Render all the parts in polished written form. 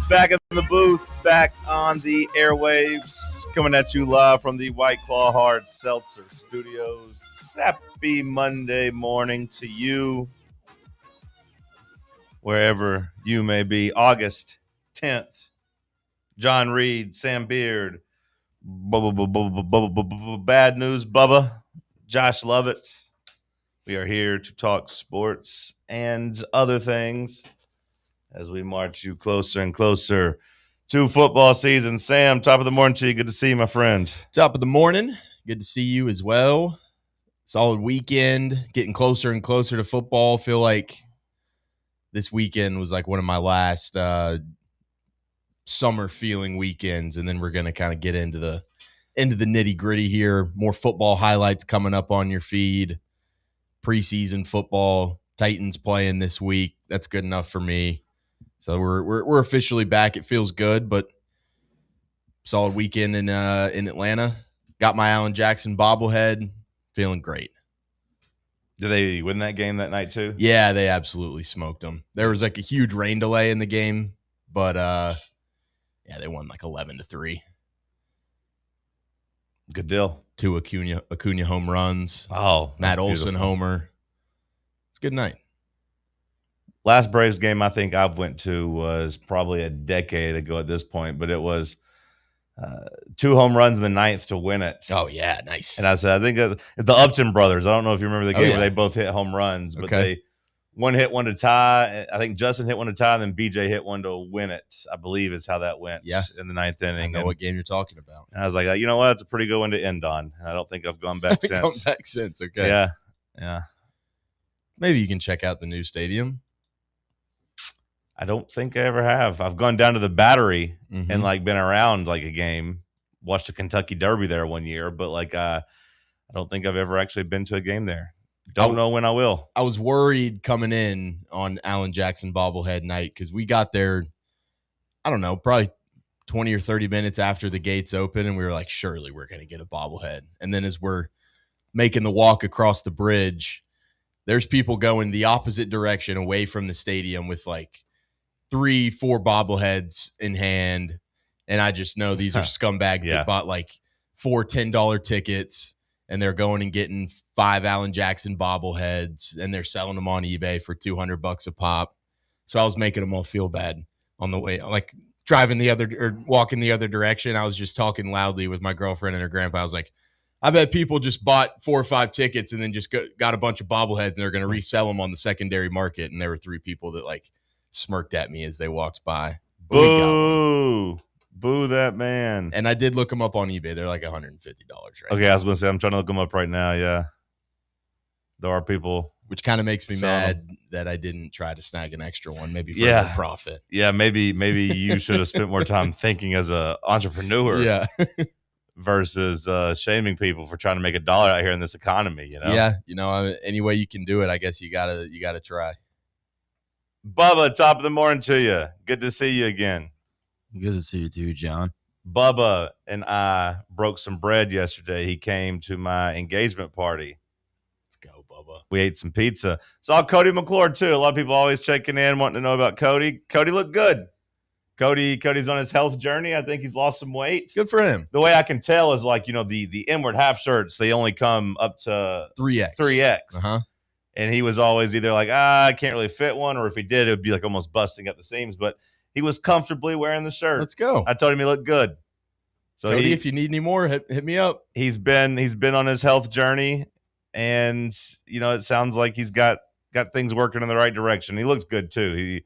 Back in the booth, back on the airwaves, coming at you live from the White Claw Hard Seltzer Studios. Happy Monday morning to you, wherever you may be. August 10th, John Reed, Sam Beard, Bad News Bubba, Josh Lovett. We are here to talk sports and other things as we march you closer and closer to football season. Sam, top of the morning to you. Good to see you, my friend. Top of the morning. Good to see you as well. Solid weekend. Getting closer and closer to football. Feel like this weekend was like one of my last summer feeling weekends, and then we're going to kind of get into the nitty gritty here. More football highlights coming up on your feed. Preseason football. Titans playing this week. That's good enough for me. So we're officially back. It feels good, but solid weekend in Atlanta. Got my Allen Jackson bobblehead. Feeling great. Did they win that game that night too? Yeah, they absolutely smoked them. There was like a huge rain delay in the game, but yeah, they won like 11-3. Good deal. 2 Acuna home runs. Oh, Matt Olson homer. It's a good night. Last Braves game I think I've went to was probably a decade ago at this point, but it was 2 home runs in the ninth to win it. Oh, yeah, nice. And I said, I think the Upton brothers. I don't know if you remember the game where they both hit home runs, but one hit one to tie. I think Justin hit one to tie, and then BJ hit one to win it, I believe is how that went in the ninth inning. I know what game you're talking about. And I was like, you know what? That's a pretty good one to end on. And I don't think I've gone back since. Okay. Yeah. Maybe you can check out the new stadium. I don't think I ever have. I've gone down to the Battery and like been around like a game, watched a Kentucky Derby there one year, but like I don't think I've ever actually been to a game there. Don't know when I will. I was worried coming in on Allen Jackson bobblehead night because we got there, I don't know, probably 20 or 30 minutes after the gates open, and we were like, surely we're going to get a bobblehead. And then as we're making the walk across the bridge, there's people going the opposite direction away from the stadium with like 3-4 bobbleheads in hand, and I just know these are scumbags that bought like 4 $10 tickets, and they're going and getting 5 Allen Jackson bobbleheads, and they're selling them on eBay for $200 a pop. So I was making them all feel bad on the way, like driving walking the other direction. I was just talking loudly with my girlfriend and her grandpa. I was like, I bet people just bought 4 or 5 tickets and then just got a bunch of bobbleheads, and they're going to resell them on the secondary market. And there were 3 people that like smirked at me as they walked by. Boo that man. And I did look them up on eBay. They're like $150 right Okay, I was going to say, I'm trying to look them up right now. Yeah, there are people, which kind of makes me mad that I didn't try to snag an extra one, maybe for a profit. Yeah, maybe you should have spent more time thinking as an entrepreneur. Yeah. Versus shaming people for trying to make $1 out here in this economy. Yeah, any way you can do it, I guess you gotta try. Bubba, top of the morning to you. Good to see you again. Good to see you too, John. Bubba and I broke some bread yesterday. He came to my engagement party. Let's go, Bubba. We ate some pizza. Saw Cody McClure, too. A lot of people always checking in, wanting to know about Cody. Cody looked good. Cody's on his health journey. I think he's lost some weight. Good for him. The way I can tell is like, the inward half shirts, they only come up to 3X. Uh-huh. And he was always either like, I can't really fit one, or if he did, it would be like almost busting at the seams. But he was comfortably wearing the shirt. Let's go. I told him he looked good. So Cody, if you need any more, hit me up. He's been on his health journey, and it sounds like he's got things working in the right direction. He looks good too.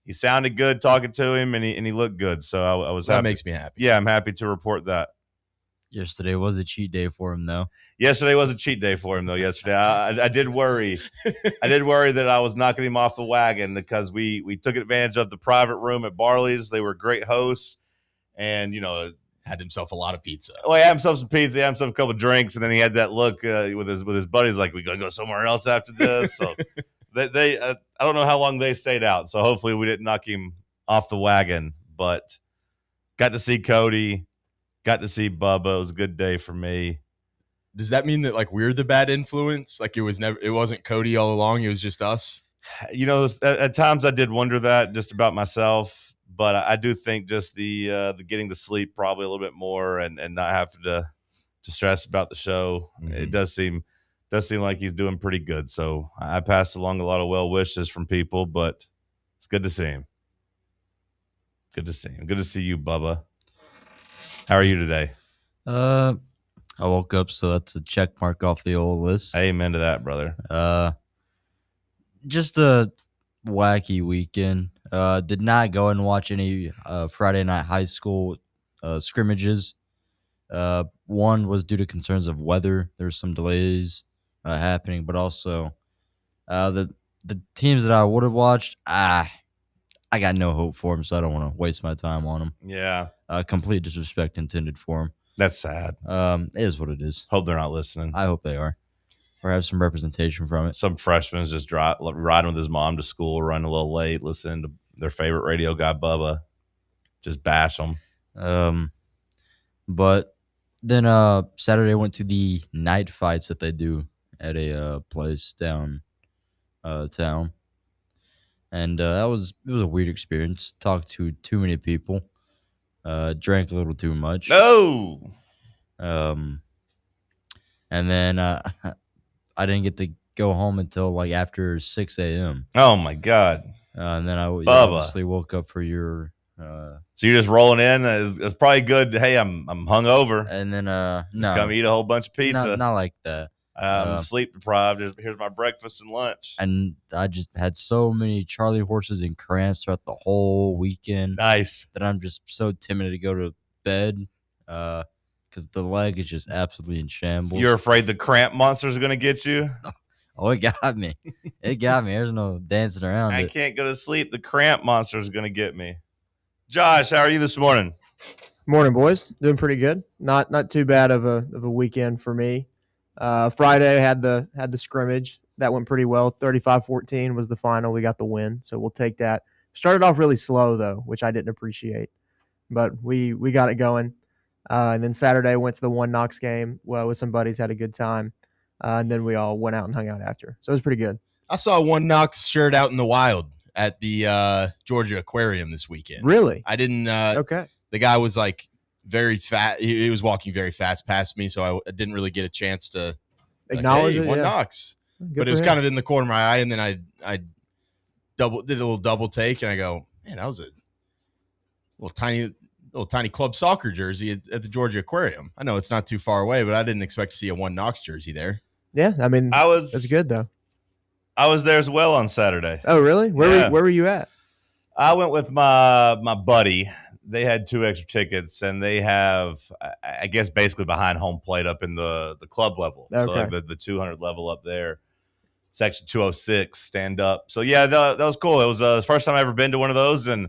He sounded good talking to him, and he looked good. So I was happy. That makes me happy. Yeah, I'm happy to report that. Yesterday was a cheat day for him, though. Yesterday I did worry. I did worry that I was knocking him off the wagon because we took advantage of the private room at Barley's. They were great hosts, and had himself a lot of pizza. Well, he had himself some pizza, he had himself a couple of drinks, and then he had that look with his buddies like, we gonna go somewhere else after this. So they I don't know how long they stayed out. So hopefully we didn't knock him off the wagon. But got to see Cody. Got to see Bubba. It was a good day for me. Does that mean that like we're the bad influence? Like it wasn't Cody all along. It was just us. At times I did wonder that just about myself, But I do think just the getting to sleep probably a little bit more and not having to stress about the show. It does seem like he's doing pretty good. So I passed along a lot of well wishes from people, but it's good to see him. Good to see him. Good to see you, Bubba. How are you today? I woke up, so that's a check mark off the old list. Amen to that, brother. Just a wacky weekend. Did not go and watch any Friday night high school scrimmages. One was due to concerns of weather. There were some delays happening, but also the teams that I would have watched, I got no hope for them, so I don't want to waste my time on them. Yeah. Complete disrespect intended for them. That's sad. It is what it is. Hope they're not listening. I hope they are, or have some representation from it. Some freshman's just riding with his mom to school, running a little late, listening to their favorite radio guy, Bubba. Just bash them. But then Saturday I went to the night fights that they do at a place down town, and it was a weird experience. Talked to too many people, drank a little too much. No. And then I didn't get to go home until like after 6 a.m. Oh my God. And then I Bubba. obviously woke up for your. So you're just rolling in. It's probably good. Hey, I'm hungover. And then Just no, come eat a whole bunch of pizza. not like that. I'm sleep deprived. Here's my breakfast and lunch. And I just had so many Charlie horses and cramps throughout the whole weekend Nice. that I'm just so timid to go to bed because the leg is just absolutely in shambles. You're afraid the cramp monster's going to get you? Oh, it got me. It got me. There's no dancing around I it. can't go to sleep. The cramp monster's going to get me. Josh, how are you this morning? Morning, boys. Doing pretty good. Not too bad of a weekend for me. Friday had the scrimmage. That went pretty well. 35-14 was the final. We got the win, so we'll take that. Started off really slow though, which I didn't appreciate, but we got it going. And then Saturday went to the One Knox game. Well, with some buddies, had a good time, and then we all went out and hung out after. So it was pretty good. I saw One Knox shirt out in the wild at the Georgia Aquarium this weekend. Really? I didn't. Okay. The guy was like very fast. He was walking very fast past me, so I didn't really get a chance to Acknowledge hey, it. One Yeah. Knox. Good But for it was him. kind of in the corner of my eye, and then I did a little double take, and I go, man, that was a little tiny club soccer jersey at the Georgia Aquarium. I know it's not too far away, but I didn't expect to see a One Knox jersey there. Yeah, I mean, that's good though. I was there as well on Saturday. Oh, really? Yeah. Where were you at? I went with my buddy. They had 2 extra tickets, and they have, I guess, basically behind home plate up in the club level. So Okay. like the 200 level up there, section 206, stand up. So yeah, that was cool. It was the first time I ever been to one of those, and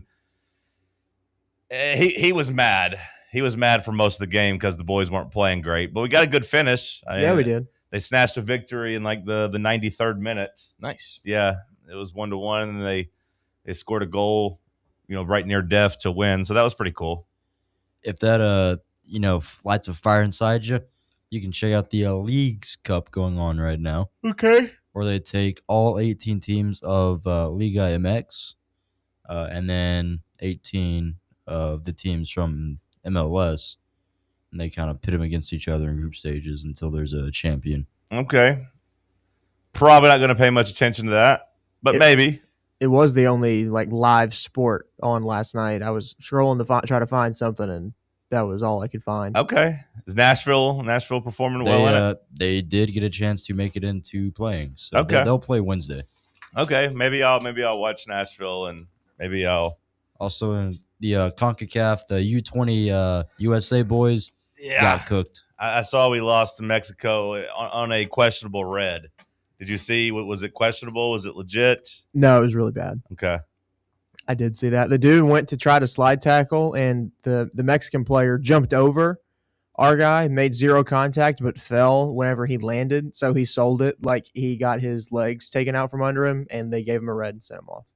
he was mad. He was mad for most of the game because the boys weren't playing great, but we got a good finish. Yeah, we did. They snatched a victory in like the 93rd minute. Nice. Yeah, it was 1-1, and they scored a goal, right near death to win. So that was pretty cool. If that lights a fire inside you, you can check out the Leagues Cup going on right now, Okay. where they take all 18 teams of Liga MX, and then 18 of the teams from MLS, and they kind of pit them against each other in group stages until there's a champion. Okay. Probably not going to pay much attention to that, but maybe. It was the only live sport on last night. I was scrolling to try to find something, and that was all I could find. Okay. Is Nashville performing well in it? They did get a chance to make it into playing, so Okay. they'll play Wednesday. Okay. Maybe I'll watch Nashville, and maybe I'll. Also in the CONCACAF, the U20 USA boys got cooked. I saw we lost to Mexico on a questionable red. Did you see? Was it questionable? Was it legit? No, it was really bad. Okay. I did see that. The dude went to try to slide tackle, and the Mexican player jumped over our guy, made zero contact, but fell whenever he landed. So he sold it like he got his legs taken out from under him, and they gave him a red and sent him off.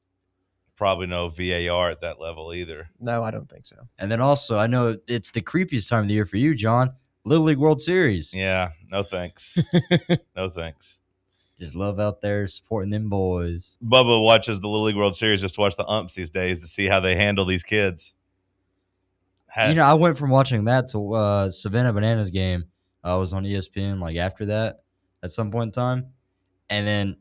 Probably no VAR at that level either. No, I don't think so. And then also, I know it's the creepiest time of the year for you, John. Little League World Series. Yeah. No thanks. No thanks. Just love out there supporting them boys. Bubba watches the Little League World Series just to watch the umps these days to see how they handle these kids. I went from watching that to Savannah Bananas game. I was on ESPN like after that at some point in time. And then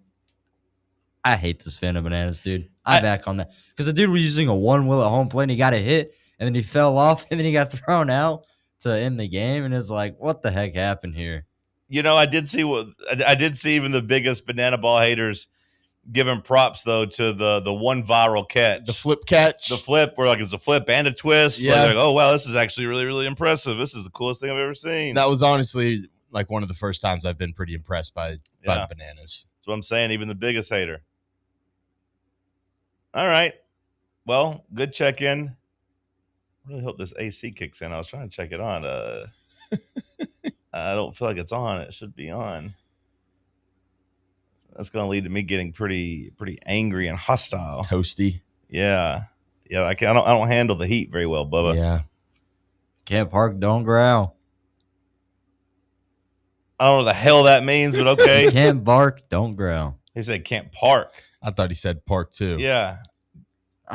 I hate the Savannah Bananas, dude. I'm back on that. Because the dude was using a one-wheel at home plate and he got a hit and then he fell off and then he got thrown out to end the game. And it's like, what the heck happened here? I did see even the biggest banana ball haters giving props though to the one viral catch, the flip catch, where like it's a flip and a twist. Yeah, like, oh wow, this is actually really, really impressive. This is the coolest thing I've ever seen. That was honestly like one of the first times I've been pretty impressed by the bananas. That's what I'm saying. Even the biggest hater. All right, well, good check in. I really hope this AC kicks in. I was trying to check it on. I don't feel like it's on. It should be on. That's going to lead to me getting pretty angry and hostile. Toasty. Yeah. I don't handle the heat very well, Bubba. Yeah. Can't park, don't growl. I don't know what the hell that means, but okay. Can't bark, don't growl. He said can't park. I thought he said park too. Yeah.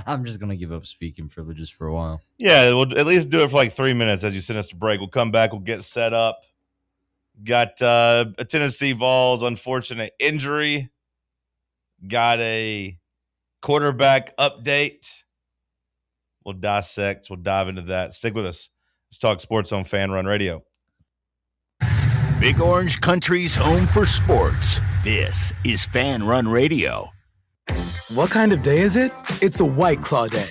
I'm just going to give up speaking privileges for a while. Yeah, we'll at least do it for like 3 minutes as you send us to break. We'll come back. We'll get set up. Got a Tennessee Vols unfortunate injury. Got a quarterback update. We'll dissect. We'll dive into that. Stick with us. Let's talk sports on Fan Run Radio. Big Orange Country's home for sports. This is Fan Run Radio. What kind of day is it? It's a White Claw day.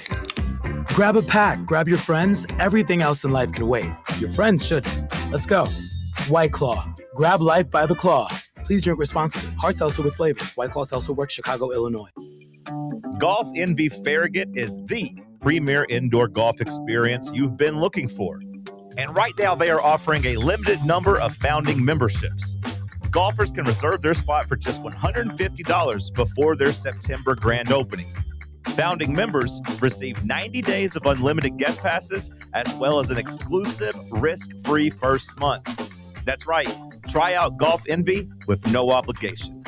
Grab a pack, grab your friends. Everything else in life can wait. Your friends shouldn't. Let's go. White Claw. Grab life by the claw. Please drink responsibly. Hard seltzer with flavors. White Claw Seltzer Works, Chicago, Illinois. Golf Envy Farragut is the premier indoor golf experience you've been looking for. And right now they are offering a limited number of founding memberships. Golfers can reserve their spot for just $150 before their September grand opening. Founding members receive 90 days of unlimited guest passes as well as an exclusive risk-free first month. That's right. Try out Golf Envy with no obligation.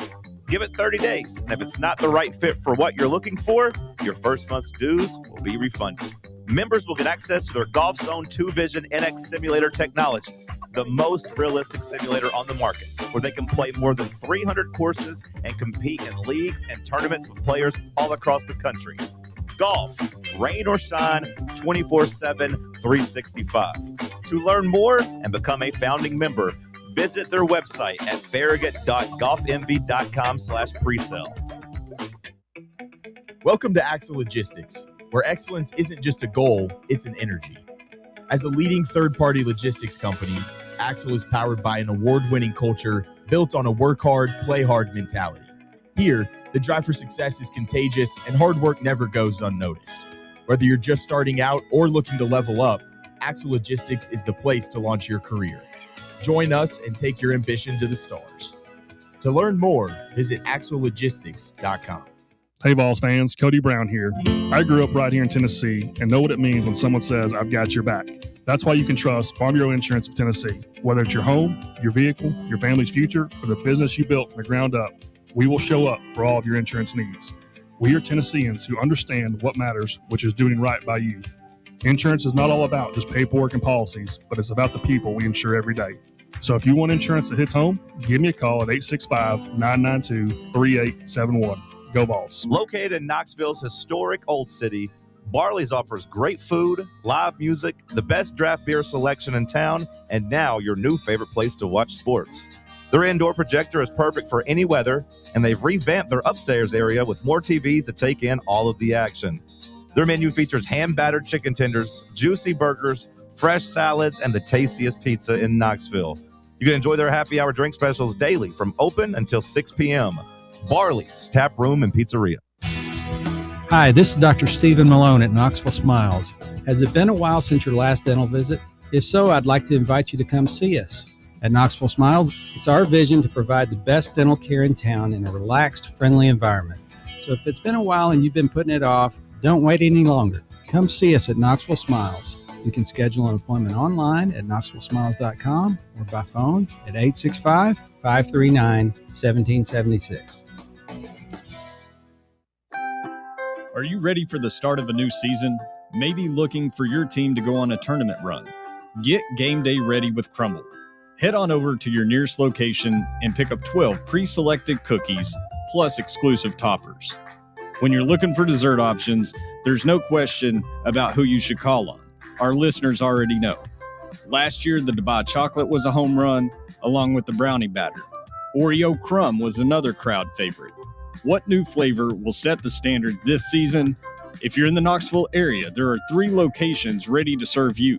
Give it 30 days, and if it's not the right fit for what you're looking for, your first month's dues will be refunded. Members will get access to their Golf Zone 2 Vision NX simulator technology, the most realistic simulator on the market, where they can play more than 300 courses and compete in leagues and tournaments with players all across the country. Golf, rain or shine, 24/7, 365. To learn more and become a founding member, visit their website at farragut.golfenvy.com/presale. Welcome to Axle Logistics, where excellence isn't just a goal, it's an energy. As a leading third-party logistics company, Axle is powered by an award-winning culture built on a work hard, play hard mentality. Here, the drive for success is contagious and hard work never goes unnoticed. Whether you're just starting out or looking to level up, Axle Logistics is the place to launch your career. Join us and take your ambition to the stars. To learn more, visit axlelogistics.com. Hey, Vols fans, Cody Brown here. I grew up right here in Tennessee and know what it means when someone says, I've got your back. That's why you can trust Farm Bureau Insurance of Tennessee. Whether it's your home, your vehicle, your family's future, or the business you built from the ground up, we will show up for all of your insurance needs. We are Tennesseans who understand what matters, which is doing right by you. Insurance is not all about just paperwork and policies, but it's about the people we insure every day. So if you want insurance that hits home, give me a call at 865-992-3871. Go Vols. Located in Knoxville's historic Old City, Barley's offers great food, live music, the best draft beer selection in town, and now your new favorite place to watch sports. Their indoor projector is perfect for any weather, and they've revamped their upstairs area with more TVs to take in all of the action. Their menu features hand-battered chicken tenders, juicy burgers, fresh salads, and the tastiest pizza in Knoxville. You can enjoy their happy hour drink specials daily from open until 6 p.m. Barley's Tap Room and Pizzeria. Hi, this is Dr. Stephen Malone at Knoxville Smiles. Has it been a while since your last dental visit? If so, I'd like to invite you to come see us. At Knoxville Smiles, it's our vision to provide the best dental care in town in a relaxed, friendly environment. So if it's been a while and you've been putting it off, don't wait any longer. Come see us at Knoxville Smiles. You can schedule an appointment online at knoxvillesmiles.com or by phone at 539-1776. Are you ready for the start of a new season? Maybe looking for your team to go on a tournament run? Get game day ready with Crumble. Head on over to your nearest location and pick up 12 pre-selected cookies plus exclusive toppers. When you're looking for dessert options, there's no question about who you should call on. Our listeners already know. Last year, the Dubai chocolate was a home run, along with the brownie batter. Oreo crumb was another crowd favorite. What new flavor will set the standard this season? If you're in the Knoxville area, there are 3 locations ready to serve you: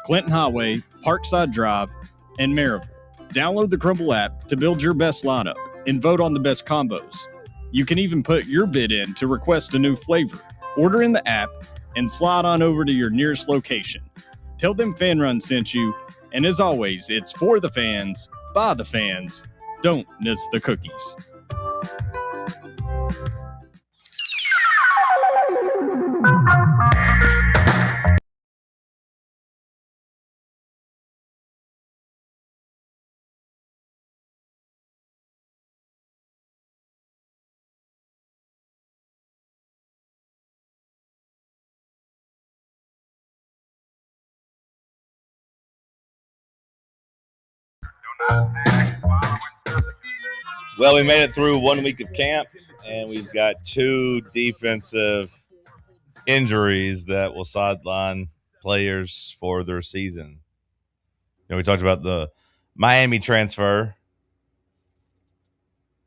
Clinton Highway, Parkside Drive, and Maryville. Download the Crumble app to build your best lineup and vote on the best combos. You can even put your bid in to request a new flavor. Order in the app and slide on over to your nearest location. Tell them Fan Run sent you, and as always, it's for the fans, by the fans. Don't miss the cookies. Well, we made it through 1 week of camp, and we've got 2 defensive injuries that will sideline players for their season. We talked about the Miami transfer.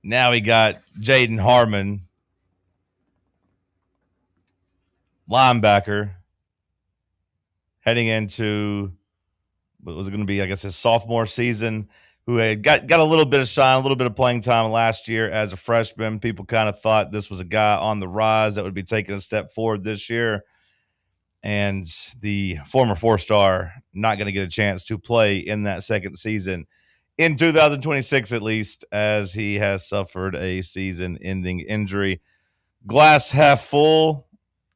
Now we got Jaden Harmon, linebacker, heading into what was it going to be, I guess, his sophomore season, who had got a little bit of shine, a little bit of playing time last year as a freshman. People kind of thought this was a guy on the rise that would be taking a step forward this year. And the former 4-star not going to get a chance to play in that second season in 2026, at least, as he has suffered a season-ending injury. Glass half full,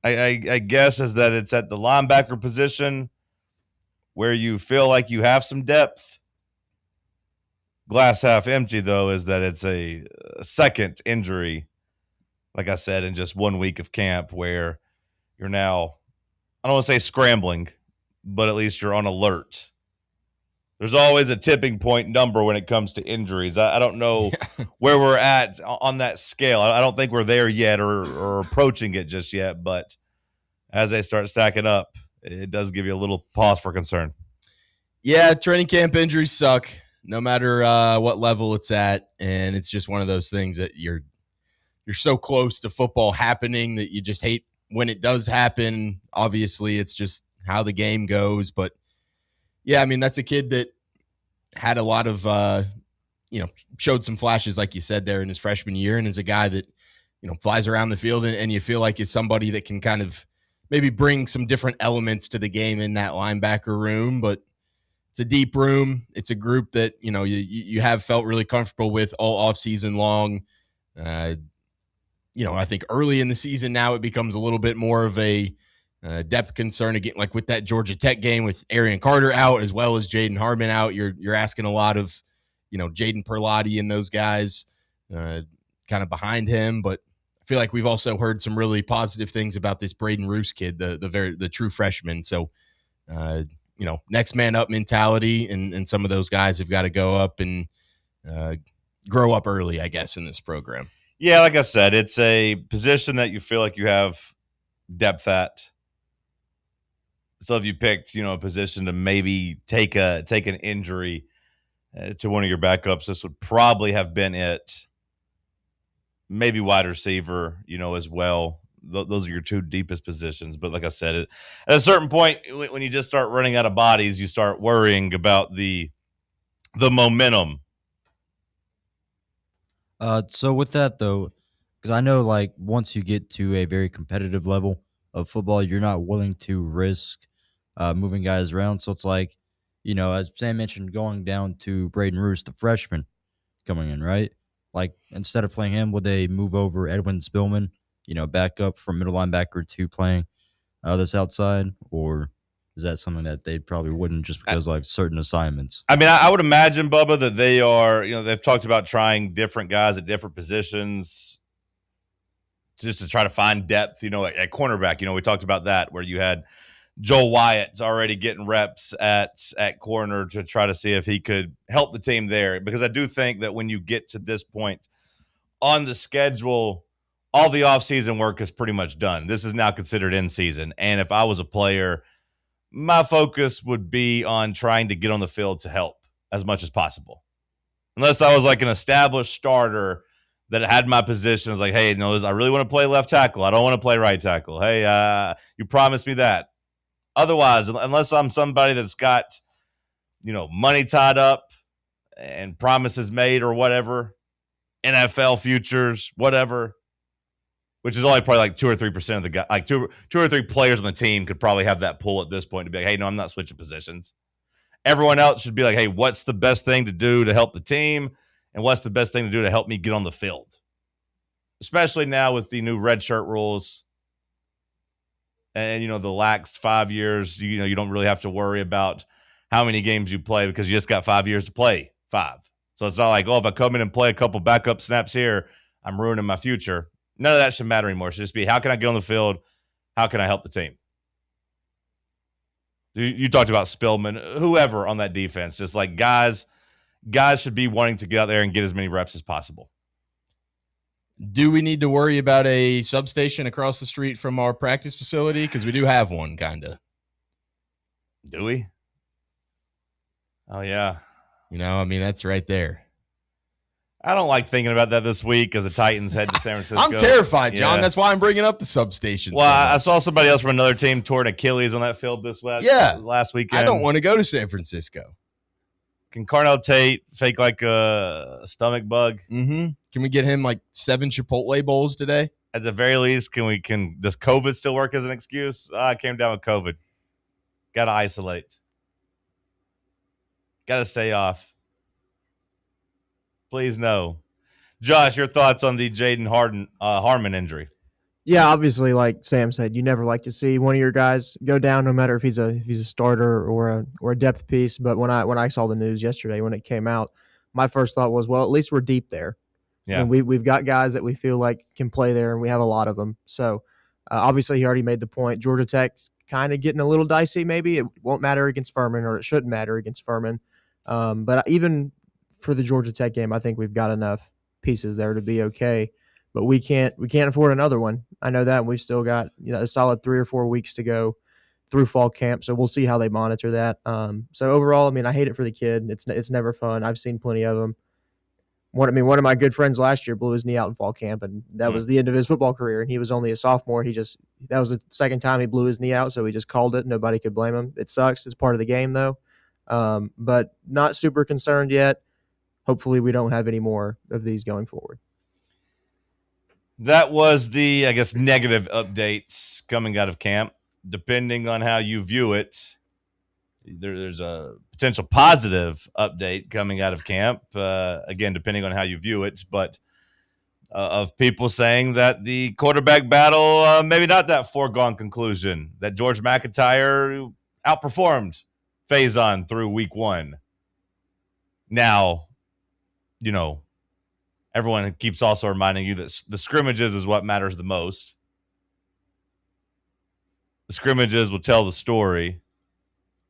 I guess, is that it's at the linebacker position where you feel like you have some depth. Glass half empty, though, is that it's a second injury, like I said, in just 1 week of camp, where you're now, I don't want to say scrambling, but at least you're on alert. There's always a tipping point number when it comes to injuries. I don't know where we're at on that scale. I don't think we're there yet or approaching it just yet, but as they start stacking up, it does give you a little pause for concern. Yeah, training camp injuries suck, no matter what level it's at, and it's just one of those things that you're so close to football happening that you just hate when it does happen. Obviously, it's just how the game goes, but yeah, I mean, that's a kid that had a lot of, showed some flashes, like you said there, in his freshman year, and is a guy that, flies around the field and you feel like is somebody that can kind of maybe bring some different elements to the game in that linebacker room. But it's a deep room. It's a group that, you have felt really comfortable with all offseason long. I think early in the season now it becomes a little bit more of a depth concern, again, like with that Georgia Tech game with Arian Carter out as well as Jaden Harmon out. You're asking a lot of, Jaden Perlotti and those guys kind of behind him. But I feel like we've also heard some really positive things about this Braden Roos kid, the true freshman. So, next man up mentality, and some of those guys have got to go up and grow up early, I guess, in this program. Yeah, like I said, it's a position that you feel like you have depth at. So if you picked, a position to maybe take an injury to one of your backups, this would probably have been it. Maybe wide receiver, as well. Those are your 2 deepest positions. But like I said, at a certain point, when you just start running out of bodies, you start worrying about the momentum. So with that though, because I know like once you get to a very competitive level of football, you're not willing to risk moving guys around. So it's like, as Sam mentioned, going down to Braden Roos, the freshman coming in, right? Like instead of playing him, would they move over Edwin Spillman, back up from middle linebacker to playing this outside? Or Is that something that they probably wouldn't just because like certain assignments? I mean, I would imagine, Bubba, that they are, they've talked about trying different guys at different positions just to try to find depth, at cornerback. We talked about that where you had Joel Wyatt's already getting reps at corner to try to see if he could help the team there. Because I do think that when you get to this point on the schedule, all the offseason work is pretty much done. This is now considered in season. And if I was a player, my focus would be on trying to get on the field to help as much as possible. Unless I was like an established starter that had my position. I was like, hey, I really want to play left tackle. I don't want to play right tackle. Hey, you promised me that. Otherwise, unless I'm somebody that's got, money tied up and promises made or whatever, NFL futures, whatever, which is only probably like 2 or 3% of the guys, like two or three players on the team could probably have that pull at this point to be like, hey, no, I'm not switching positions. Everyone else should be like, hey, what's the best thing to do to help the team? And what's the best thing to do to help me get on the field? Especially now with the new red shirt rules and, the laxed 5 years, you don't really have to worry about how many games you play because you just got 5 years to play 5. So it's not like, if I come in and play a couple backup snaps here, I'm ruining my future. None of that should matter anymore. It should just be, how can I get on the field? How can I help the team? You talked about Spillman, whoever on that defense, just like guys should be wanting to get out there and get as many reps as possible. Do we need to worry about a substation across the street from our practice facility? Because we do have one, kind of. Do we? Oh, yeah. That's right there. I don't like thinking about that this week as the Titans head to San Francisco. I'm terrified, John. Yeah. That's why I'm bringing up the substation. Well, I saw somebody else from another team tore an Achilles on that field last weekend. I don't want to go to San Francisco. Can Carnell Tate fake like a stomach bug? Mm-hmm. Can we get him like 7 Chipotle bowls today? At the very least, does COVID still work as an excuse? I came down with COVID. Got to isolate. Got to stay off. Please no. Josh, your thoughts on the Jaden Harmon injury? Yeah, obviously, like Sam said, you never like to see one of your guys go down, no matter if he's a starter or a depth piece. But when I saw the news yesterday when it came out, my first thought was, well, at least we're deep there. Yeah, and we've got guys that we feel like can play there, and we have a lot of them. So obviously, he already made the point. Georgia Tech's kind of getting a little dicey. Maybe it won't matter against Furman, or it shouldn't matter against Furman. But even for the Georgia Tech game, I think we've got enough pieces there to be okay. But we can't afford another one. I know that. We've still got a solid 3 or 4 weeks to go through fall camp, so we'll see how they monitor that. So overall, I hate it for the kid. It's never fun. I've seen plenty of them. One of my good friends last year blew his knee out in fall camp, and that was the end of his football career. And he was only a sophomore. That was the second time he blew his knee out, so he just called it. Nobody could blame him. It sucks. It's part of the game, though. But not super concerned yet. Hopefully, we don't have any more of these going forward. That was the, I guess, negative updates coming out of camp. Depending on how you view it, there's a potential positive update coming out of camp. Again, depending on how you view it, but of people saying that the quarterback battle, maybe not that foregone conclusion, that George McIntyre outperformed Faison through week 1. Now, everyone keeps also reminding you that the scrimmages is what matters the most. The scrimmages will tell the story,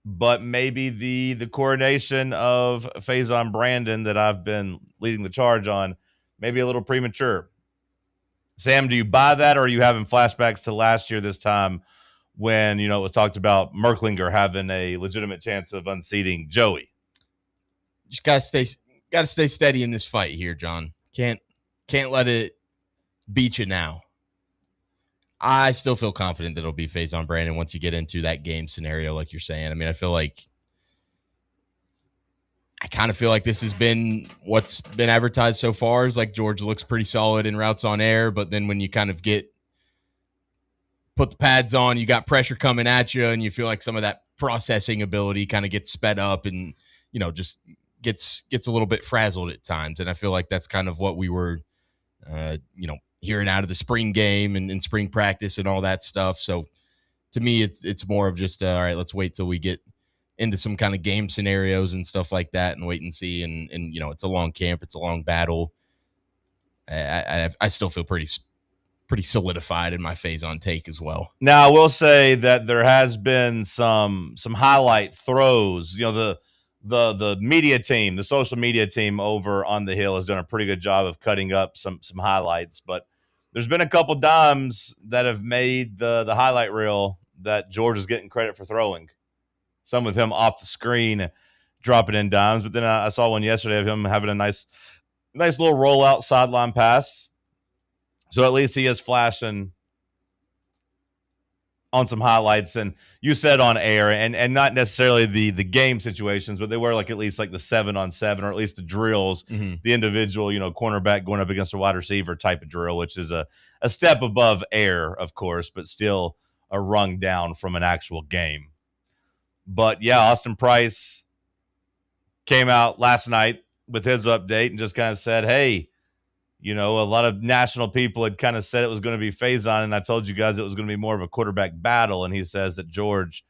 but maybe the coronation of Faison Brandon that I've been leading the charge on, maybe a little premature. Sam, do you buy that, or are you having flashbacks to last year this time when, it was talked about Merklinger having a legitimate chance of unseating Joey? Just gotta stay steady in this fight here, John. Can't let it beat you now. I still feel confident that it'll be Faison Brandon once you get into that game scenario, like you're saying. I kind of feel like this has been what's been advertised so far is like George looks pretty solid in routes on air, but then when you kind of put the pads on, you got pressure coming at you, and you feel like some of that processing ability kind of gets sped up and, just gets a little bit frazzled at times. And I feel like that's kind of what we were, hearing out of the spring game and in spring practice and all that stuff. So to me, it's more of just all right. Let's wait till we get into some kind of game scenarios and stuff like that, and wait and see. And it's a long camp, it's a long battle. I still feel pretty solidified in my Faison take as well. Now, I will say that there has been some highlight throws. The media team, the social media team over on the Hill has done a pretty good job of cutting up some highlights, but there's been a couple dimes that have made the highlight reel that George is getting credit for throwing. Some of him off the screen dropping in dimes, but then I saw one yesterday of him having a nice little rollout sideline pass. So at least he is flashing on some highlights. And you said on air, and not necessarily the game situations, but they were like at least like the 7-on-7, or at least the drills, the individual, cornerback going up against a wide receiver type of drill, which is a step above air, of course, but still a rung down from an actual game. But yeah, Austin Price came out last night with his update and just kind of said, hey, a lot of national people had kind of said it was going to be Faison, and I told you guys it was going to be more of a quarterback battle. And he says that George,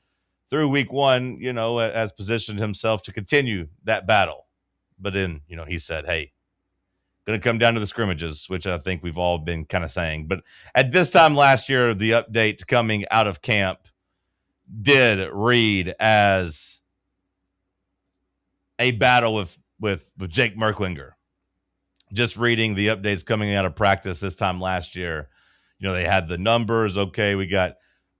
through week one, has positioned himself to continue that battle. But then, he said, hey, going to come down to the scrimmages, which I think we've all been kind of saying. But at this time last year, the update coming out of camp did read as a battle with Jake Merklinger. Just reading the updates coming out of practice this time last year, they had the numbers. Okay, we got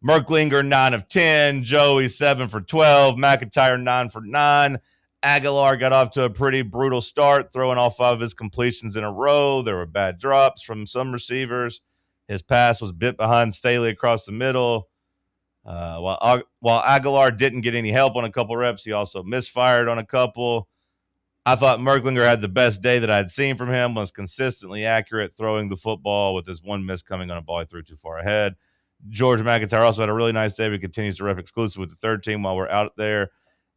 Merklinger 9 of 10, Joey 7 for 12, McIntyre 9 for 9. Aguilar got off to a pretty brutal start, throwing all 5 of his completions in a row. There were bad drops from some receivers. His pass was bit behind Staley across the middle. While Aguilar didn't get any help on a couple reps, he also misfired on a couple. I thought Merklinger had the best day that I'd seen from him, was consistently accurate throwing the football, with his one miss coming on a ball he threw too far ahead. George McIntyre also had a really nice day, but continues to rep exclusive with the third team while we're out there.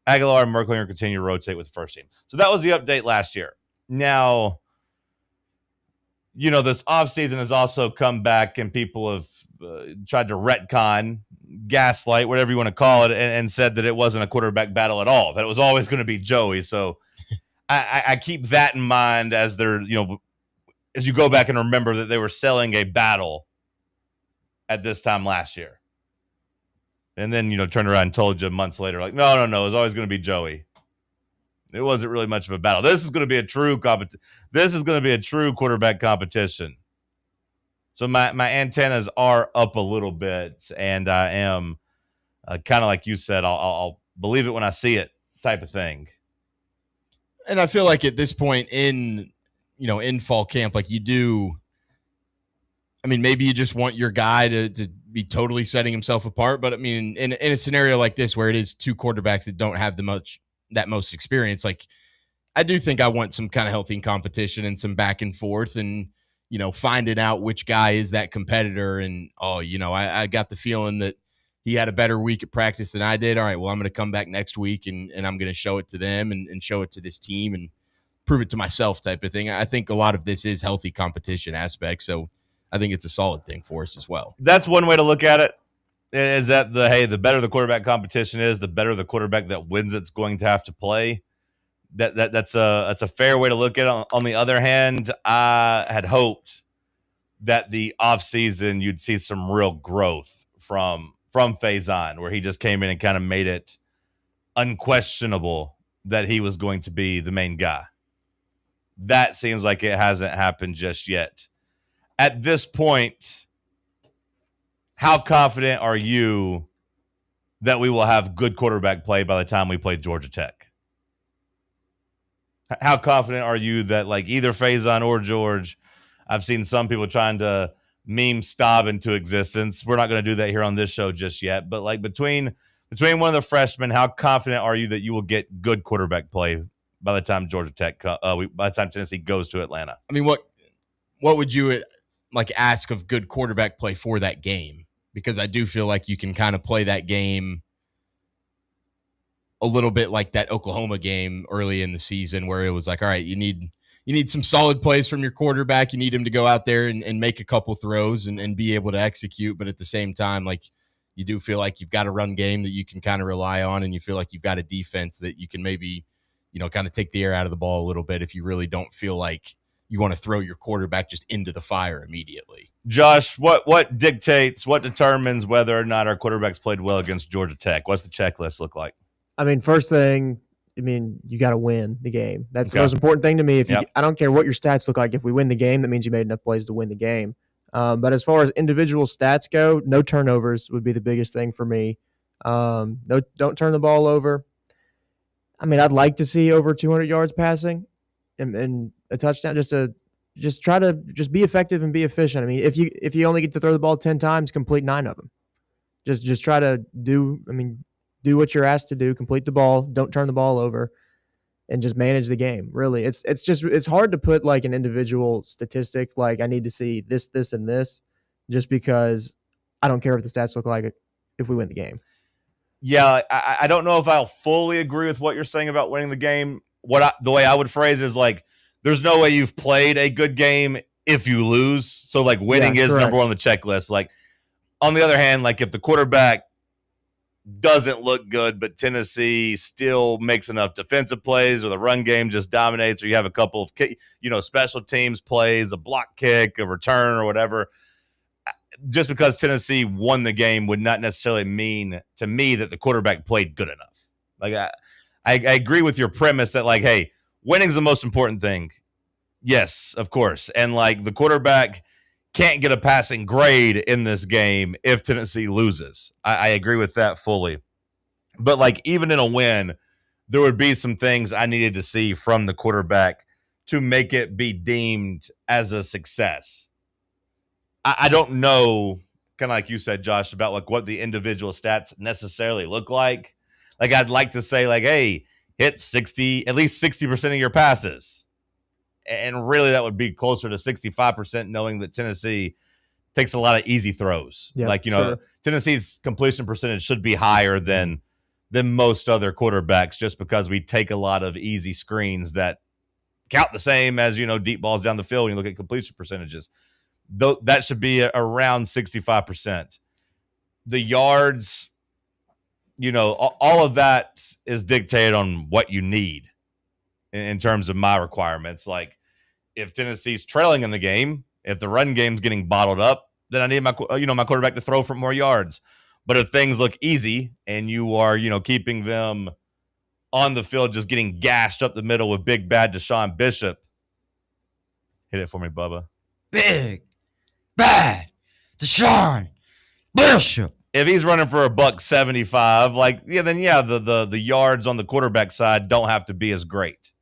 Aguilar and Merklinger continue to rotate with the first team. So that was the update last year. Now, this offseason has also come back, and people have tried to retcon, gaslight, whatever you want to call it, and said that it wasn't a quarterback battle at all, that it was always going to be Joey. So I keep that in mind as as you go back and remember that they were selling a battle at this time last year. And then, turned around and told you months later, like, no, it was always going to be Joey. It wasn't really much of a battle. This is going to be a true quarterback competition. So my antennas are up a little bit, and I am kind of like you said, I'll believe it when I see it type of thing. And I feel like at this point in fall camp, like you do, maybe you just want your guy to be totally setting himself apart. But in a scenario like this, where it is 2 quarterbacks that don't have that most experience, like I do think I want some kind of healthy competition and some back and forth, and finding out which guy is that competitor. And I got the feeling that he had a better week at practice than I did. All right, well, I'm going to come back next week and I'm going to show it to them and show it to this team and prove it to myself type of thing. I think a lot of this is healthy competition aspect. So I think it's a solid thing for us as well. That's one way to look at it, is that the better the quarterback competition is, the better the quarterback that wins it's going to have to play. That's a fair way to look at it. On the other hand, I had hoped that the offseason you'd see some real growth from Faison, where he just came in and kind of made it unquestionable that he was going to be the main guy. That seems like it hasn't happened just yet. At this point, how confident are you that we will have good quarterback play by the time we play Georgia Tech? How confident are you that either Faison or George, I've seen some people trying to meme Staub into existence. We're not going to do that here on this show just yet. But between one of the freshmen, how confident are you that you will get good quarterback play by the time Georgia Tech, by the time Tennessee goes to Atlanta? What would you ask of good quarterback play for that game? Because I do feel like you can kind of play that game a little bit like that Oklahoma game early in the season, where it was like, all right, you need some solid plays from your quarterback. You need him to go out there and make a couple throws and be able to execute. But at the same time, You do feel like you've got a run game that you can kind of rely on, and you feel like you've got a defense that you can maybe, kind of take the air out of the ball a little bit if you really don't feel like you want to throw your quarterback just into the fire immediately. Josh, what determines whether or not our quarterbacks played well against Georgia Tech? What's the checklist look like? I mean, first thing, you got to win the game. That's Okay. the most important thing to me. Yep. I don't care what your stats look like. If we win the game, that means you made enough plays to win the game. But as far as individual stats go, no turnovers would be the biggest thing for me. Don't turn the ball over. I mean, I'd like to see over 200 yards passing and a touchdown. Just try to be effective and be efficient. I mean, if you only get to throw the ball 10 times, complete 9 of them. Just try to do what you're asked to do. Complete the ball. Don't turn the ball over, and just manage the game. Really, it's hard to put like an individual statistic. Like I need to see this, and this, just because I don't care what the stats look like if we win the game. Yeah, I don't know if I'll fully agree with what you're saying about winning the game. The way I would phrase is like, there's no way you've played a good game if you lose. So like winning is correct. number one on the checklist. Like on the other hand, like if the quarterback doesn't look good, but Tennessee still makes enough defensive plays, or the run game just dominates, or you have a couple of special teams plays, a block kick, a return, or whatever. Just because Tennessee won the game would not necessarily mean to me that the quarterback played good enough. Like I agree with your premise that like, hey, winning's the most important thing. Yes, of course. And like the quarterback can't get a passing grade in this game if Tennessee loses. I agree with that fully. But like even in a win, there would be some things I needed to see from the quarterback to make it be deemed as a success. I don't know, kind of like you said, Josh, about like what the individual stats necessarily look like. Like I'd like to say like, hey, hit at least 60% of your passes. And really that would be closer to 65%, knowing that Tennessee takes a lot of easy throws. Yeah, like, sure. Tennessee's completion percentage should be higher than most other quarterbacks, just because we take a lot of easy screens that count the same as, deep balls down the field when you look at completion percentages. That should be around 65%. The yards, all of that is dictated on what you need in terms of my requirements. Like if Tennessee's trailing in the game, if the run game's getting bottled up, then I need my quarterback to throw for more yards. But if things look easy and you are, keeping them on the field, just getting gashed up the middle with big bad Deshaun Bishop. Hit it for me, Bubba. Big bad Deshaun Bishop. If he's running for $175, the yards on the quarterback side don't have to be as great.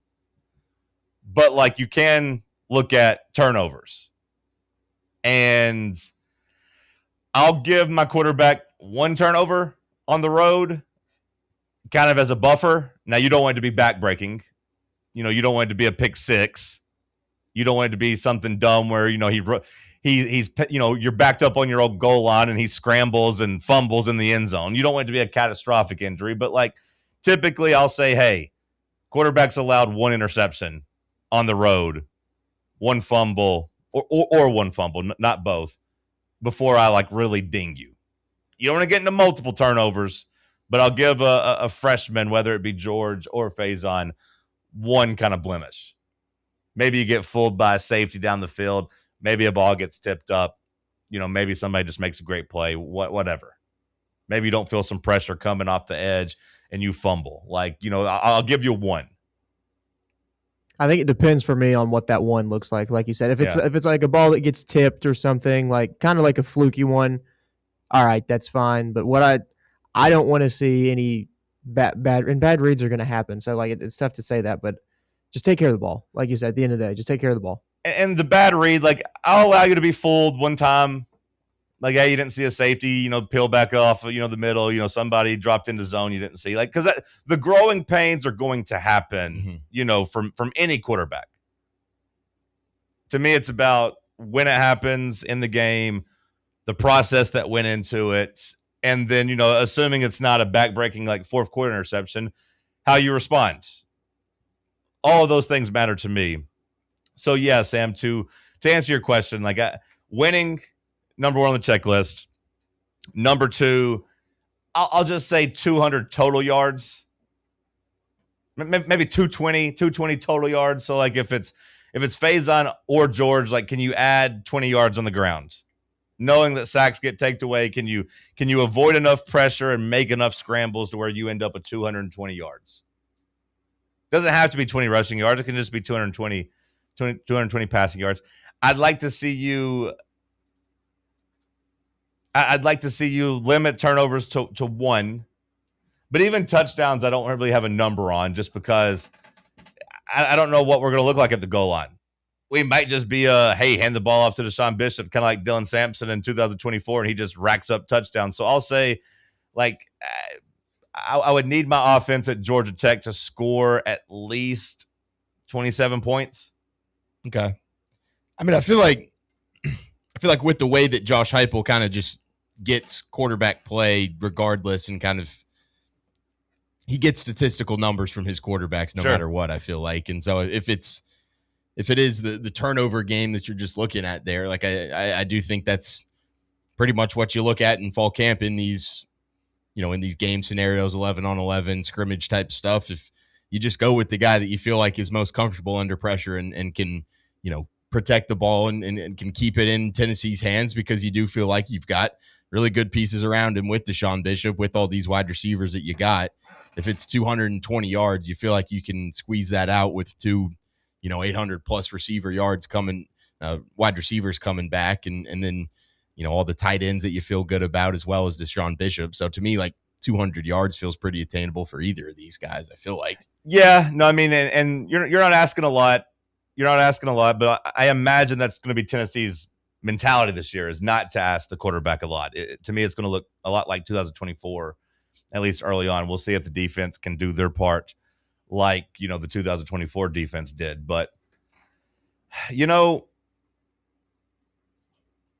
But like you can look at turnovers. And I'll give my quarterback one turnover on the road, kind of as a buffer. Now you don't want it to be backbreaking. You don't want it to be a pick six. You don't want it to be something dumb where, he's you're backed up on your own goal line and he scrambles and fumbles in the end zone. You don't want it to be a catastrophic injury, but like typically I'll say, hey, quarterback's allowed one interception on the road, one fumble or one fumble, not both, before I like really ding you. You don't want to get into multiple turnovers, but I'll give a freshman, whether it be George or Faison, one kind of blemish. Maybe you get fooled by a safety down the field. Maybe a ball gets tipped up. Maybe somebody just makes a great play, whatever. Maybe you don't feel some pressure coming off the edge and you fumble. I'll give you one. I think it depends for me on what that one looks like. Like you said, if it's like a ball that gets tipped or something, like kind of like a fluky one, all right, that's fine. But what I don't want to see any bad reads are going to happen. So like it's tough to say that, but just take care of the ball. Like you said, at the end of the day, just take care of the ball. And the bad read, like I'll allow you to be fooled one time. Like, hey, you didn't see a safety, peel back off, the middle, somebody dropped into zone you didn't see. Like, because the growing pains are going to happen, from any quarterback. To me, it's about when it happens in the game, the process that went into it, and then, assuming it's not a backbreaking, like, fourth quarter interception, how you respond. All of those things matter to me. So, yeah, Sam, to answer your question, like, winning – number one on the checklist. Number two, I'll just say 200 total yards. Maybe 220 total yards. So like if it's Faison or George, like can you add 20 yards on the ground? Knowing that sacks get taken away, can you avoid enough pressure and make enough scrambles to where you end up with 220 yards? Doesn't have to be 20 rushing yards. It can just be 220 passing yards. I'd like to see you limit turnovers to 1. But even touchdowns, I don't really have a number on just because I don't know what we're going to look like at the goal line. We might just be hey, hand the ball off to Deshaun Bishop, kind of like Dylan Sampson in 2024, and he just racks up touchdowns. So I'll say, like, I would need my offense at Georgia Tech to score at least 27 points. Okay. I mean, I feel like with the way that Josh Heupel kind of just gets quarterback play regardless, and kind of he gets statistical numbers from his quarterbacks no matter what, I feel like. And so if it is the turnover game that you're just looking at there, like I do think that's pretty much what you look at in fall camp in these, in these game scenarios, 11-on-11 scrimmage type stuff. If you just go with the guy that you feel like is most comfortable under pressure and can, protect the ball and can keep it in Tennessee's hands, because you do feel like you've got really good pieces around him with Deshaun Bishop, with all these wide receivers that you got. If it's 220 yards, you feel like you can squeeze that out with 800 plus receiver yards coming, wide receivers coming back, and then, all the tight ends that you feel good about, as well as Deshaun Bishop. So to me, like 200 yards feels pretty attainable for either of these guys, I feel like. Yeah, no, I mean, and you're not asking a lot. You're not asking a lot, but I imagine that's going to be Tennessee's mentality this year, is not to ask the quarterback a lot. To me, it's going to look a lot like 2024, at least early on. We'll see if the defense can do their part like, the 2024 defense did. But,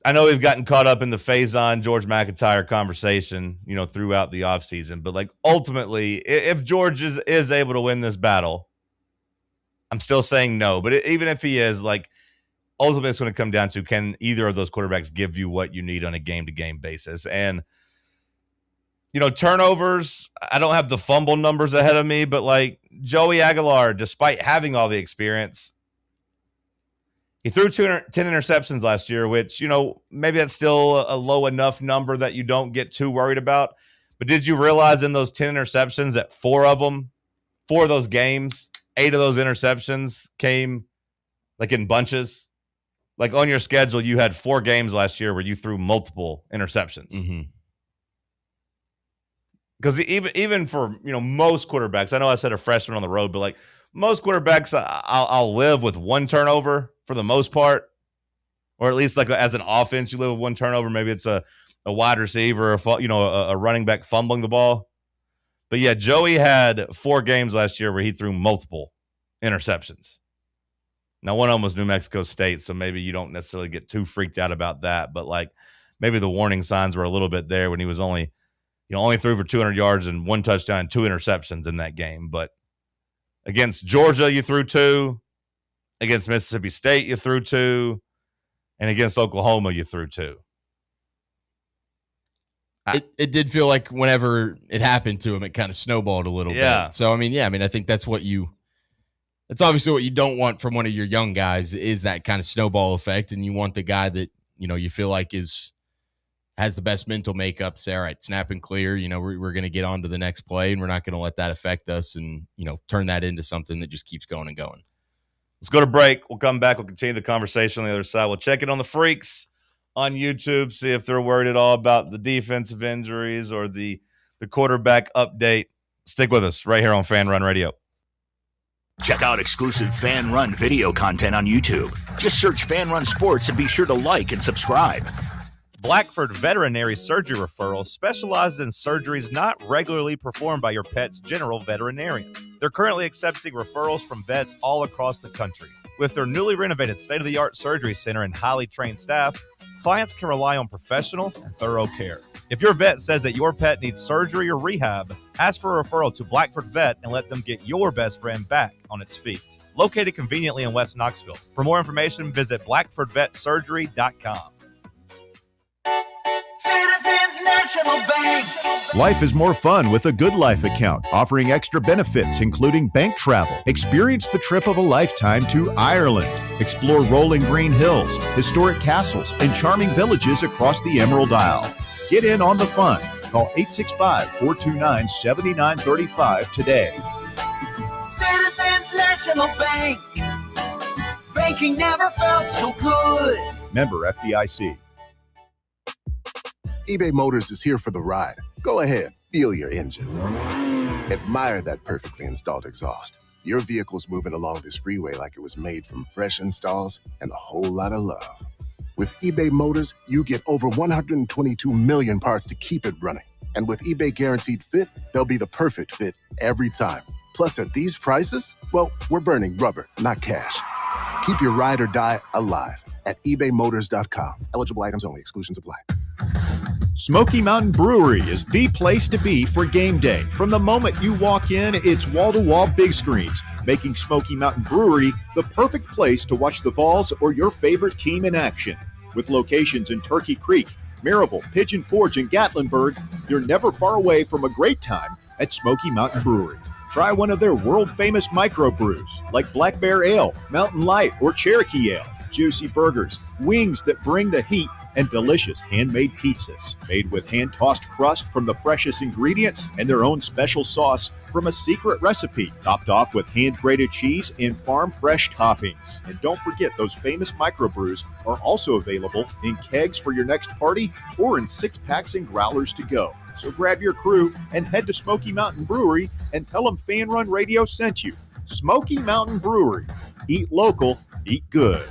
I know we've gotten caught up in the Faison, George McIntyre conversation, throughout the offseason. But, like, ultimately, if George is able to win this battle, I'm still saying no. But even if he is, like, ultimately it's going to come down to, can either of those quarterbacks give you what you need on a game-to-game basis? And, turnovers, I don't have the fumble numbers ahead of me, but, like, Joey Aguilar, despite having all the experience, he threw 10 interceptions last year, which, maybe that's still a low enough number that you don't get too worried about. But did you realize in those 10 interceptions that 4 of those games, 8 of those interceptions came, like, in bunches? Like, on your schedule, you had 4 games last year where you threw multiple interceptions. Mm-hmm. Because even for, most quarterbacks, I know I said a freshman on the road, but, like, most quarterbacks, I'll live with 1 turnover for the most part, or at least, like, as an offense, you live with 1 turnover. Maybe it's a wide receiver, a running back fumbling the ball. But yeah, Joey had 4 games last year where he threw multiple interceptions. Now, one of them was New Mexico State, so maybe you don't necessarily get too freaked out about that. But, like, maybe the warning signs were a little bit there when he was only threw for 200 yards and 1 touchdown and 2 interceptions in that game. But against Georgia, you threw 2. Against Mississippi State, you threw 2. And against Oklahoma, you threw 2. It did feel like whenever it happened to him, it kind of snowballed a little bit. So, I think that's that's obviously what you don't want from one of your young guys, is that kind of snowball effect. And you want the guy that, you feel like has the best mental makeup to say, all right, snap and clear, we're going to get on to the next play, and we're not going to let that affect us, and, turn that into something that just keeps going and going. Let's go to break. We'll come back. We'll continue the conversation on the other side. We'll check it on the Freaks on YouTube, see if they're worried at all about the defensive injuries or the quarterback update. Stick with us right here on Fan Run Radio. Check out exclusive Fan Run video content on YouTube. Just search Fan Run Sports and be sure to like and subscribe. Blackford Veterinary Surgery Referral specializes in surgeries not regularly performed by your pet's general veterinarian. They're currently accepting referrals from vets all across the country. With their newly renovated state-of-the-art surgery center and highly trained staff, clients can rely on professional and thorough care. If your vet says that your pet needs surgery or rehab, ask for a referral to Blackford Vet and let them get your best friend back on its feet. Located conveniently in West Knoxville. For more information, visit BlackfordVetSurgery.com. Citizens National Bank. Life is more fun with a Good Life account, offering extra benefits, including bank travel. Experience the trip of a lifetime to Ireland. Explore rolling green hills, historic castles, and charming villages across the Emerald Isle. Get in on the fun. Call 865-429-7935 today. Citizens National Bank. Banking never felt so good. Member FDIC. eBay Motors is here for the ride. Go ahead, feel your engine. Admire that perfectly installed exhaust. Your vehicle's moving along this freeway like it was made from fresh installs and a whole lot of love. With eBay Motors, you get over 122 million parts to keep it running. And with eBay Guaranteed Fit, they'll be the perfect fit every time. Plus, at these prices, well, we're burning rubber, not cash. Keep your ride or die alive at ebaymotors.com. Eligible items only. Exclusions apply. Smoky Mountain Brewery is the place to be for game day. From the moment you walk in, it's wall-to-wall big screens, making Smoky Mountain Brewery the perfect place to watch the Vols or your favorite team in action. With locations in Turkey Creek, Maryville, Pigeon Forge, and Gatlinburg, you're never far away from a great time at Smoky Mountain Brewery. Try one of their world-famous microbrews like Black Bear Ale, Mountain Light, or Cherokee Ale. Juicy burgers, wings that bring the heat, and delicious handmade pizzas made with hand-tossed crust from the freshest ingredients and their own special sauce from a secret recipe, topped off with hand-grated cheese and farm-fresh toppings. And don't forget, those famous microbrews are also available in kegs for your next party or in 6-packs and growlers to go. So grab your crew and head to Smoky Mountain Brewery and tell them Fan Run Radio sent you. Smoky Mountain Brewery. Eat local, eat good.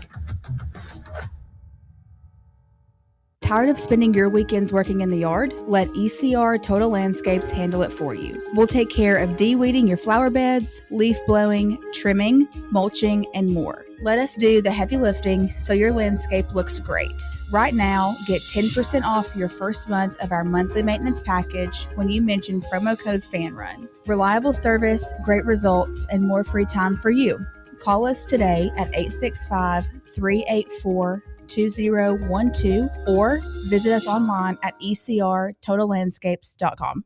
Tired of spending your weekends working in the yard? Let ECR Total Landscapes handle it for you. We'll take care of de-weeding your flower beds, leaf blowing, trimming, mulching, and more. Let us do the heavy lifting so your landscape looks great. Right now, get 10% off your first month of our monthly maintenance package when you mention promo code FANRUN. Reliable service, great results, and more free time for you. Call us today at 865-384-2012 or visit us online at ecrtotallandscapes.com.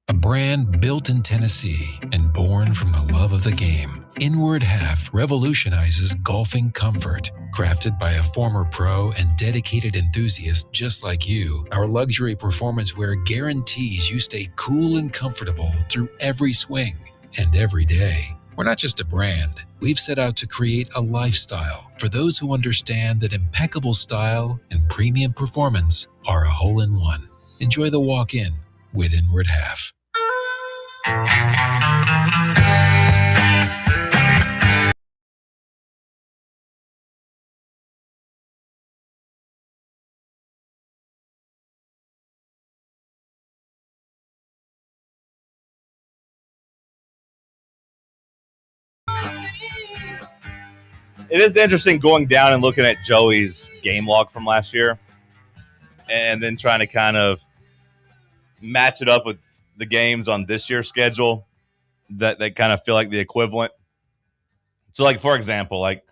A brand built in Tennessee and born from the love of the game, Inward Half revolutionizes golfing comfort. Crafted by a former pro and dedicated enthusiast just like you, our luxury performance wear guarantees you stay cool and comfortable through every swing and every day. We're not just a brand. We've set out to create a lifestyle for those who understand that impeccable style and premium performance are a hole-in-one. Enjoy the walk-in with Inward Half. It is interesting going down and looking at Joey's game log from last year and then trying to kind of match it up with the games on this year's schedule that kind of feel like the equivalent. So, like, for example, like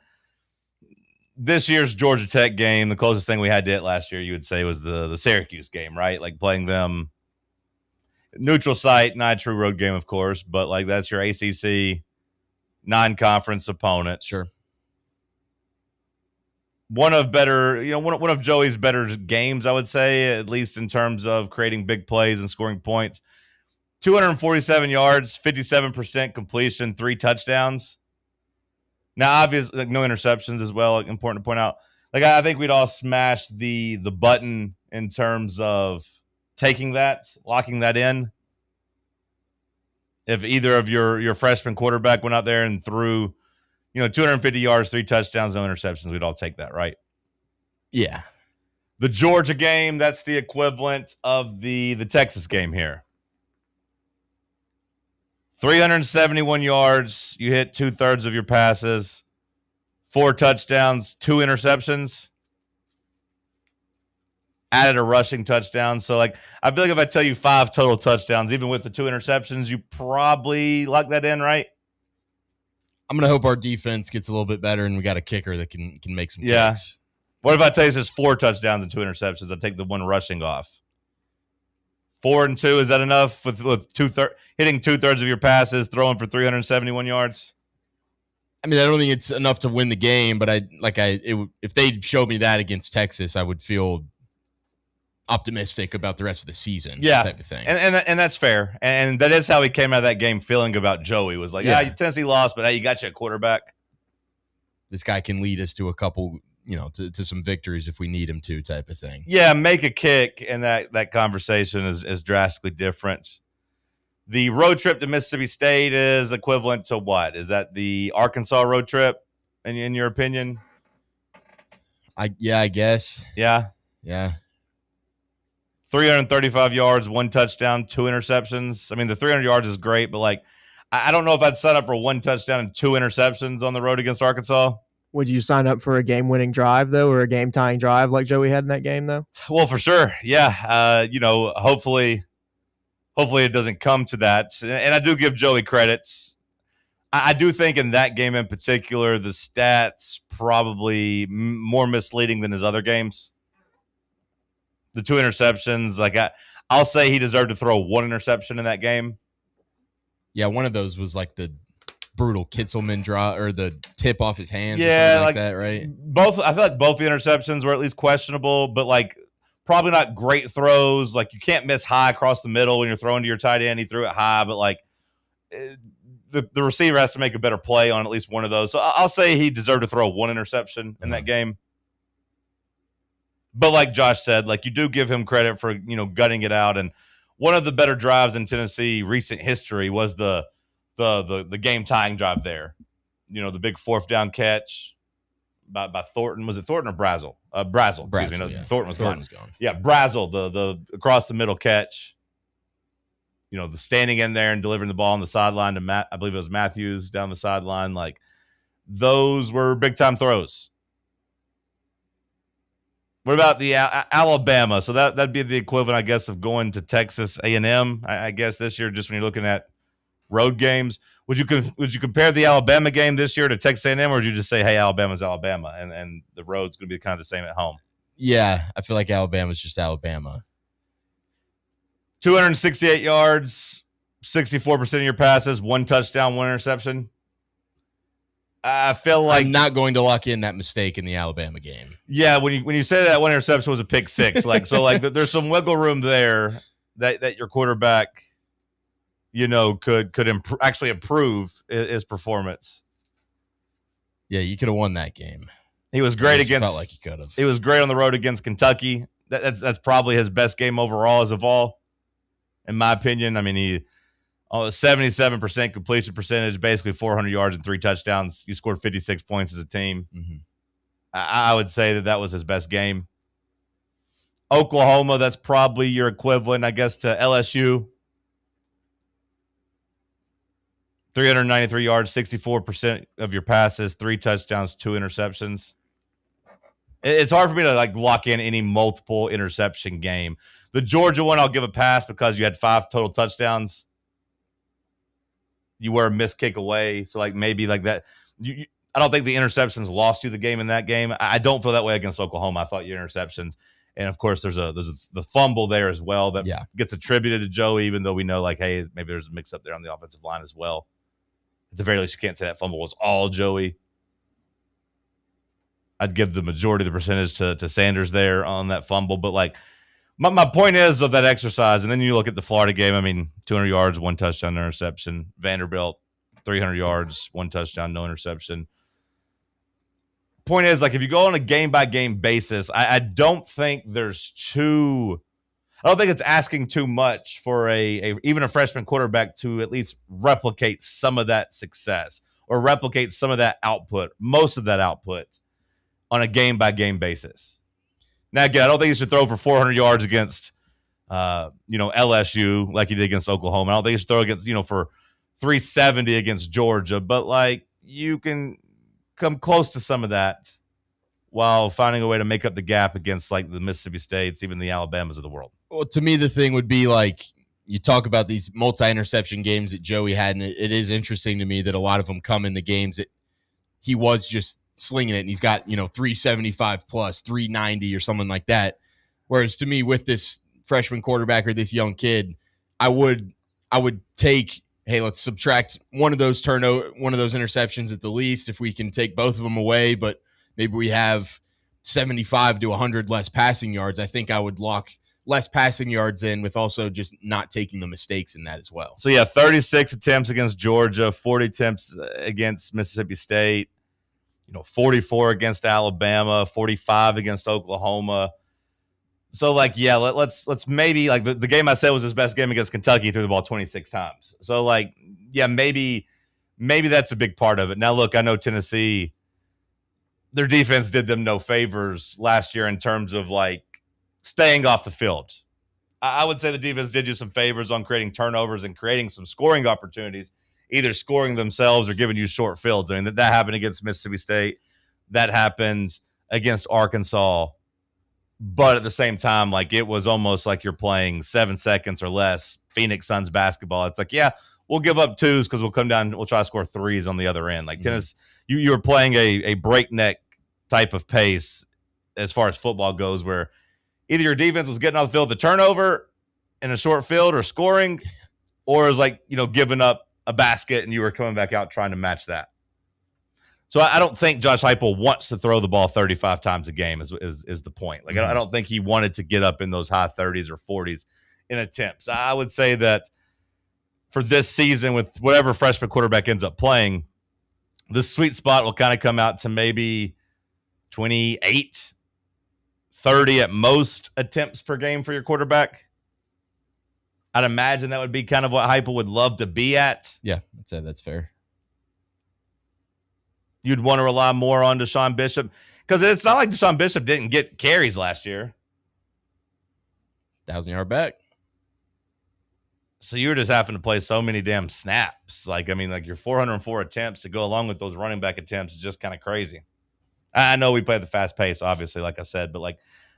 this year's Georgia Tech game, the closest thing we had to it last year, you would say, was the Syracuse game, right? Like playing them neutral site, not a true road game, of course, but like that's your ACC non-conference opponent. Sure. One of Joey's better games, I would say, at least in terms of creating big plays and scoring points. 247 yards, 57% completion, 3 touchdowns. Now, obviously, like, no interceptions as well. Like, important to point out. Like, I think we'd all smash the button in terms of taking that, locking that in. If either of your freshman quarterback went out there and threw 250 yards, 3 touchdowns, no interceptions, we'd all take that, right? Yeah. The Georgia game, that's the equivalent of the Texas game here. 371 yards, you hit 2/3 of your passes, 4 touchdowns, 2 interceptions, added a rushing touchdown. So, like, I feel like if I tell you 5 total touchdowns, even with the 2 interceptions, you probably lock that in, right? I'm going to hope our defense gets a little bit better and we got a kicker that can make some kicks. kicks. What if I tell you it's just 4 touchdowns and 2 interceptions? I'll take the 1 rushing off. 4-2, is that enough with hitting 2/3 of your passes, throwing for 371 yards? I mean, I don't think it's enough to win the game, but if they showed me that against Texas, I would feel optimistic about the rest of the season. Yeah, type of thing. And that's fair. And that is how he came out of that game feeling about Joey. Was like, Tennessee lost, but hey, you got you a quarterback. This guy can lead us to a couple, to some victories if we need him to, type of thing. Yeah, make a kick, and that conversation is drastically different. The road trip to Mississippi State is equivalent to what? Is that the Arkansas road trip, in your opinion? I guess. Yeah. 335 yards, 1 touchdown, 2 interceptions. I mean, the 300 yards is great, but I don't know if I'd sign up for 1 touchdown and 2 interceptions on the road against Arkansas. Would you sign up for a game-winning drive, though, or a game-tying drive like Joey had in that game, though? Well, for sure. Yeah. Hopefully it doesn't come to that. And I do give Joey credits. I do think in that game in particular, the stats probably more misleading than his other games. The 2 interceptions, I'll say he deserved to throw 1 interception in that game. Yeah, one of those was like the brutal Kitzelman draw or the tip off his hands. Yeah, or something like that, right? I feel like both the interceptions were at least questionable, but probably not great throws. You can't miss high across the middle when you're throwing to your tight end. He threw it high, but the receiver has to make a better play on at least one of those. So I'll say he deserved to throw 1 interception in that game. But like Josh said, you do give him credit for, gutting it out. And one of the better drives in Tennessee recent history was the game tying drive there. The big 4th down catch by Thornton. Was it Thornton or Brazel? Brazel. Excuse me. No, Yeah. Thornton was gone. gone. Yeah, Brazel, the across the middle catch. The standing in there and delivering the ball on the sideline to Matt. I believe it was Matthews down the sideline. Those were big time throws. What about the Alabama? So that'd be the equivalent, I guess, of going to Texas A&M. I guess this year, just when you're looking at road games, would you compare the Alabama game this year to Texas A&M, or would you just say, hey, Alabama's Alabama, and the road's going to be kind of the same at home? Yeah, I feel like Alabama's just Alabama. 268 yards, 64% of your passes, 1 touchdown, 1 interception. I feel like I'm not going to lock in that mistake in the Alabama game. Yeah, when you say that 1 interception was a pick 6, there's some wiggle room there that your quarterback, could actually improve his performance. Yeah, you could have won that game. He was great against. Felt like he could have. He was great on the road against Kentucky. That's probably his best game overall as of all, in my opinion. I mean, he 77% completion percentage, basically 400 yards and 3 touchdowns. You scored 56 points as a team. Mm-hmm. I would say that was his best game. Oklahoma, that's probably your equivalent, I guess, to LSU. 393 yards, 64% of your passes, 3 touchdowns, 2 interceptions. It's hard for me to lock in any multiple interception game. The Georgia one, I'll give a pass because you had 5 total touchdowns. You were a missed kick away, so maybe that. I don't think the interceptions lost you the game in that game. I don't feel that way against Oklahoma. I thought your interceptions, and of course there's the fumble there as well that gets attributed to Joey, even though we know hey, maybe there's a mix up there on the offensive line as well. At the very least, you can't say that fumble was all Joey. I'd give the majority of the percentage to Sanders there on that fumble, but my point is of that exercise, and then you look at the Florida game. I mean, 200 yards, 1 touchdown, no interception. Vanderbilt, 300 yards, 1 touchdown, no interception. Point is, if you go on a game-by-game basis, I don't think it's asking too much for even a freshman quarterback to at least replicate some of that success or replicate some of that output, most of that output, on a game-by-game basis. Now, again, I don't think he should throw for 400 yards against, LSU like he did against Oklahoma. I don't think he should throw against, for 370 against Georgia. But, you can come close to some of that while finding a way to make up the gap against, the Mississippi States, even the Alabamas of the world. Well, to me, the thing would be, you talk about these multi-interception games that Joey had, and it is interesting to me that a lot of them come in the games that he was just slinging it, and he's got 375 plus 390 or something like that, whereas to me with this freshman quarterback or this young kid, I would take, hey, let's subtract one of those interceptions at the least if we can take both of them away, but maybe we have 75 to 100 less passing yards. I think I would lock less passing yards in with also just not taking the mistakes in that as well. So, 36 attempts against Georgia, 40 attempts against Mississippi State, 44 against Alabama, 45 against Oklahoma. So, let's maybe, the game I said was his best game against Kentucky. He threw the ball 26 times. So, maybe that's a big part of it. Now, look, I know Tennessee, their defense did them no favors last year in terms of, staying off the field. I would say the defense did you some favors on creating turnovers and creating some scoring opportunities, either scoring themselves or giving you short fields. I mean, that happened against Mississippi State. That happened against Arkansas. But at the same time, it was almost like you're playing 7 seconds or less Phoenix Suns basketball. It's we'll give up 2s because we'll come down, we'll try to score 3s on the other end. Tennis, you were playing a breakneck type of pace as far as football goes, where either your defense was getting off the field with a turnover in a short field or scoring, or it was giving up a basket and you were coming back out trying to match that. So I don't think Josh Heupel wants to throw the ball 35 times a game is the point. I don't think he wanted to get up in those high 30s or 40s in attempts. I would say that for this season, with whatever freshman quarterback ends up playing, the sweet spot will kind of come out to maybe 28, 30 at most attempts per game for your quarterback. I'd imagine that would be kind of what Heupel would love to be at. Yeah, I'd say that's fair. You'd want to rely more on Deshaun Bishop, because it's not like Deshaun Bishop didn't get carries last year. 1,000-yard back. So you were just having to play so many damn snaps. Your 404 attempts to go along with those running back attempts is just kind of crazy. I know we play at the fast pace, obviously, like I said, but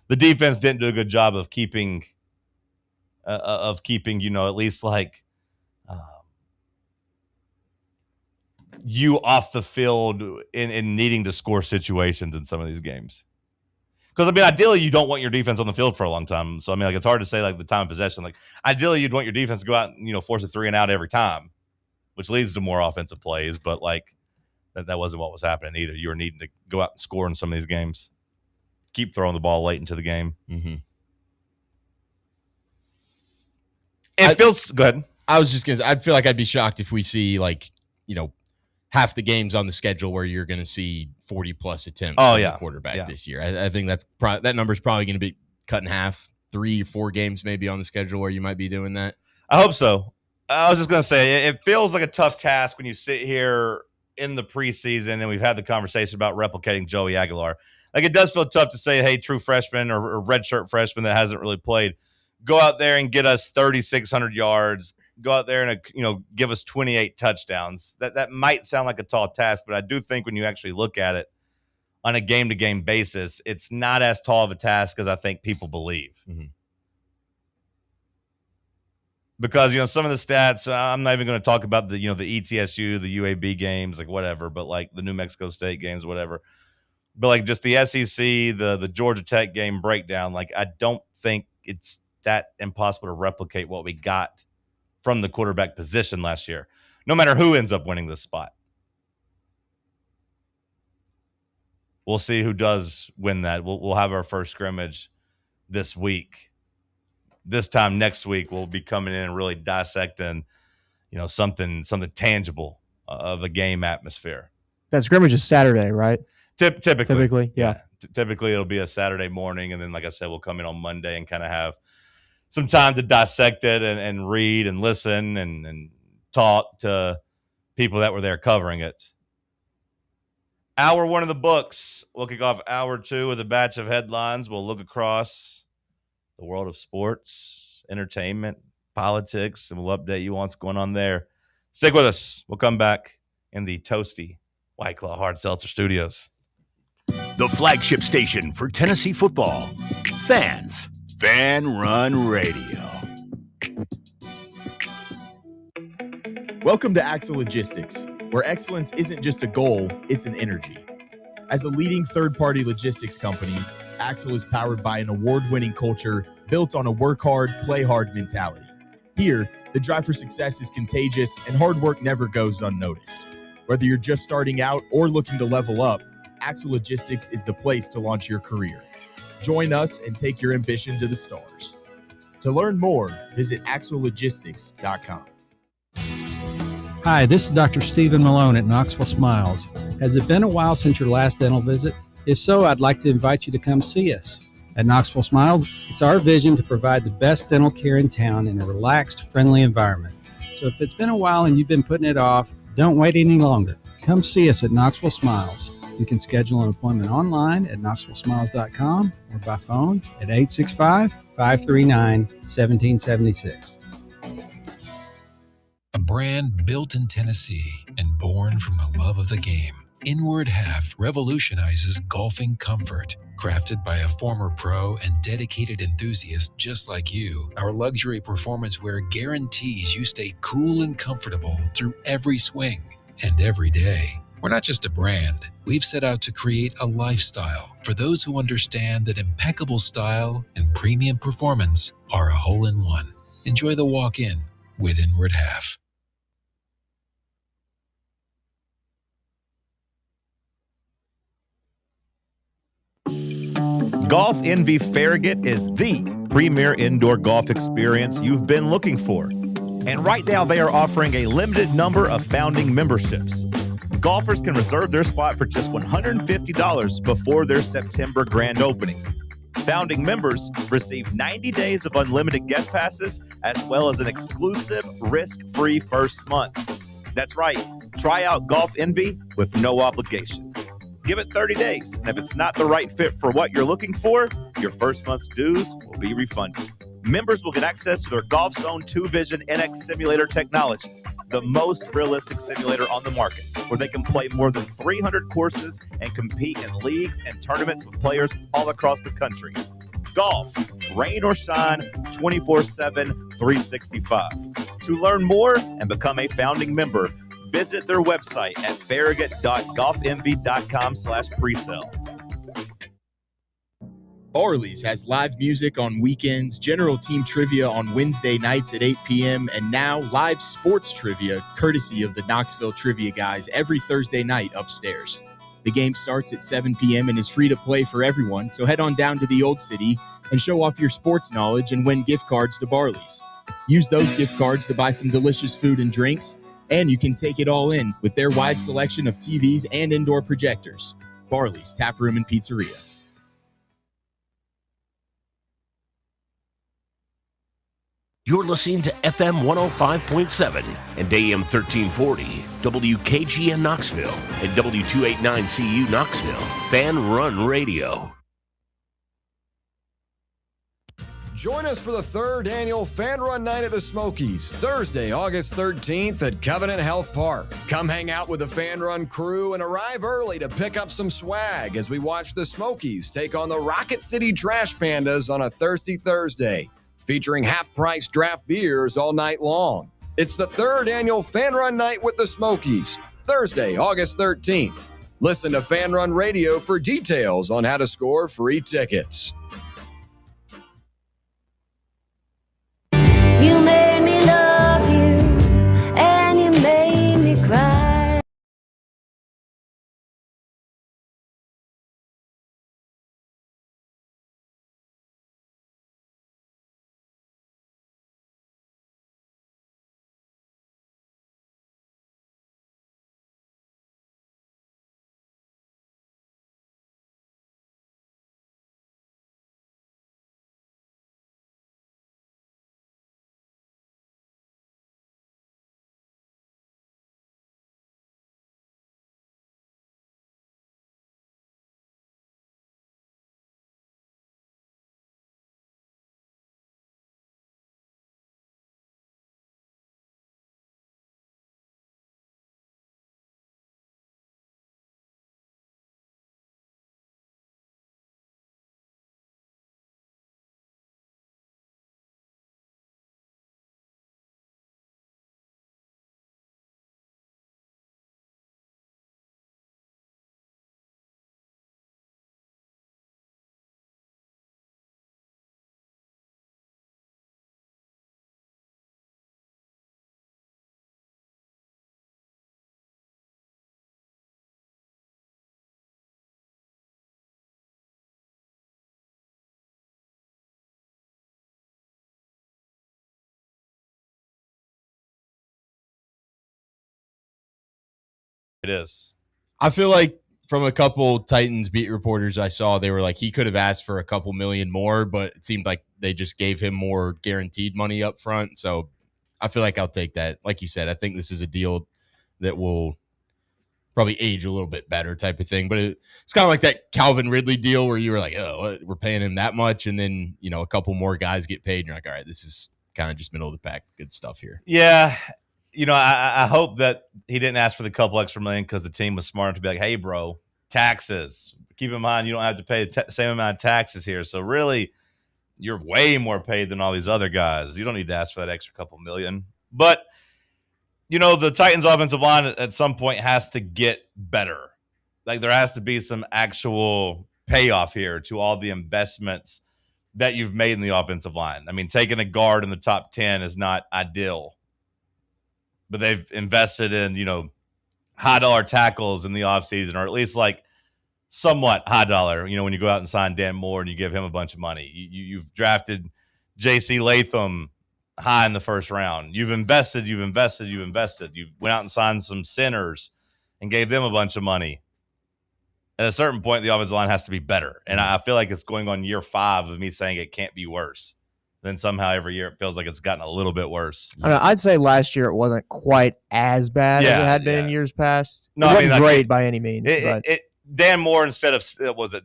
the defense didn't do a good job of keeping, at least you off the field in needing to score situations in some of these games. Because, ideally, you don't want your defense on the field for a long time. So, it's hard to say, the time of possession. Ideally, you'd want your defense to go out and, force a 3 and out every time, which leads to more offensive plays. But, that wasn't what was happening either. You were needing to go out and score in some of these games. Keep throwing the ball late into the game. Mm-hmm. Go ahead. I was just going to say, I'd feel like I'd be shocked if we see, half the games on the schedule where you're going to see 40-plus attempts from the quarterback this year. I think that number is probably going to be cut in half. 3 or 4 games maybe on the schedule where you might be doing that. I hope so. I was just going to say, it feels like a tough task when you sit here in the preseason and we've had the conversation about replicating Joey Aguilar. It does feel tough to say, hey, true freshman or redshirt freshman that hasn't really played, go out there and get us 3,600 yards, go out there and give us 28 touchdowns. That might sound like a tall task, but I do think when you actually look at it on a game-to-game basis, it's not as tall of a task as I think people believe. Mm-hmm. Because some of the stats, I'm not even going to talk about the the ETSU, the UAB games, whatever, but the New Mexico State games, whatever. But just the SEC, the Georgia Tech game breakdown, I don't think it's that impossible to replicate what we got from the quarterback position last year, no matter who ends up winning this spot. We'll see who does win that. We'll have our first scrimmage this week. This time next week, we'll be coming in and really dissecting, something tangible of a game atmosphere. That scrimmage is Saturday, right? Typically, yeah. Typically, it'll be a Saturday morning, and then, like I said, we'll come in on Monday and kind of have some time to dissect it and read and listen and talk to people that were there covering it. Hour 1 of the books. We'll kick off hour 2 with a batch of headlines. We'll look across the world of sports, entertainment, politics, and we'll update you on what's going on there. Stick with us. We'll come back in the toasty White Claw Hard Seltzer Studios. The flagship station for Tennessee football. Fans. Fan Run Radio. Welcome to Axle Logistics, where excellence isn't just a goal, it's an energy. As a leading third-party logistics company, Axle is powered by an award-winning culture built on a work hard, play hard mentality. Here, the drive for success is contagious and hard work never goes unnoticed. Whether you're just starting out or looking to level up, Axle Logistics is the place to launch your career. Join us and take your ambition to the stars. To learn more, visit axlelogistics.com. Hi, this is Dr. Stephen Malone at Knoxville Smiles. Has it been a while since your last dental visit? If so, I'd like to invite you to come see us. At Knoxville Smiles, it's our vision to provide the best dental care in town in a relaxed, friendly environment. So if it's been a while and you've been putting it off, don't wait any longer. Come see us at Knoxville Smiles. You can schedule an appointment online at knoxvillesmiles.com or by phone at 865-539-1776. A brand built in Tennessee and born from the love of the game. Inward Half revolutionizes golfing comfort. Crafted by a former pro and dedicated enthusiast just like you, our luxury performance wear guarantees you stay cool and comfortable through every swing and every day. We're not just a brand. We've set out to create a lifestyle for those who understand that impeccable style and premium performance are a hole-in-one. Enjoy the walk-in with Inward Half. Golf Envy Farragut is the premier indoor golf experience you've been looking for. And right now they are offering a limited number of founding memberships. Golfers can reserve their spot for just $150 before their September grand opening. Founding members receive 90 days of unlimited guest passes as well as an exclusive risk-free first month. That's right. Try out Golf Envy with no obligation. Give it 30 days, and if it's not the right fit for what you're looking for, your first month's dues will be refunded. Members will get access to their Golf Zone 2 Vision NX simulator technology, the most realistic simulator on the market, where they can play more than 300 courses and compete in leagues and tournaments with players all across the country. Golf, rain or shine, 24/7, 365. To learn more and become a founding member, visit their website at farragut.golfenvy.com/presale. Barley's has live music on weekends, general team trivia on Wednesday nights at 8 p.m., and now live sports trivia courtesy of the Knoxville Trivia Guys every Thursday night upstairs. The game starts at 7 p.m. and is free to play for everyone, so head on down to the Old City and show off your sports knowledge and win gift cards to Barley's. Use those gift cards to buy some delicious food and drinks, and you can take it all in with their wide selection of TVs and indoor projectors. Barley's Tap Room and Pizzeria. You're listening to FM 105.7 and AM 1340, WKGN Knoxville, and W289CU Knoxville, Fan Run Radio. Join us for the third annual Fan Run Night at the Smokies, Thursday, August 13th at Covenant Health Park. Come hang out with the Fan Run crew and arrive early to pick up some swag as we watch the Smokies take on the Rocket City Trash Pandas on a thirsty Thursday, featuring half-price draft beers all night long. It's the third annual Fan Run Night with the Smokies, Thursday, August 13th. Listen to Fan Run Radio for details on how to score free tickets. You may It is. I feel like from a couple Titans beat reporters I saw, they were like, he could have asked for a couple million more, but it seemed like they just gave him more guaranteed money up front. So I feel like I'll take that. Like you said, I think this is a deal that will probably age a little bit better type of thing. But it's kind of like that Calvin Ridley deal where you were like, oh, we're paying him that much. And then, a couple more guys get paid. And you're like, all right, this is kind of just middle of the pack. Good stuff here. Yeah. I hope that he didn't ask for the couple extra million because the team was smart to be like, hey, bro, taxes. Keep in mind, you don't have to pay the same amount of taxes here. So really, you're way more paid than all these other guys. You don't need to ask for that extra couple million. But, the Titans offensive line at some point has to get better. Like there has to be some actual payoff here to all the investments that you've made in the offensive line. I mean, taking a guard in the top 10 is not ideal. But they've invested in, high dollar tackles in the offseason, or at least like somewhat high dollar, when you go out and sign Dan Moore and you give him a bunch of money. You've drafted J.C. Latham high in the first round. You've invested. You went out and signed some centers and gave them a bunch of money. At a certain point, the offensive line has to be better. And I feel like it's going on year 5 of me saying it can't be worse. Then somehow every year it feels like it's gotten a little bit worse. I don't know, I'd say last year it wasn't quite as bad as it had been in years past. No, it wasn't like great by any means. But Dan Moore instead of was it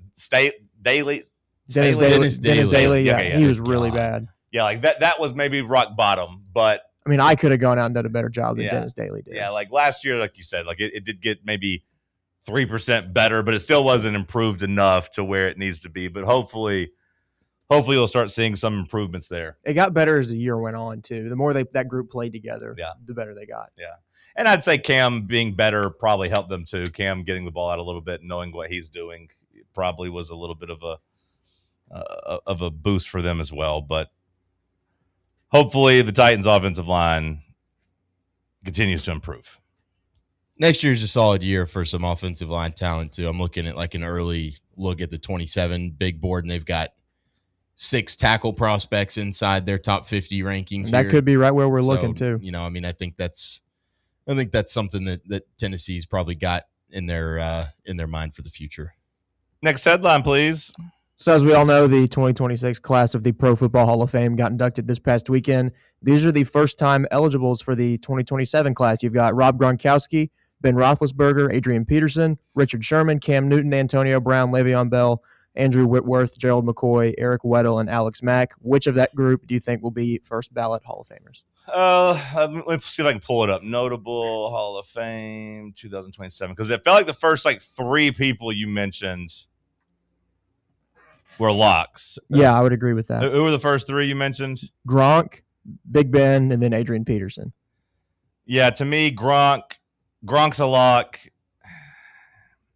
Daly? Dennis Daly. Yeah, he was really bad. Yeah, like that was maybe rock bottom, but I mean, I could have gone out and done a better job than Dennis Daly did. Yeah, like last year, like you said, like it did get maybe 3% better, but it still wasn't improved enough to where it needs to be. But hopefully you'll start seeing some improvements there. It got better as the year went on too. The more that group played together, the better they got. Yeah, and I'd say Cam being better probably helped them too. Cam getting the ball out a little bit, knowing what he's doing, probably was a little bit of a boost for them as well. But hopefully the Titans' offensive line continues to improve. Next year's a solid year for some offensive line talent too. I'm looking at like an early look at the 27 big board, and they've got 6 tackle prospects inside their top 50 rankings. That could be right where we're looking too. I think that's something that Tennessee's probably got in their mind for the future. Next headline, please. So as we all know, the 2026 class of the Pro Football Hall of Fame got inducted this past weekend. These are the first-time eligibles for the 2027 class. You've got Rob Gronkowski, Ben Roethlisberger, Adrian Peterson, Richard Sherman, Cam Newton, Antonio Brown, Le'Veon Bell, Andrew Whitworth, Gerald McCoy, Eric Weddle, and Alex Mack. Which of that group do you think will be first ballot Hall of Famers? Let me see if I can pull it up. Notable Hall of Fame 2027, because it felt like the first 3 people you mentioned were locks. Yeah, I would agree with that. Who were the first 3 you mentioned? Gronk, Big Ben, and then Adrian Peterson. Yeah, to me, Gronk's a lock.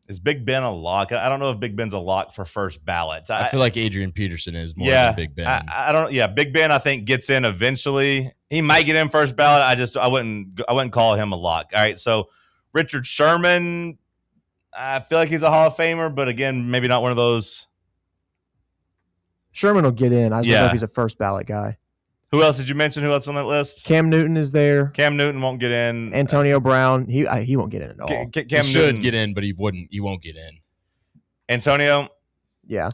Is Big Ben a lock? I don't know if Big Ben's a lock for first ballot. I feel like Adrian Peterson is more than Big Ben. I don't. Yeah, Big Ben I think gets in eventually. He might get in first ballot. I wouldn't call him a lock. All right, so Richard Sherman, I feel like he's a Hall of Famer, but again, maybe not one of those. Sherman will get in. I just don't know if he's a first ballot guy. Who else did you mention? Who else on that list? Cam Newton is there. Cam Newton won't get in. Antonio Brown, he won't get in at all. Cam he Newton should get in, but he won't get in. Antonio, yeah,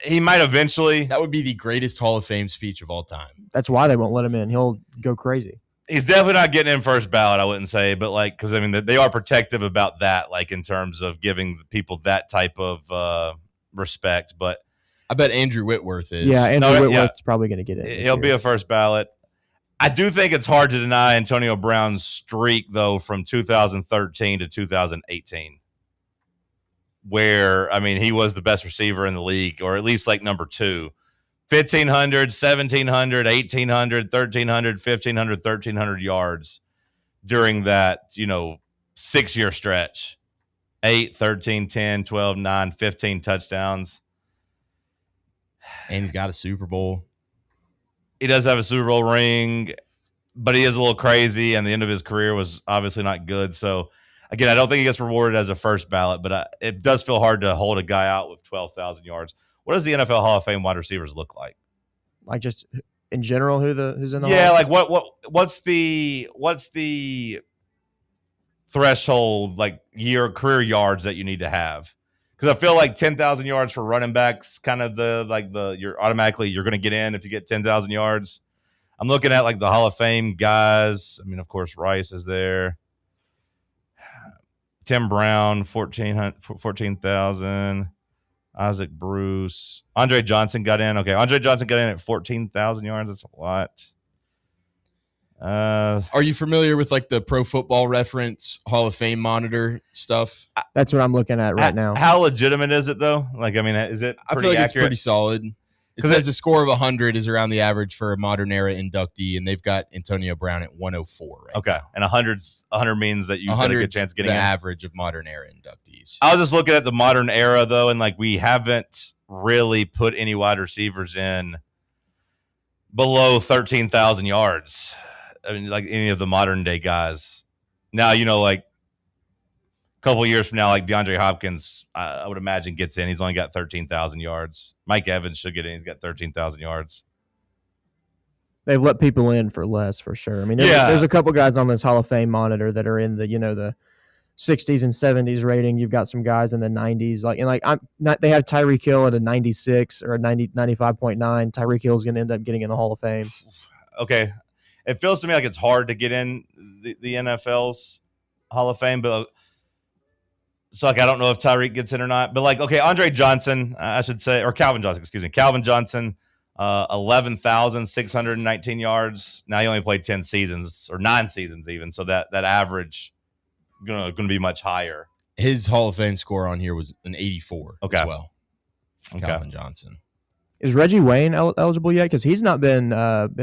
he might eventually. That would be the greatest Hall of Fame speech of all time. That's why they won't let him in. He'll go crazy. He's definitely not getting in first ballot, I wouldn't say, but because I mean they are protective about that, in terms of giving people that type of respect. But I bet Andrew Whitworth is. Yeah, Andrew Whitworth's probably going to get in. He'll be a first ballot. I do think it's hard to deny Antonio Brown's streak, though, from 2013 to 2018, where, I mean, he was the best receiver in the league, or at least number 2. 1,500, 1,700, 1,800, 1,300, 1,500, 1,300 yards during that, 6-year stretch. 8, 13, 10, 12, 9, 15 touchdowns. And he's got a Super Bowl. He does have a Super Bowl ring, but he is a little crazy, and the end of his career was obviously not good. So, again, I don't think he gets rewarded as a first ballot, but it does feel hard to hold a guy out with 12,000 yards. What does the NFL Hall of Fame wide receivers look like? Like just in general, who's in the Hall? Yeah, what's the threshold, like career yards that you need to have. Because I feel like 10,000 yards for running backs, kind of you're going to get in if you get 10,000 yards. I'm looking at like the Hall of Fame guys. I mean, of course, Rice is there. Tim Brown, 14,000. Isaac Bruce. Andre Johnson got in. Okay, Andre Johnson got in at 14,000 yards. That's a lot. Are you familiar with like the Pro Football Reference Hall of Fame monitor stuff? That's what I'm looking at right now. How legitimate is it though? Like, I mean, is it I pretty feel like accurate? It's pretty solid. It says a score of 100 is around the average for a modern era inductee, and they've got Antonio Brown at 104 right Okay, now. and 100 means that you've got a good chance of getting the in. average of modern era inductees. I was just looking at the modern era though, and like we haven't really put any wide receivers in below 13,000 yards. I mean, like any of the modern day guys. Now, like a couple of years from now, like DeAndre Hopkins, I would imagine gets in. He's only got 13,000 yards. Mike Evans should get in. He's got 13,000 yards. They've let people in for less, for sure. I mean, there's a couple guys on this Hall of Fame monitor that are in the, the 60s and 70s rating. You've got some guys in the 90s. They have Tyreek Hill at a 96 or a 95.9. Tyreek Hill is going to end up getting in the Hall of Fame. Okay. It feels to me like it's hard to get in the NFL's Hall of Fame, but so I don't know if Tyreek gets in or not. But Andre Johnson, I should say, or Calvin Johnson, excuse me. Calvin Johnson, 11,619 yards. Now he only played 10 seasons or 9 seasons even, so that average gonna be much higher. His Hall of Fame score on here was an 84 as well. Okay. Calvin Johnson. Is Reggie Wayne eligible yet? Because he's not been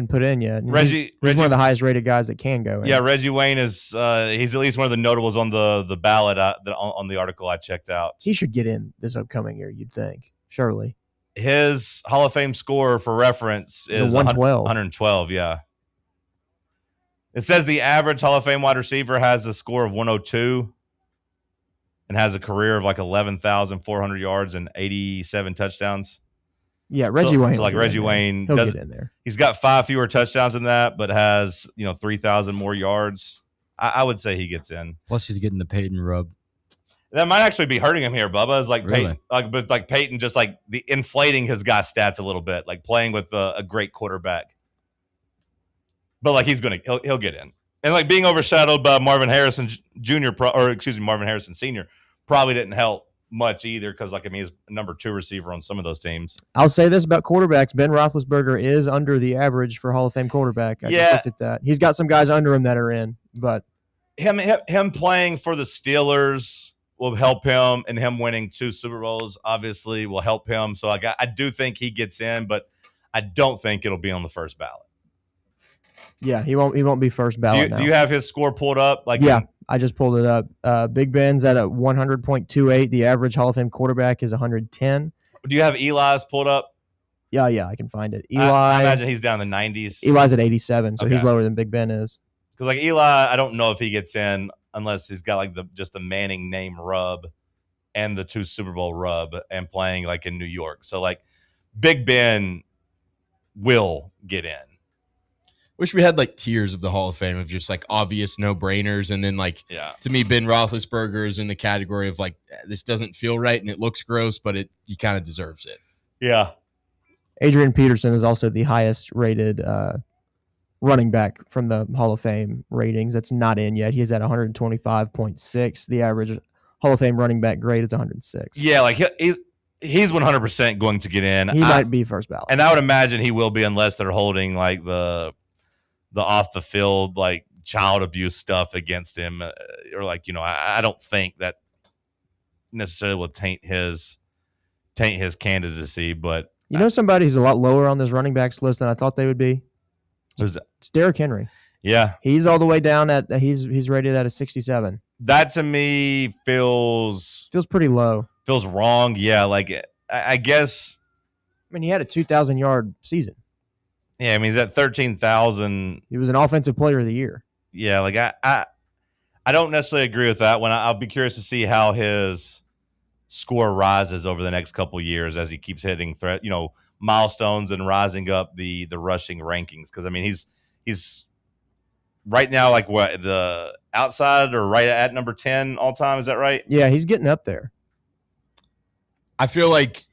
put in yet. He's one of the highest rated guys that can go in. Yeah, Reggie Wayne is he's at least one of the notables on the ballot on the article I checked out. He should get in this upcoming year, you'd think. Surely. His Hall of Fame score for reference is 112. 112, yeah. It says the average Hall of Fame wide receiver has a score of 102 and has a career of 11,400 yards and 87 touchdowns. Yeah, Reggie Wayne. So Reggie Wayne he'll get in there. He's got 5 fewer touchdowns than that, but has 3,000 more yards. I would say he gets in. Plus, he's getting the Peyton rub. That might actually be hurting him here, Bubba. Is Really? Peyton, Peyton just the inflating his guy's stats a little bit, playing with a great quarterback. But he'll get in, and being overshadowed by Marvin Harrison Jr. Marvin Harrison Sr. probably didn't help much either because he's number 2 receiver on some of those teams. I'll say this about quarterbacks: Ben Roethlisberger is under the average for Hall of Fame quarterback. I just looked at that. He's got some guys under him that are in, but him playing for the Steelers will help him, and him winning 2 Super Bowls obviously will help him. So I do think he gets in, but I don't think it'll be on the first ballot. Yeah, he won't be first ballot. Do you have his score pulled up? I just pulled it up. Big Ben's at a 100.28. The average Hall of Fame quarterback is 110. Do you have Eli's pulled up? Yeah, I can find it. Eli, I imagine he's down in the 90s. Eli's at 87, so Okay. he's lower than Big Ben is. Because Eli, I don't know if he gets in unless he's got just the Manning name rub and the 2 Super Bowl rub and playing in New York. So Big Ben will get in. Wish we had tiers of the Hall of Fame of just obvious no-brainers, and then to me, Ben Roethlisberger is in the category of this doesn't feel right and it looks gross, but he kind of deserves it. Yeah. Adrian Peterson is also the highest rated running back from the Hall of Fame ratings. That's not in yet. He's at 125.6. The average Hall of Fame running back grade is 106. Yeah, he's 100% going to get in. He might be first ballot, and I would imagine he will be unless they're holding the off the field child abuse stuff against him, or I don't think that necessarily will taint his candidacy. But somebody who's a lot lower on this running backs list than I thought they would be. Who's that? It's Derrick Henry. Yeah, he's all the way down at he's rated at a 67. That to me feels pretty low. Feels wrong. Yeah, I guess. I mean, he had a 2,000 yard season. Yeah, I mean, he's at 13,000. He was an offensive player of the year. Yeah, I don't necessarily agree with that one. I'll be curious to see how his score rises over the next couple of years as he keeps hitting milestones and rising up the rushing rankings. Because I mean, he's right now, like what, the outside or right at number 10 all time. Is that right? Yeah, he's getting up there. I feel like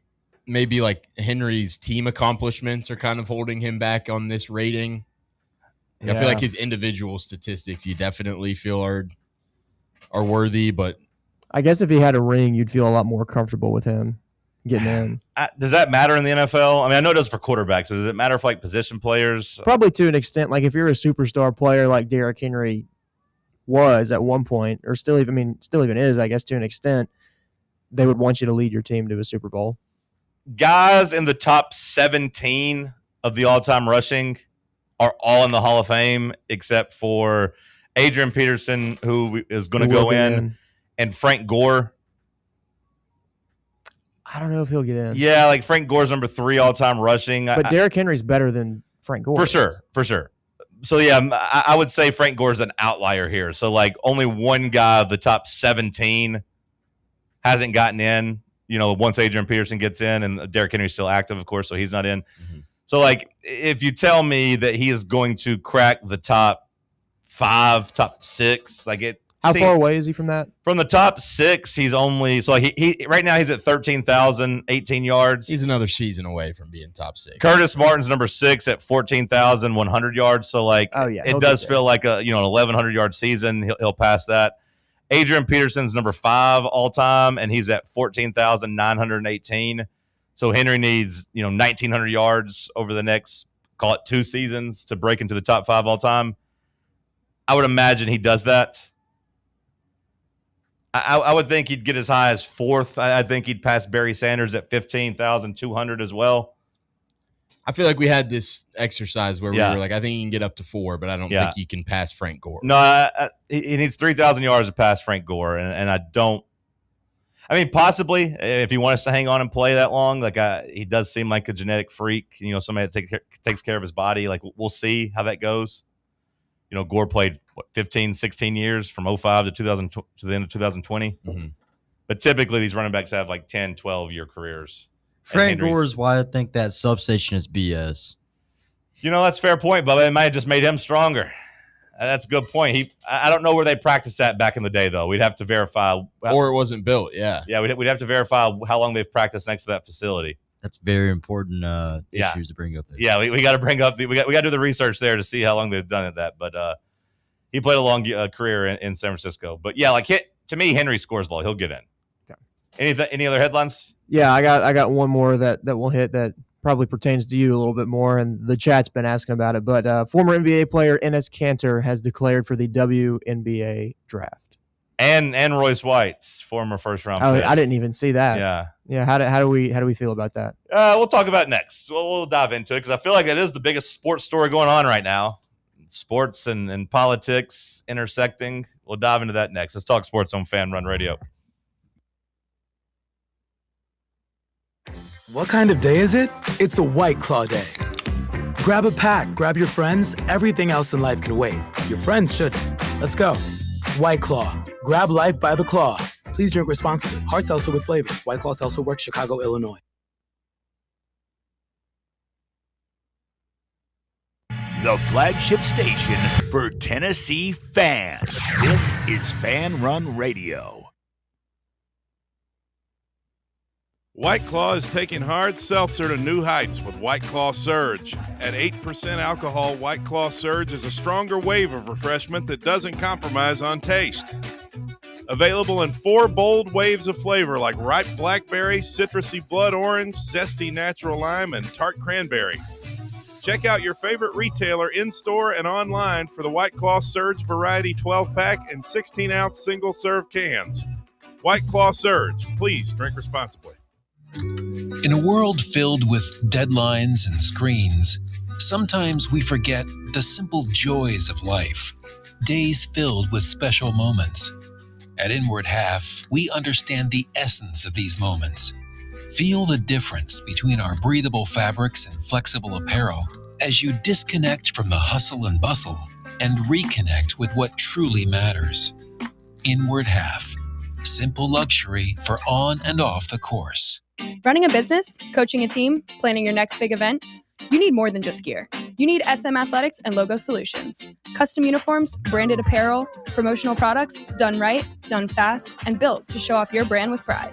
maybe like Henry's team accomplishments are kind of holding him back on this rating. I feel like his individual statistics, you definitely feel are worthy, but I guess if he had a ring, you'd feel a lot more comfortable with him getting in. Does that matter in the NFL? I mean, I know it does for quarterbacks, but does it matter for like position players? Probably to an extent. Like if you're a superstar player like Derrick Henry was at one point, or still even is, I guess, to an extent, they would want you to lead your team to a Super Bowl. Guys in the top 17 of the all-time rushing are all in the Hall of Fame except for Adrian Peterson, who is going to go in, and Frank Gore. I don't know if he'll get in. Yeah, like Frank Gore's number 3 all-time rushing. But Derrick Henry's better than Frank Gore. For sure. So, yeah, I would say Frank Gore's an outlier here. So, like, only one guy of the top 17 hasn't gotten in, once Adrian Peterson gets in, and Derrick Henry's still active, of course, so he's not in. Mm-hmm. So, like, if you tell me that he is going to crack the top 5, top 6, like it. How far away is he from that? From the top 6, he's only he right now he's at 13,018 yards. He's another season away from being top 6. Curtis Martin's number 6 at 14,100 yards. So it does feel like an 1,100 yard season. He'll pass that. Adrian Peterson's number 5 all time, and he's at 14,918. So Henry needs 1,900 yards over the next, call it 2 seasons, to break into the top 5 all time. I would imagine he does that. I would think he'd get as high as 4th. I think he'd pass Barry Sanders at 15,200 as well. I feel like we had this exercise where we were like, I think he can get up to 4, but I don't think he can pass Frank Gore. No, he needs 3,000 yards to pass Frank Gore, and I don't. I mean, possibly if he wants to hang on and play that long, he does seem like a genetic freak. Somebody that takes care of his body. Like, we'll see how that goes. Gore played 15, 16 years from 05 to 2000 to the end of 2020. Mm-hmm. But typically these running backs have like 10, 12-year careers. Frank Gore is why I think that substation is BS. That's a fair point, Bubba. It might have just made him stronger. That's a good point. I don't know where they practiced that back in the day, though. We'd have to verify. Or it wasn't built, yeah. Yeah, we'd have to verify how long they've practiced next to that facility. That's very important issues to bring up there. Yeah, we got to bring up we got to do the research there to see how long they've done that. But he played a long career in San Francisco. But yeah, to me, Henry scores low. He'll get in. Okay. Any other headlines? Yeah, I got one more that we'll hit that probably pertains to you a little bit more, and the chat's been asking about it. But former NBA player Enes Kanter has declared for the WNBA draft. And Royce White's former first-round pick. I didn't even see that. Yeah. How do we feel about that? We'll talk about it next. We'll dive into it because I feel like it is the biggest sports story going on right now. Sports and politics intersecting. We'll dive into that next. Let's talk sports on Fan Run Radio. What kind of day is it? It's a White Claw day. Grab a pack, grab your friends. Everything else in life can wait. Your friends shouldn't. Let's go. White Claw. Grab life by the claw. Please drink responsibly. Hard seltzer with flavors. White Claw Seltzer Works, Chicago, Illinois. The flagship station for Tennessee fans. This is Fan Run Radio. White Claw is taking hard seltzer to new heights with White Claw Surge. At 8% alcohol, White Claw Surge is a stronger wave of refreshment that doesn't compromise on taste. Available in 4 bold waves of flavor like ripe blackberry, citrusy blood orange, zesty natural lime, and tart cranberry. Check out your favorite retailer in-store and online for the White Claw Surge Variety 12-pack and 16-ounce single-serve cans. White Claw Surge. Please drink responsibly. In a world filled with deadlines and screens, sometimes we forget the simple joys of life, days filled with special moments. At Inward Half, we understand the essence of these moments. Feel the difference between our breathable fabrics and flexible apparel as you disconnect from the hustle and bustle and reconnect with what truly matters. Inward Half, simple luxury for on and off the course. Running a business, coaching a team, planning your next big event, you need more than just gear. You need SM Athletics and Logo Solutions. Custom uniforms, branded apparel, promotional products, done right, done fast, and built to show off your brand with pride.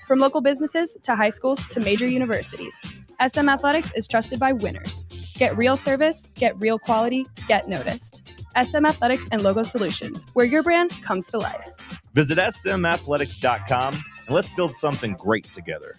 From local businesses to high schools to major universities, SM Athletics is trusted by winners. Get real service, get real quality, get noticed. SM Athletics and Logo Solutions, where your brand comes to life. Visit smathletics.com and let's build something great together.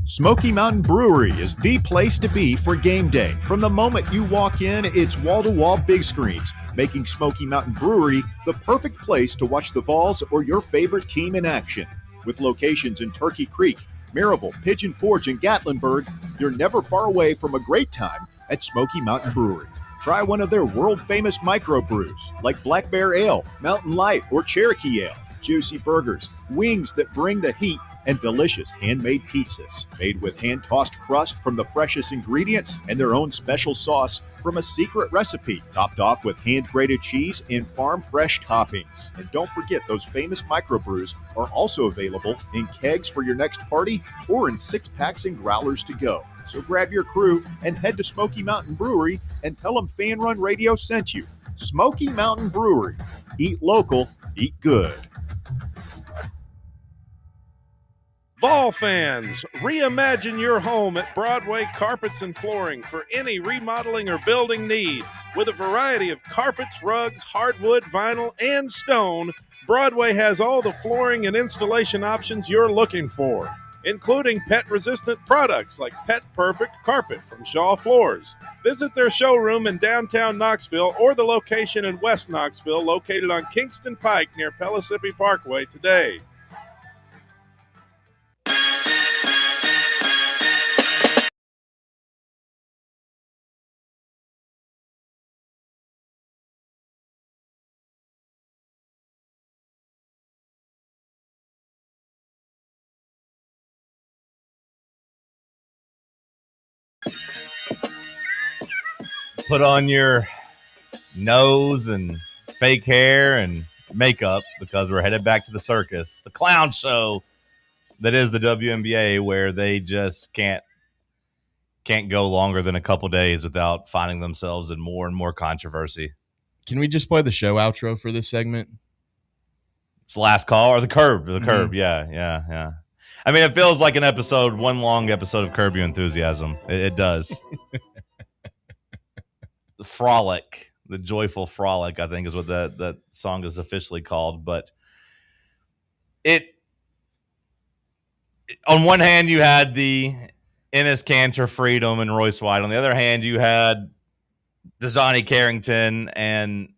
Smoky Mountain Brewery is the place to be for game day. From the moment you walk in, it's wall-to-wall big screens, making Smoky Mountain Brewery the perfect place to watch the Vols or your favorite team in action. With locations in Turkey Creek, Maryville, Pigeon Forge, and Gatlinburg, you're never far away from a great time at Smoky Mountain Brewery. Try one of their world-famous microbrews like Black Bear Ale, Mountain Light, or Cherokee Ale. Juicy burgers, wings that bring the heat, and delicious handmade pizzas made with hand-tossed crust from the freshest ingredients and their own special sauce from a secret recipe, topped off with hand-grated cheese and farm-fresh toppings. And don't forget, those famous microbrews are also available in kegs for your next party or in 6-packs and growlers to go. So grab your crew and head to Smoky Mountain Brewery and tell them Fan Run Radio sent you. Smoky Mountain Brewery. Eat local, eat good. Vol fans, reimagine your home at Broadway Carpets and Flooring for any remodeling or building needs. With a variety of carpets, rugs, hardwood, vinyl, and stone, Broadway has all the flooring and installation options you're looking for, including pet-resistant products like Pet Perfect Carpet from Shaw Floors. Visit their showroom in downtown Knoxville or the location in West Knoxville located on Kingston Pike near Pellissippi Parkway today. Put on your nose and fake hair and makeup because we're headed back to the circus, the clown show that is the WNBA, where they just can't go longer than a couple days without finding themselves in more and more controversy. Can we just play the show outro for this segment? It's the last call or the curb. Yeah. I mean, it feels like one long episode of Curb Your Enthusiasm. It does. The frolic, the joyful frolic, I think is what that song is officially called. But on one hand, you had the Enes Kanter freedom and Royce White. On the other hand, you had DeJohnny Carrington and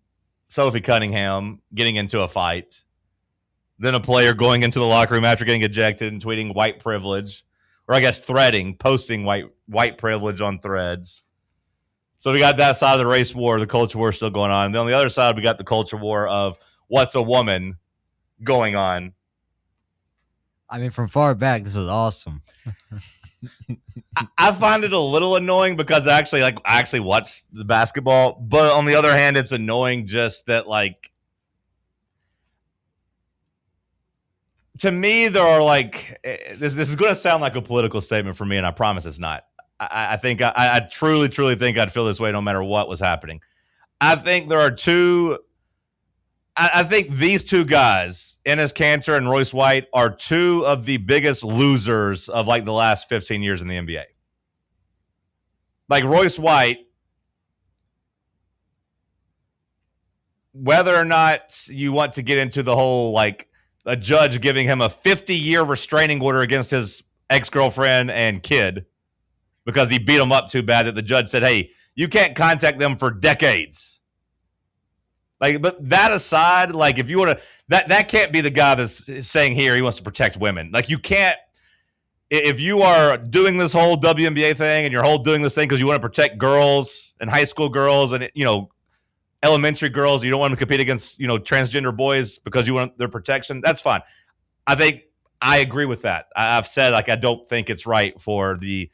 Sophie Cunningham getting into a fight. Then a player going into the locker room after getting ejected and tweeting white privilege, or I guess posting white privilege on threads. So we got that side of the race war, the culture war still going on. And then on the other side, we got the culture war of what's a woman going on. I mean, from far back, this is awesome. I find it a little annoying because I actually watch the basketball, but on the other hand, it's annoying just that, like, to me, there are this is going to sound like a political statement for me, and I promise it's not. I think I truly think I'd feel this way no matter what was happening. I think there are two. I think these two guys, Enes Kanter and Royce White, are two of the biggest losers of the last 15 years in the NBA. Like Royce White, whether or not you want to get into the whole a judge giving him a 50-year restraining order against his ex-girlfriend and kid because he beat him up too bad that the judge said, hey, you can't contact them for decades. But that aside, if you want to, that can't be the guy that's saying here he wants to protect women. You can't, if you are doing this whole WNBA thing and you're doing this thing because you want to protect girls and high school girls and, elementary girls, you don't want them to compete against, transgender boys because you want their protection, that's fine. I think I agree with that. I've said, I don't think it's right for the,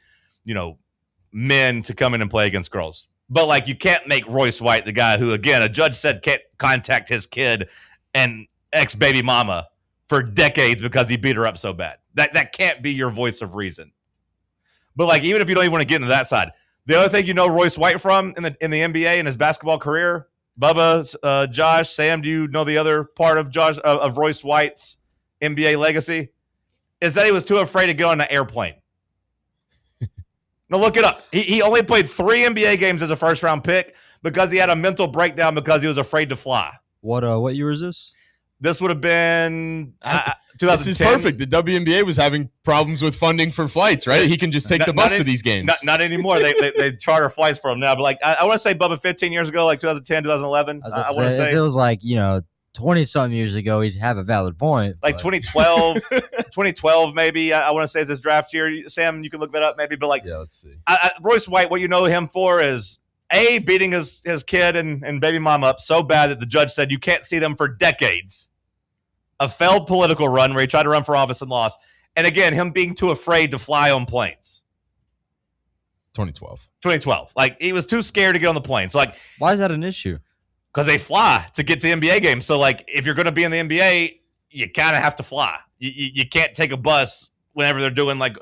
men to come in and play against girls. But, you can't make Royce White the guy who, again, a judge said can't contact his kid and ex-baby mama for decades because he beat her up so bad. That can't be your voice of reason. But, even if you don't even want to get into that side, The other thing you know Royce White from in the NBA in his basketball career, Bubba, Josh, Sam, do you know the other part of Royce White's NBA legacy? Is that he was too afraid to get on an airplane. Now look it up. He only played 3 NBA games as a first-round pick because he had a mental breakdown because he was afraid to fly. What year is this? This would have been 2010. This is perfect. The WNBA was having problems with funding for flights, right? He can just take the bus to these games. Not anymore. They charter flights for him now. But like I want to say, Bubba, 15 years ago, like 2010, 2011. I want to say if it was like 20-something years ago, he'd have a valid point. Like 2012 maybe. I want to say is his draft year. Sam, you can look that up maybe. But like, yeah, let's see. Royce White, what you know him for is beating his kid and baby mom up so bad that the judge said you can't see them for decades. A failed political run where he tried to run for office and lost. And again, him being too afraid to fly on planes. 2012. Like, he was too scared to get on the plane. So, like, why is that an issue? Because they fly to get to NBA games. So, like, if you're going to be in the NBA, you kind of have to fly. You can't take a bus whenever they're doing, like,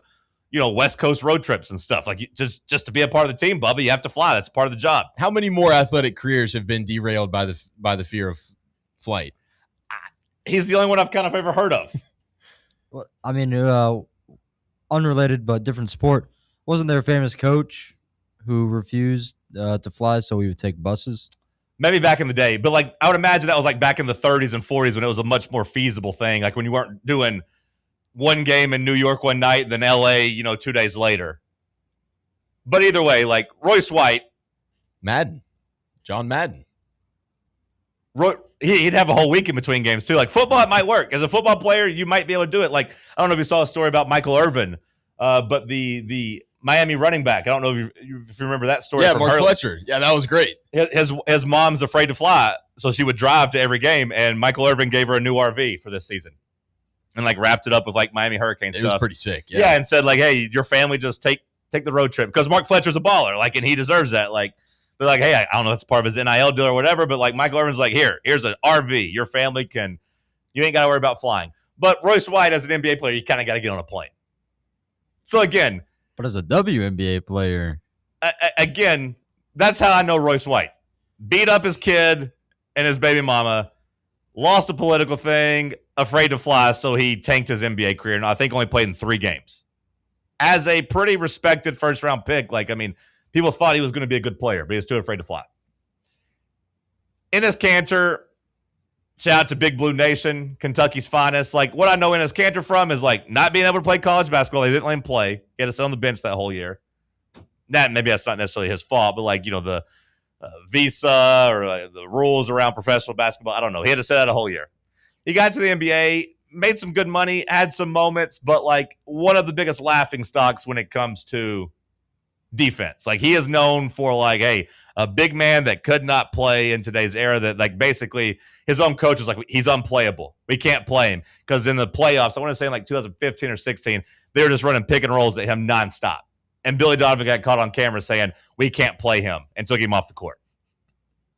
West Coast road trips and stuff. Like, just to be a part of the team, Bubba, you have to fly. That's part of the job. How many more athletic careers have been derailed by the fear of flight? He's the only one I've kind of ever heard of. Well, I mean, unrelated but different sport. Wasn't there a famous coach who refused to fly so he would take buses? Maybe back in the day. But, like, I would imagine that was, like, back in the 30s and 40s when it was a much more feasible thing. Like, when you weren't doing one game in New York one night and then L.A., 2 days later. But either way, like, Royce White. John Madden. He'd have a whole week in between games, too. Like, football, it might work. As a football player, you might be able to do it. Like, I don't know if you saw a story about Michael Irvin, but the Miami running back. I don't know if you remember that story. Yeah, from Mark Hurley. Fletcher. Yeah, that was great. His mom's afraid to fly, so she would drive to every game, and Michael Irvin gave her a new RV for this season. And, like, wrapped it up with, like, Miami Hurricane stuff. It was pretty sick, yeah. And said, like, hey, your family just take the road trip. Because Mark Fletcher's a baller, like, and he deserves that. Like, but like, hey, I don't know, that's part of his NIL deal or whatever, but like Michael Irvin's like, here's an RV. Your family you ain't got to worry about flying. But Royce White, as an NBA player, you kind of got to get on a plane. So again. But as a WNBA player. Again, that's how I know Royce White. Beat up his kid and his baby mama, lost a political thing, afraid to fly, so he tanked his NBA career. And I think only played in 3 games. As a pretty respected first-round pick, like, I mean, people thought he was going to be a good player, but he was too afraid to fly. Enes Kanter, shout out to Big Blue Nation, Kentucky's finest. Like, what I know Enes Kanter from is, like, not being able to play college basketball. They didn't let him play. He had to sit on the bench that whole year. Maybe that's not necessarily his fault, but, like, the visa or the rules around professional basketball, I don't know. He had to sit out a whole year. He got to the NBA, made some good money, had some moments, but, like, one of the biggest laughing stocks when it comes to defense. Like, he is known for, like, hey, a big man that could not play in today's era, that, like, basically his own coach was like, he's unplayable. We can't play him. Because in the playoffs, I want to say in like 2015 or 16, they were just running pick and rolls at him nonstop. And Billy Donovan got caught on camera saying, we can't play him, and took him off the court.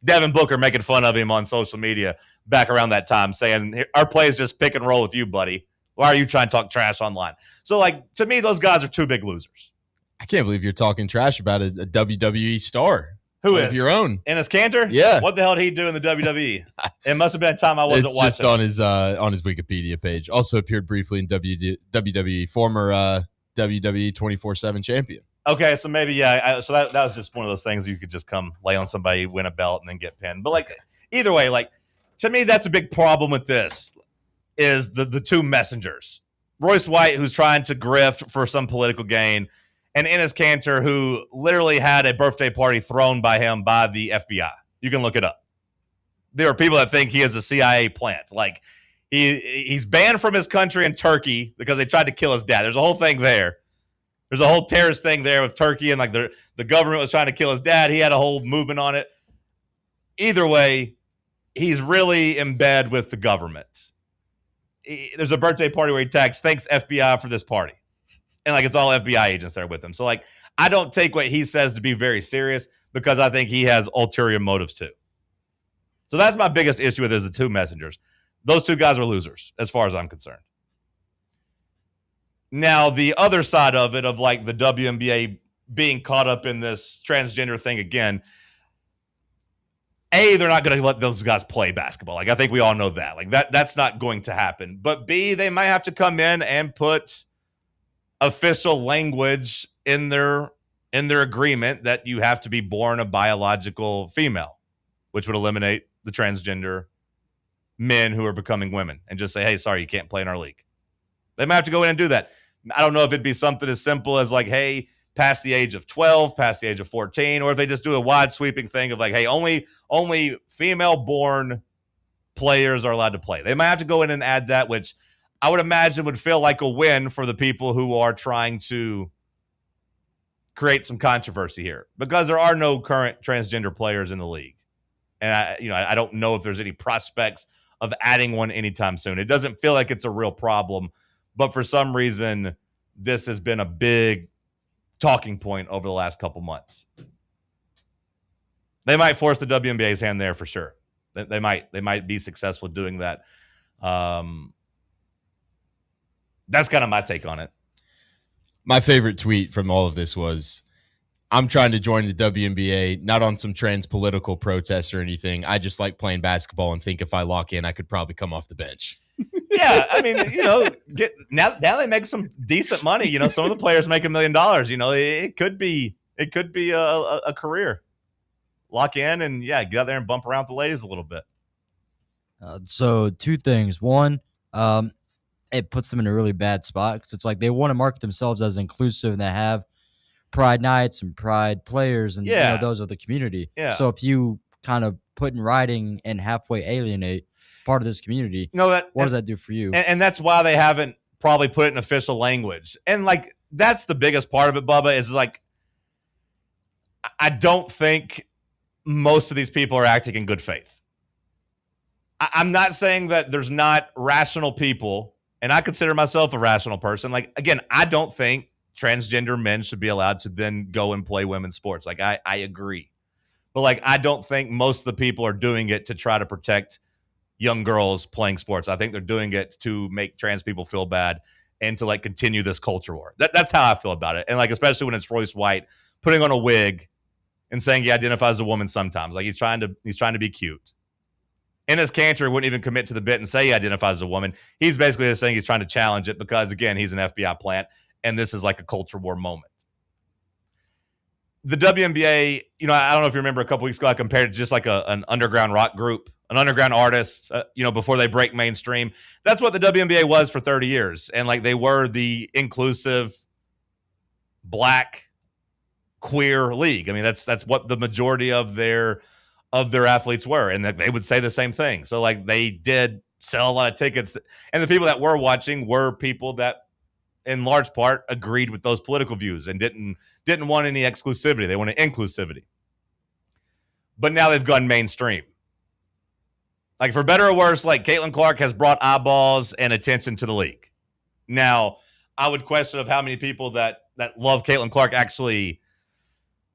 Devin Booker making fun of him on social media back around that time, saying, our play is just pick and roll with you, buddy. Why are you trying to talk trash online? So, like, to me, those guys are 2 big losers. I can't believe you're talking trash about a WWE star. Who One is? of your own. Enes Kanter? Yeah. What the hell did he do in the WWE? It must have been a time I wasn't watching. It's just on his Wikipedia page. Also appeared briefly in WWE, former WWE 24/7 champion. Okay, so maybe, yeah. So that was just one of those things you could just come lay on somebody, win a belt, and then get pinned. But, like, either way, like, to me, that's a big problem with this, is the 2 messengers. Royce White, who's trying to grift for some political gain, and Enes Kanter, who literally had a birthday party thrown by him by the FBI. You can look it up. There are people that think he is a CIA plant. Like, he's banned from his country in Turkey because they tried to kill his dad. There's a whole thing there. There's a whole terrorist thing there with Turkey, and like the government was trying to kill his dad. He had a whole movement on it. Either way, he's really in bed with the government. There's a birthday party where he tags, thanks FBI for this party. And, like, it's all FBI agents there with him. So, like, I don't take what he says to be very serious, because I think he has ulterior motives too. So that's my biggest issue with is the 2 messengers. Those 2 guys are losers as far as I'm concerned. Now, the other side of it, of, like, the WNBA being caught up in this transgender thing again. A, they're not going to let those guys play basketball. Like, I think we all know that. Like, that's not going to happen. But B, they might have to come in and put official language in their agreement that you have to be born a biological female, which would eliminate the transgender men who are becoming women, and just say, hey, sorry, you can't play in our league. They might have to go in and do that. I don't know if it'd be something as simple as like, hey, past the age of 12, past the age of 14, or if they just do a wide sweeping thing of like, hey, only female-born players are allowed to play. They might have to go in and add that, which I would imagine would feel like a win for the people who are trying to create some controversy here, because there are no current transgender players in the league. And I don't know if there's any prospects of adding one anytime soon. It doesn't feel like it's a real problem, but for some reason, this has been a big talking point over the last couple months. They might force the WNBA's hand there for sure. They might be successful doing that. That's kind of my take on it. My favorite tweet from all of this was, I'm trying to join the WNBA, not on some trans political protest or anything. I just like playing basketball and think if I lock in, I could probably come off the bench. Yeah, I mean, now they make some decent money. Some of the players make $1 million. It could be a career. Lock in and get out there and bump around with the ladies a little bit. So 2 things. One, it puts them in a really bad spot because it's like they want to market themselves as inclusive and they have pride nights and pride players and those are the community. Yeah. So if you kind of put in writing and halfway alienate part of this community, what does that do for you? And that's why they haven't probably put it in official language. And like, that's the biggest part of it, Bubba, is like, I don't think most of these people are acting in good faith. I'm not saying that there's not rational people, and I consider myself a rational person. Like, again, I don't think transgender men should be allowed to then go and play women's sports. Like, I agree. But like, I don't think most of the people are doing it to try to protect young girls playing sports. I think they're doing it to make trans people feel bad and to like continue this culture war. That's how I feel about it. And like, especially when it's Royce White putting on a wig and saying he identifies as a woman sometimes. Like, he's trying to be cute. Enes Kanter wouldn't even commit to the bit and say he identifies as a woman. He's basically just saying he's trying to challenge it because, again, he's an FBI plant, and this is like a culture war moment. The WNBA, I don't know if you remember a couple weeks ago, I compared it to just like an underground rock group, an underground artist, before they break mainstream. That's what the WNBA was for 30 years. And like, they were the inclusive Black queer league. I mean, that's what the majority of their athletes were, and that they would say the same thing. So like, they did sell a lot of tickets, and the people that were watching were people that in large part agreed with those political views and didn't want any exclusivity. They wanted inclusivity. But now they've gone mainstream. Like, for better or worse, like, Caitlin Clark has brought eyeballs and attention to the league. Now, I would question of how many people that love Caitlin Clark actually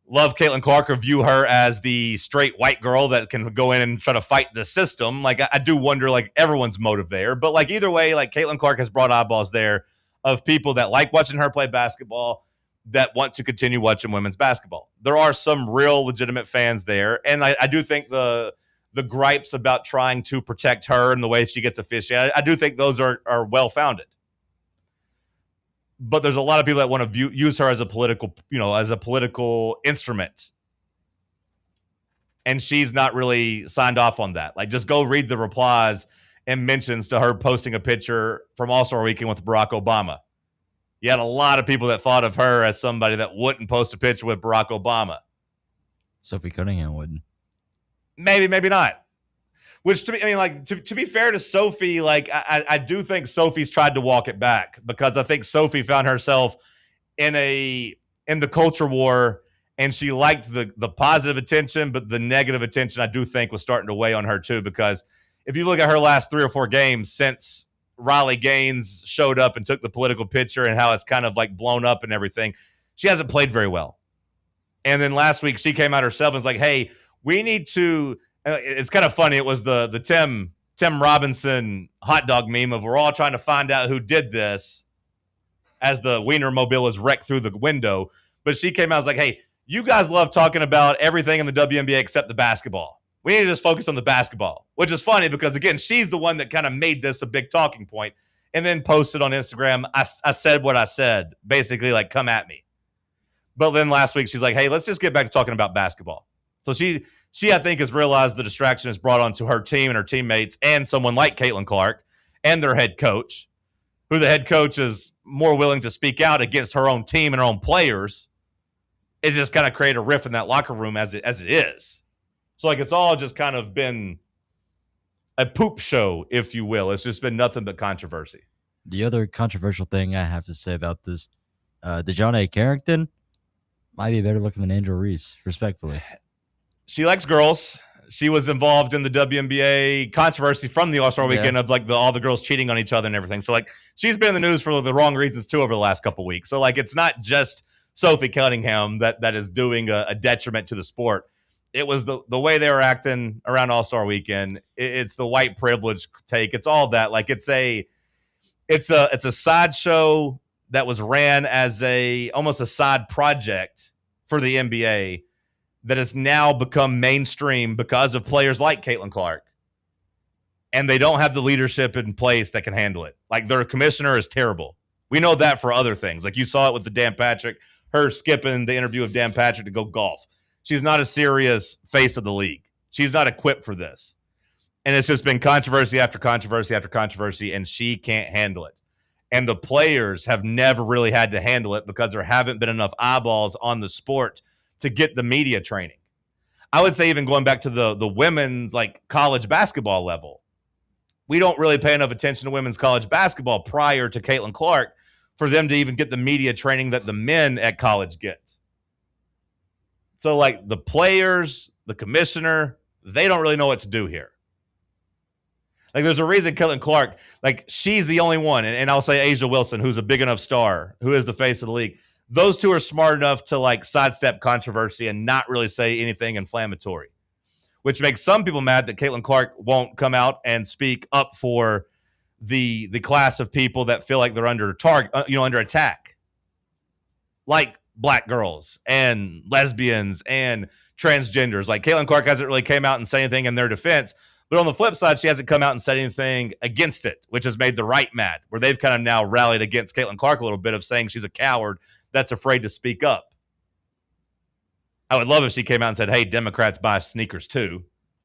love Caitlin Clark or view her as the straight white girl that can go in and try to fight the system. Like, I do wonder, like, everyone's motive there. But, like, either way, like, Caitlin Clark has brought eyeballs there of people that like watching her play basketball, that want to continue watching women's basketball. There are some real legitimate fans there. And I do think the gripes about trying to protect her and the way she gets officiated, I do think those are well-founded. But there's a lot of people that want to use her as a political instrument. And she's not really signed off on that. Like, just go read the replies and mentions to her posting a picture from All-Star Weekend with Barack Obama. You had a lot of people that thought of her as somebody that wouldn't post a picture with Barack Obama. Sophie Cunningham wouldn't. Maybe not. Which, to me, I mean, like, to be fair to Sophie, like, I do think Sophie's tried to walk it back, because I think Sophie found herself in the culture war, and she liked the positive attention, but the negative attention I do think was starting to weigh on her too, because if you look at her last 3 or 4 games since Riley Gaines showed up and took the political picture and how it's kind of like blown up and everything, she hasn't played very well. And then last week she came out herself and was like, hey, we need to, it's kind of funny. It was the Tim Robinson hot dog meme of we're all trying to find out who did this as the Wiener Mobile is wrecked through the window. But she came out and was like, hey, you guys love talking about everything in the WNBA except the basketball. We need to just focus on the basketball, which is funny because, again, she's the one that kind of made this a big talking point and then posted on Instagram, I said what I said, basically like, come at me. But then last week, she's like, hey, let's just get back to talking about basketball. So she I think, has realized the distraction is brought onto her team and her teammates and someone like Caitlin Clark and their head coach, who the head coach is more willing to speak out against her own team and her own players. It just kind of created a rift in that locker room as it is. So, like, it's all just kind of been a poop show, if you will. It's just been nothing but controversy. The other controversial thing I have to say about this, DeJounte Carrington might be better looking than Angel Reese, respectfully. She likes girls. She was involved in the WNBA controversy from the All-Star weekend of, like, all the girls cheating on each other and everything. So, like, she's been in the news for the wrong reasons, too, over the last couple of weeks. So, like, it's not just Sophie Cunningham that is doing a detriment to the sport. It was the way they were acting around All-Star weekend. It's the white privilege take. It's all that. Like, it's a sideshow that was ran as almost a side project for the NBA that has now become mainstream because of players like Caitlin Clark. And they don't have the leadership in place that can handle it. Like, their commissioner is terrible. We know that for other things. Like, you saw it with the Dan Patrick, her skipping the interview of Dan Patrick to go golf. She's not a serious face of the league. She's not equipped for this. And it's just been controversy after controversy after controversy, and she can't handle it. And the players have never really had to handle it because there haven't been enough eyeballs on the sport to get the media training. I would say even going back to the women's, like, college basketball level, we don't really pay enough attention to women's college basketball prior to Caitlin Clark for them to even get the media training that the men at college get. So, like, the players, the commissioner, they don't really know what to do here. Like, there's a reason Caitlin Clark, like, she's the only one, and I'll say Asia Wilson, who's a big enough star, who is the face of the league. Those two are smart enough to, like, sidestep controversy and not really say anything inflammatory, which makes some people mad that Caitlin Clark won't come out and speak up for the class of people that feel like they're under under attack, like black girls and lesbians and transgenders. Like, Caitlin Clark hasn't really came out and said anything in their defense, but on the flip side, she hasn't come out and said anything against it, which has made the right mad, where they've kind of now rallied against Caitlin Clark a little bit of saying she's a coward that's afraid to speak up. I would love if she came out and said, hey, Democrats buy sneakers too,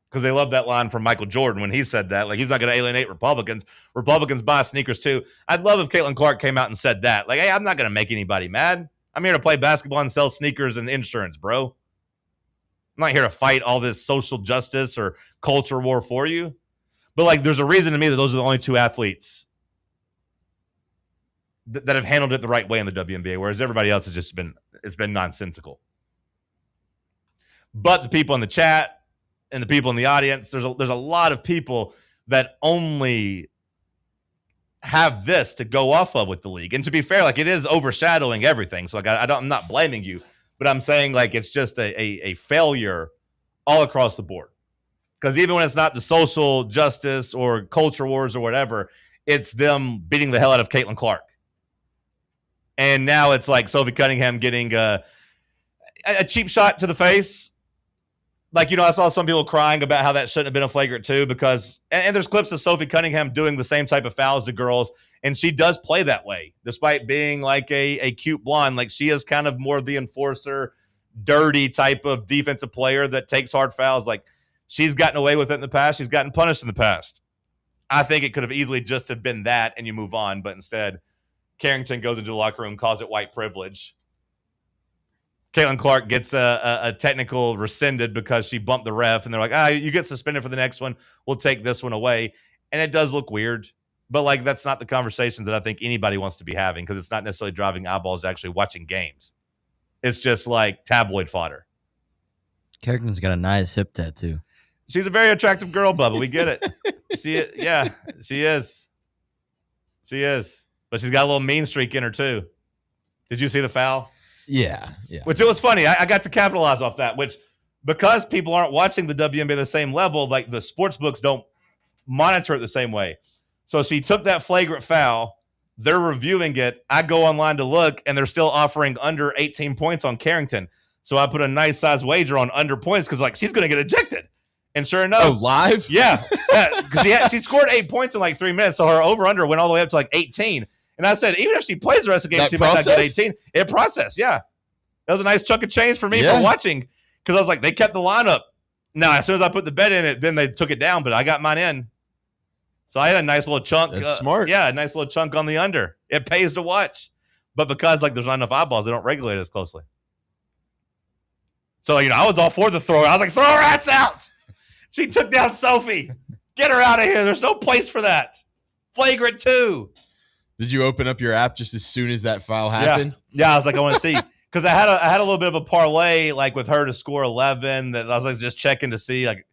because they love that line from Michael Jordan when he said that. Like, he's not going to alienate Republicans. Republicans buy sneakers too. I'd love if Caitlin Clark came out and said that. Like, hey, I'm not going to make anybody mad. I'm here to play basketball and sell sneakers and insurance, bro. I'm not here to fight all this social justice or culture war for you. But, like, there's a reason to me that those are the only two athletes that have handled it the right way in the WNBA, whereas everybody else has just been nonsensical. But the people in the chat and the people in the audience, there's a lot of people that only have this to go off of with the league. And to be fair, like, it is overshadowing everything. So, like, I'm not blaming you, but I'm saying, like, it's just a failure all across the board. Because even when it's not the social justice or culture wars or whatever, it's them beating the hell out of Caitlin Clark. And now it's like Sophie Cunningham getting a cheap shot to the face. Like, I saw some people crying about how that shouldn't have been a flagrant two because, and there's clips of Sophie Cunningham doing the same type of fouls to girls, and she does play that way, despite being like a cute blonde. Like, she is kind of more the enforcer, dirty type of defensive player that takes hard fouls. Like, she's gotten away with it in the past. She's gotten punished in the past. I think it could have easily just have been that, and you move on, but instead, Carrington goes into the locker room, calls it white privilege. Caitlin Clark gets a technical rescinded because she bumped the ref, and they're like, you get suspended for the next one. We'll take this one away. And it does look weird, but, like, that's not the conversations that I think anybody wants to be having because it's not necessarily driving eyeballs to actually watching games. It's just like tabloid fodder. Carrington's got a nice hip tattoo. She's a very attractive girl, Bubba. We get it. She is. She is. But she's got a little mean streak in her, too. Did you see the foul? Yeah. Which it was funny. I got to capitalize off that, which because people aren't watching the WNBA the same level, like, the sports books don't monitor it the same way. So she took that flagrant foul, They're reviewing it. I go online to look, and they're still offering under 18 points on Carrington. So I put a nice size wager on under points because, like, she's going to get ejected. And sure enough. Oh, live? Yeah. Because she scored 8 points in like 3 minutes. So her over-under went all the way up to like 18. And I said, even if she plays the rest of the game, she might not get 18. It processed, yeah. That was a nice chunk of change for me for watching. Because I was like, they kept the lineup. Now, as soon as I put the bet in it, then they took it down. But I got mine in. So I had a nice little chunk. That's smart. Yeah, a nice little chunk on the under. It pays to watch. But because like there's not enough eyeballs, they don't regulate it as closely. So, I was all for the throw. I was like, throw her ass out. She took down Sophie. Get her out of here. There's no place for that. Flagrant 2. Did you open up your app just as soon as that foul happened? Yeah, I was like, I want to see. Because I had a little bit of a parlay, like with her to score 11. That I was like just checking to see, like,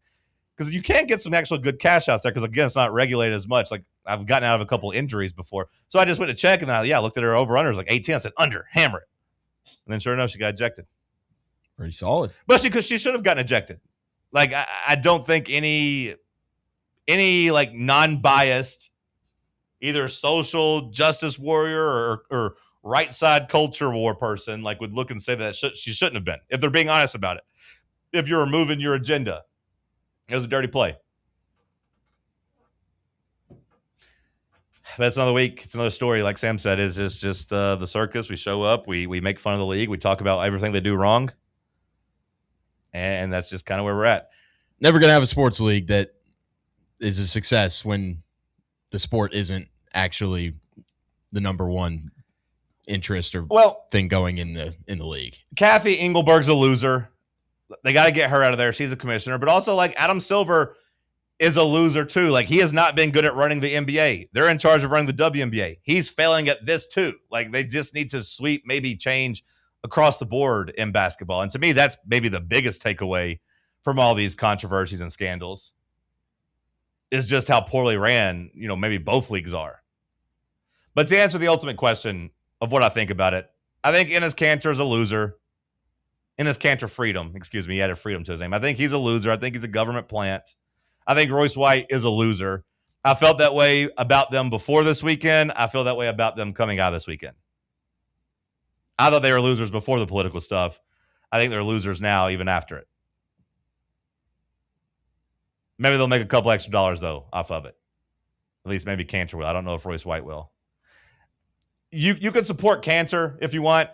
because you can't get some actual good cash outs there. Because again, it's not regulated as much. Like I've gotten out of a couple injuries before, so I just went to check and then I looked at her over under. It was like 18. I said under, hammer it, and then sure enough, she got ejected. Pretty solid. But she should have gotten ejected. Like I don't think any like non-biased, either social justice warrior or right side culture war person like would look and say that she shouldn't have been, if they're being honest about it. If you're removing your agenda, it was a dirty play. That's another week. It's another story. Like Sam said, it's just the circus. We show up, we make fun of the league, we talk about everything they do wrong, and that's just kind of where we're at. Never gonna have a sports league that is a success when the sport isn't actually the number one interest or thing going in the league. Kathy Engelberg's a loser. They got to get her out of there. She's a commissioner. But also, like, Adam Silver is a loser, too. Like, he has not been good at running the NBA. They're in charge of running the WNBA. He's failing at this, too. Like, they just need to sweep, maybe change across the board in basketball. And to me, that's maybe the biggest takeaway from all these controversies and scandals is just how poorly ran, maybe both leagues are. But to answer the ultimate question of what I think about it, I think Enes Kanter is a loser. Enes Kanter Freedom, he added freedom to his name. I think he's a loser. I think he's a government plant. I think Royce White is a loser. I felt that way about them before this weekend. I feel that way about them coming out of this weekend. I thought they were losers before the political stuff. I think they're losers now, even after it. Maybe they'll make a couple extra dollars, though, off of it. At least maybe Kanter will. I don't know if Royce White will. You can support Kanter if you want.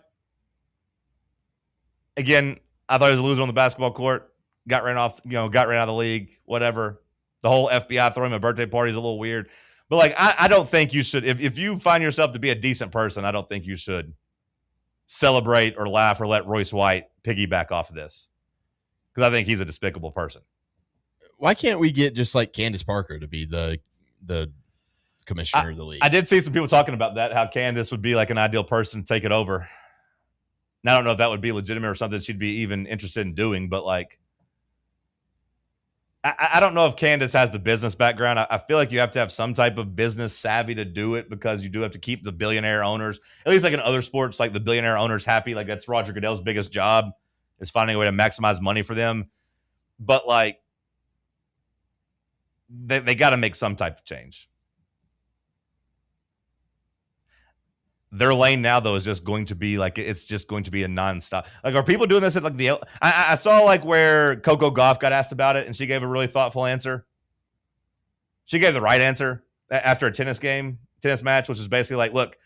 Again, I thought he was a loser on the basketball court. Got ran out of the league, whatever. The whole FBI throwing him a birthday party is a little weird. But, like, I don't think you should. If you find yourself to be a decent person, I don't think you should celebrate or laugh or let Royce White piggyback off of this. Because I think he's a despicable person. Why can't we get just like Candace Parker to be the commissioner of the league? I did see some people talking about that, how Candace would be like an ideal person to take it over. Now, I don't know if that would be legitimate or something she'd be even interested in doing, but like, I don't know if Candace has the business background. I feel like you have to have some type of business savvy to do it because you do have to keep the billionaire owners, at least like in other sports, like the billionaire owners happy. Like that's Roger Goodell's biggest job is finding a way to maximize money for them. But like, they got to make some type of change. Their lane now, though, is just going to be like, it's just going to be a nonstop. Like, are people doing this at like I saw like where Coco Gauff got asked about it and she gave a really thoughtful answer. She gave the right answer after a tennis match, which is basically like, look,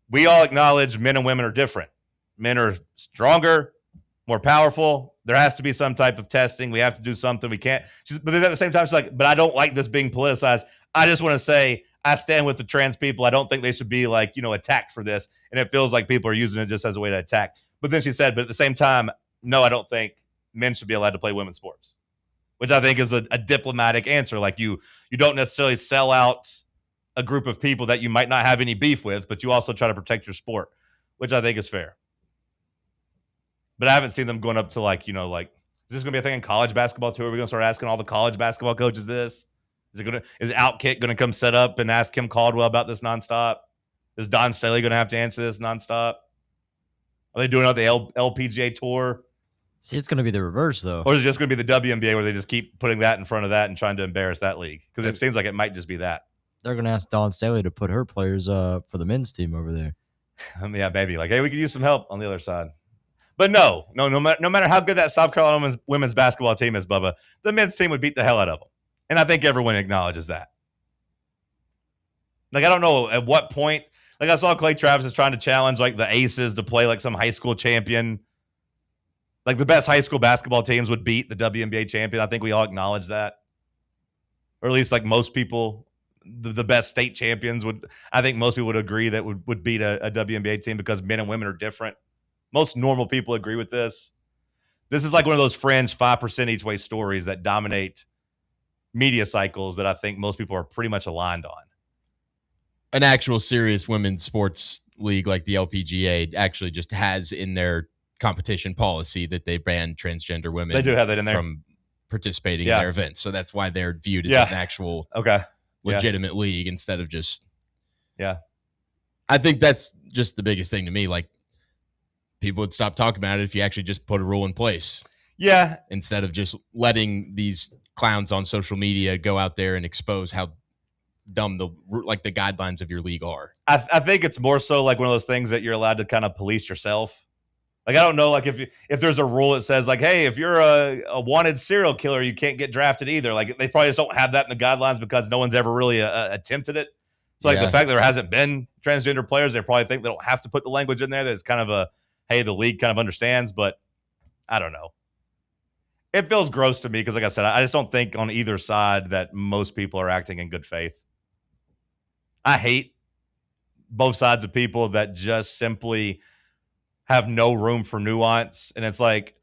we all acknowledge men and women are different. Men are stronger, more powerful. There has to be some type of testing. We have to do something. We can't. But then at the same time, she's like, but I don't like this being politicized. I just want to say I stand with the trans people. I don't think they should be like, attacked for this. And it feels like people are using it just as a way to attack. But then she said, but at the same time, no, I don't think men should be allowed to play women's sports, which I think is a diplomatic answer. Like you don't necessarily sell out a group of people that you might not have any beef with, but you also try to protect your sport, which I think is fair. But I haven't seen them going up to like, is this going to be a thing in college basketball too? Are we going to start asking all the college basketball coaches this? Is Outkick going to come set up and ask Kim Caldwell about this nonstop? Is Don Staley going to have to answer this nonstop? Are they doing it on the LPGA tour? See, it's going to be the reverse, though. Or is it just going to be the WNBA where they just keep putting that in front of that and trying to embarrass that league? Because it seems like it might just be that. they're going to ask Dawn Staley to put her players for the men's team over there. Yeah, maybe. Like, hey, we could use some help on the other side. But no matter how good that South Carolina women's basketball team is, Bubba, the men's team would beat the hell out of them. And I think everyone acknowledges that. Like, I don't know at what point. Like, I saw Clay Travis is trying to challenge, like, the Aces to play, like, some high school champion. Like, the best high school basketball teams would beat the WNBA champion. I think we all acknowledge that. Or at least, like, most people, the best state champions would, I think most people would agree that would beat a WNBA team because men and women are different. Most normal people agree with this. This is like one of those fringe 5% each way stories that dominate media cycles that I think most people are pretty much aligned on. An actual serious women's sports league like the LPGA actually just has in their competition policy that they ban transgender women. They do have that in there. From participating in their events. So that's why they're viewed as an actual legitimate league instead of just. Yeah. I think that's just the biggest thing to me. Like, people would stop talking about it if you actually just put a rule in place. Yeah. Instead of just letting these clowns on social media go out there and expose how dumb the guidelines of your league are. I think it's more so like one of those things that you're allowed to kind of police yourself. Like, I don't know, like if there's a rule that says like, hey, if you're a wanted serial killer, you can't get drafted either. Like, they probably just don't have that in the guidelines because no one's ever really attempted it. So like the fact that there hasn't been transgender players, they probably think they don't have to put the language in there. That it's kind of a, hey, the league kind of understands, but I don't know. It feels gross to me because, like I said, I just don't think on either side that most people are acting in good faith. I hate both sides of people that just simply have no room for nuance. And it's like,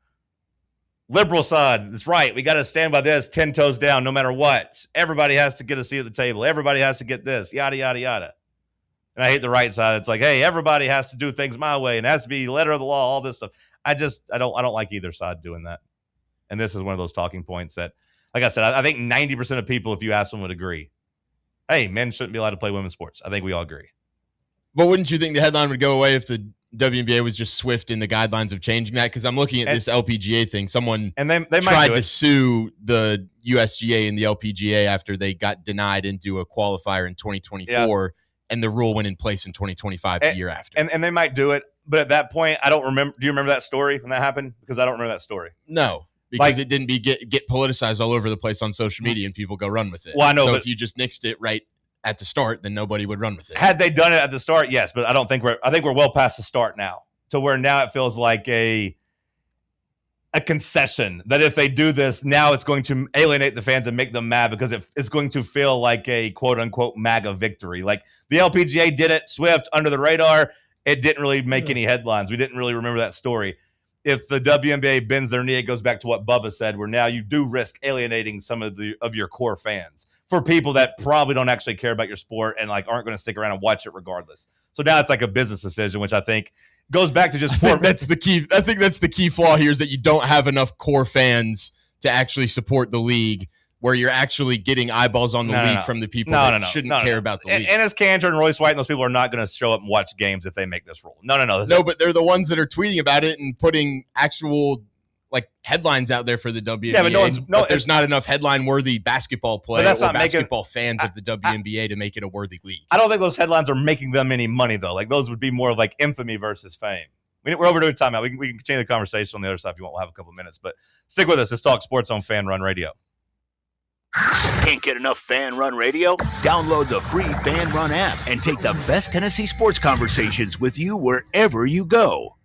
liberal side, that's right. We got to stand by this 10 toes down no matter what. Everybody has to get a seat at the table. Everybody has to get this, yada, yada, yada. And I hate the right side. It's like, hey, everybody has to do things my way and it has to be letter of the law, all this stuff. I don't like either side doing that. And this is one of those talking points that, like I said, I think 90% of people, if you ask them, would agree. Hey, men shouldn't be allowed to play women's sports. I think we all agree. But wouldn't you think the headline would go away if the WNBA was just swift in the guidelines of changing that? Because I'm looking at this LPGA thing. Someone and they tried to sue the USGA and the LPGA after they got denied into a qualifier in 2024, and the rule went in place in 2025, the year after. And they might do it, but at that point, I don't remember. Do you remember that story when that happened? Because I don't remember that story. No. Because it didn't get politicized all over the place on social media and people go run with it. Well, I know, so but if you just nixed it right at the start, then nobody would run with it. Had they done it at the start, yes, but I think we're well past the start now, to where now it feels like a concession that if they do this, now it's going to alienate the fans and make them mad because it's going to feel like a quote unquote MAGA victory. Like the LPGA did it, swift, under the radar. It didn't really make any headlines. We didn't really remember that story. If the WNBA bends their knee, it goes back to what Bubba said, where now you do risk alienating some of your core fans for people that probably don't actually care about your sport and like aren't going to stick around and watch it regardless. So now it's like a business decision, which I think goes back to just that's the key. I think that's the key flaw here is that you don't have enough core fans to actually support the league, where you're actually getting eyeballs on the league from the people that shouldn't care about the league. And as Cantor and Royce White and those people are not going to show up and watch games if they make this rule. No. No, but they're the ones that are tweeting about it and putting actual like headlines out there for the WNBA. Yeah, but there's not enough headline-worthy basketball play or basketball fans of the WNBA to make it a worthy league. I don't think those headlines are making them any money, though. Like, those would be more of like infamy versus fame. We're over to a timeout. We can continue the conversation on the other side if you want. We'll have a couple of minutes. But stick with us. Let's talk sports on Fan Run Radio. Can't get enough Fan Run Radio? Download the free Fan Run app and take the best Tennessee sports conversations with you wherever you go.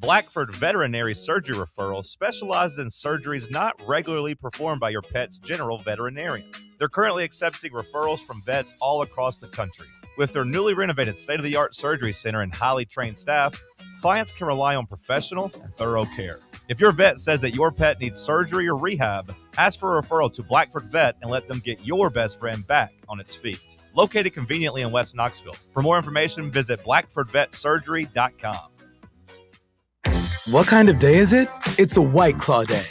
Blackford Veterinary Surgery Referral specializes in surgeries not regularly performed by your pet's general veterinarian. They're currently accepting referrals from vets all across the country. With their newly renovated state-of-the-art surgery center and highly trained staff, clients can rely on professional and thorough care. If your vet says that your pet needs surgery or rehab, ask for a referral to Blackford Vet and let them get your best friend back on its feet. Located conveniently in West Knoxville. For more information, visit blackfordvetsurgery.com. What kind of day is it? It's a White Claw day.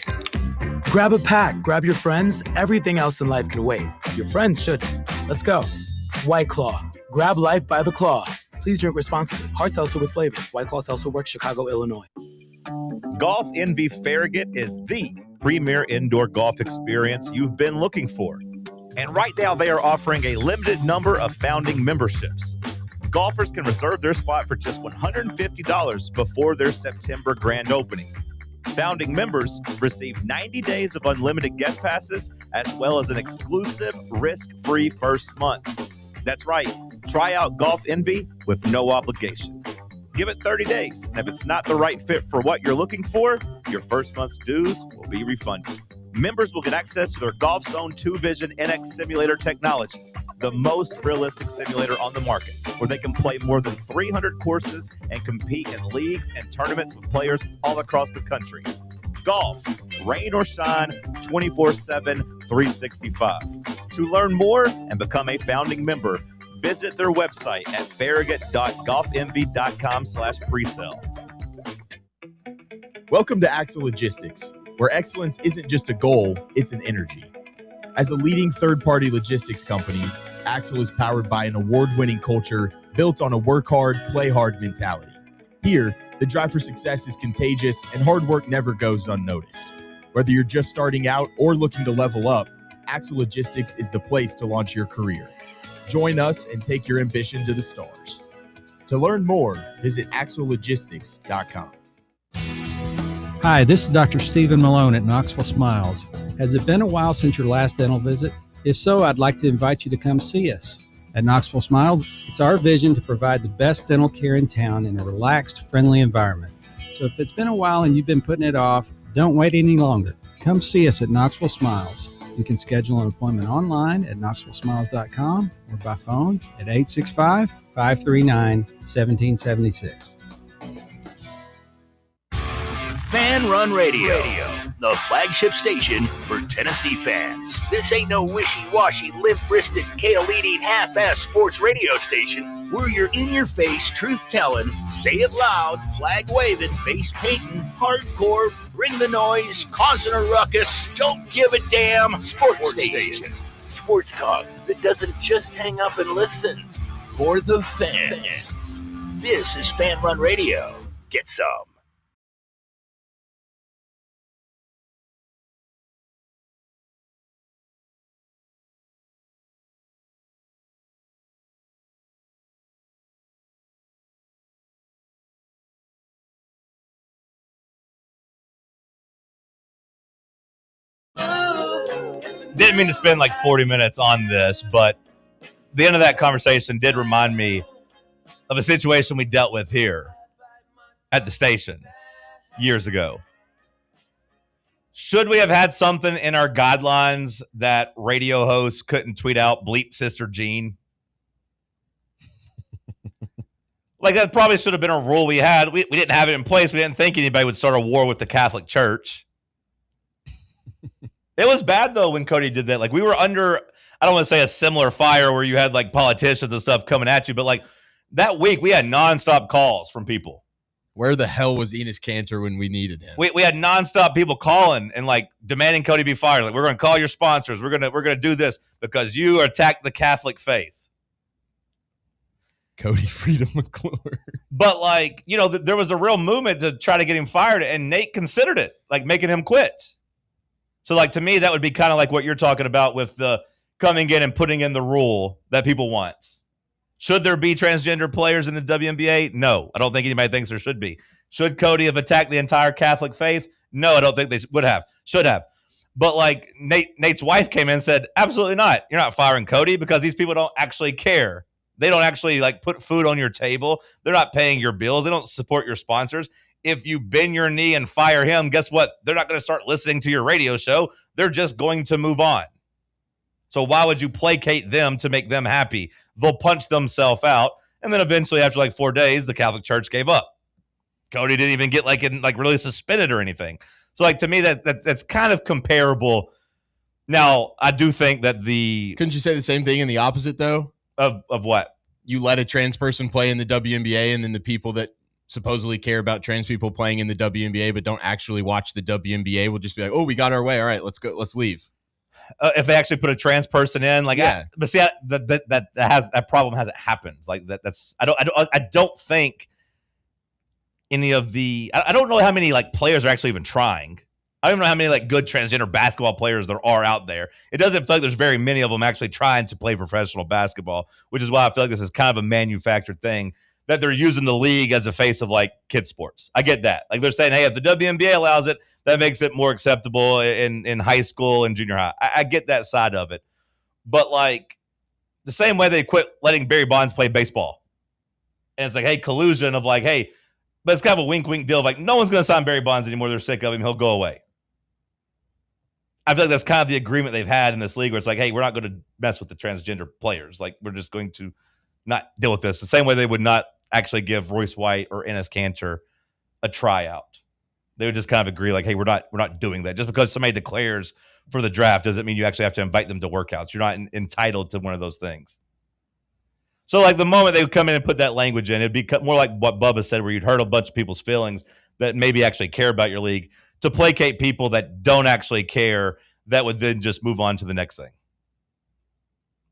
Grab a pack, grab your friends, everything else in life can wait. Your friends shouldn't. Let's go. White Claw. Grab life by the claw. Please drink responsibly. Hard seltzer with flavors. White Claw Seltzer Works, Chicago, Illinois. Golf NV Farragut is the premier indoor golf experience you've been looking for. And right now, they are offering a limited number of founding memberships. Golfers can reserve their spot for just $150 before their September grand opening. Founding members receive 90 days of unlimited guest passes, as well as an exclusive risk-free first month. That's right. Try out Golf Envy with no obligation. Give it 30 days, and if it's not the right fit for what you're looking for, your first month's dues will be refunded. Members will get access to their Golf Zone 2 Vision NX simulator technology, the most realistic simulator on the market, where they can play more than 300 courses and compete in leagues and tournaments with players all across the country. Golf, rain or shine, 24/7, 365. To learn more and become a founding member, visit their website at farragut.golfenvy.com/presale. Welcome to Axle Logistics, where excellence isn't just a goal, it's an energy. As a leading third-party logistics company, Axle is powered by an award-winning culture built on a work hard, play hard mentality. Here, the drive for success is contagious and hard work never goes unnoticed. Whether you're just starting out or looking to level up, Axle Logistics is the place to launch your career. Join us and take your ambition to the stars. To learn more, visit axlelogistics.com. Hi, this is Dr. Stephen Malone at Knoxville Smiles. Has it been a while since your last dental visit? If so, I'd like to invite you to come see us. At Knoxville Smiles, it's our vision to provide the best dental care in town in a relaxed, friendly environment. So if it's been a while and you've been putting it off, don't wait any longer. Come see us at Knoxville Smiles. You can schedule an appointment online at knoxvillesmiles.com or by phone at 865-539-1776. Fan Run Radio, the flagship station for Tennessee fans. This ain't no wishy-washy, limp-wristed, kale-eating, half-ass sports radio station. We're your in-your-face, truth-telling, say it loud, flag-waving, face-painting, hardcore, bring the noise, causing a ruckus, don't give a damn sports station. Sports talk that doesn't just hang up and listen. For the fans. This is Fan Run Radio. Get some. Didn't mean to spend like 40 minutes on this, but the end of that conversation did remind me of a situation we dealt with here at the station years ago. Should we have had something in our guidelines that radio hosts couldn't tweet out bleep Sister Jean? Like, that probably should have been a rule we had. We didn't have it in place. We didn't think anybody would start a war with the Catholic Church. It was bad, though, when Cody did that. Like, we were under, I don't want to say a similar fire where you had, like, politicians and stuff coming at you, but, like, that week we had nonstop calls from people. Where the hell was Enos Cantor when we needed him? We had nonstop people calling and, like, demanding Cody be fired. Like, we're going to call your sponsors. We're gonna do this because you attacked the Catholic faith. Cody Freedom McClure. But, like, you know, there was a real movement to try to get him fired, and Nate considered it, like, making him quit. So, like, to me, that would be kind of like what you're talking about with the coming in and putting in the rule that people want. Should there be transgender players in the WNBA? No, I don't think anybody thinks there should be. Should Cody have attacked the entire Catholic faith? No, I don't think they would have. Should have. But, like, Nate's wife came in and said, absolutely not. You're not firing Cody because these people don't actually care. They don't actually, like, put food on your table. They're not paying your bills. They don't support your sponsors. If you bend your knee and fire him, guess what? They're not going to start listening to your radio show. They're just going to move on. So why would you placate them to make them happy? They'll punch themselves out. And then eventually, after like 4 days, the Catholic Church gave up. Cody didn't even get really suspended or anything. So, like, to me, that's kind of comparable. Now, I do think that Couldn't you say the same thing in the opposite, though? Of what? You let a trans person play in the WNBA, and then the people that supposedly care about trans people playing in the WNBA but don't actually watch the WNBA will just be like, oh, we got our way. All right, let's go. Let's leave. If they actually put a trans person in, like, yeah. But see, that problem hasn't happened. Like I don't think any of the, I don't know how many like players are actually even trying. I don't know how many like good transgender basketball players there are out there. It doesn't feel like there's very many of them actually trying to play professional basketball, which is why I feel like this is kind of a manufactured thing that they're using the league as a face of like kids sports. I get that. Like they're saying, hey, if the WNBA allows it, that makes it more acceptable in high school and junior high. I get that side of it. But like the same way they quit letting Barry Bonds play baseball. And it's like, hey, collusion of like, hey, but it's kind of a wink deal of like, no one's going to sign Barry Bonds anymore. They're sick of him. He'll go away. I feel like that's kind of the agreement they've had in this league where it's like, hey, we're not going to mess with the transgender players. Like, we're just going to not deal with this. The same way they would not actually give Royce White or Enes Kanter a tryout. They would just kind of agree like, hey, we're not doing that. Just because somebody declares for the draft doesn't mean you actually have to invite them to workouts. You're not entitled to one of those things. So like the moment they would come in and put that language in, it'd be more like what Bubba said, where you'd hurt a bunch of people's feelings that maybe actually care about your league to placate people that don't actually care, that would then just move on to the next thing.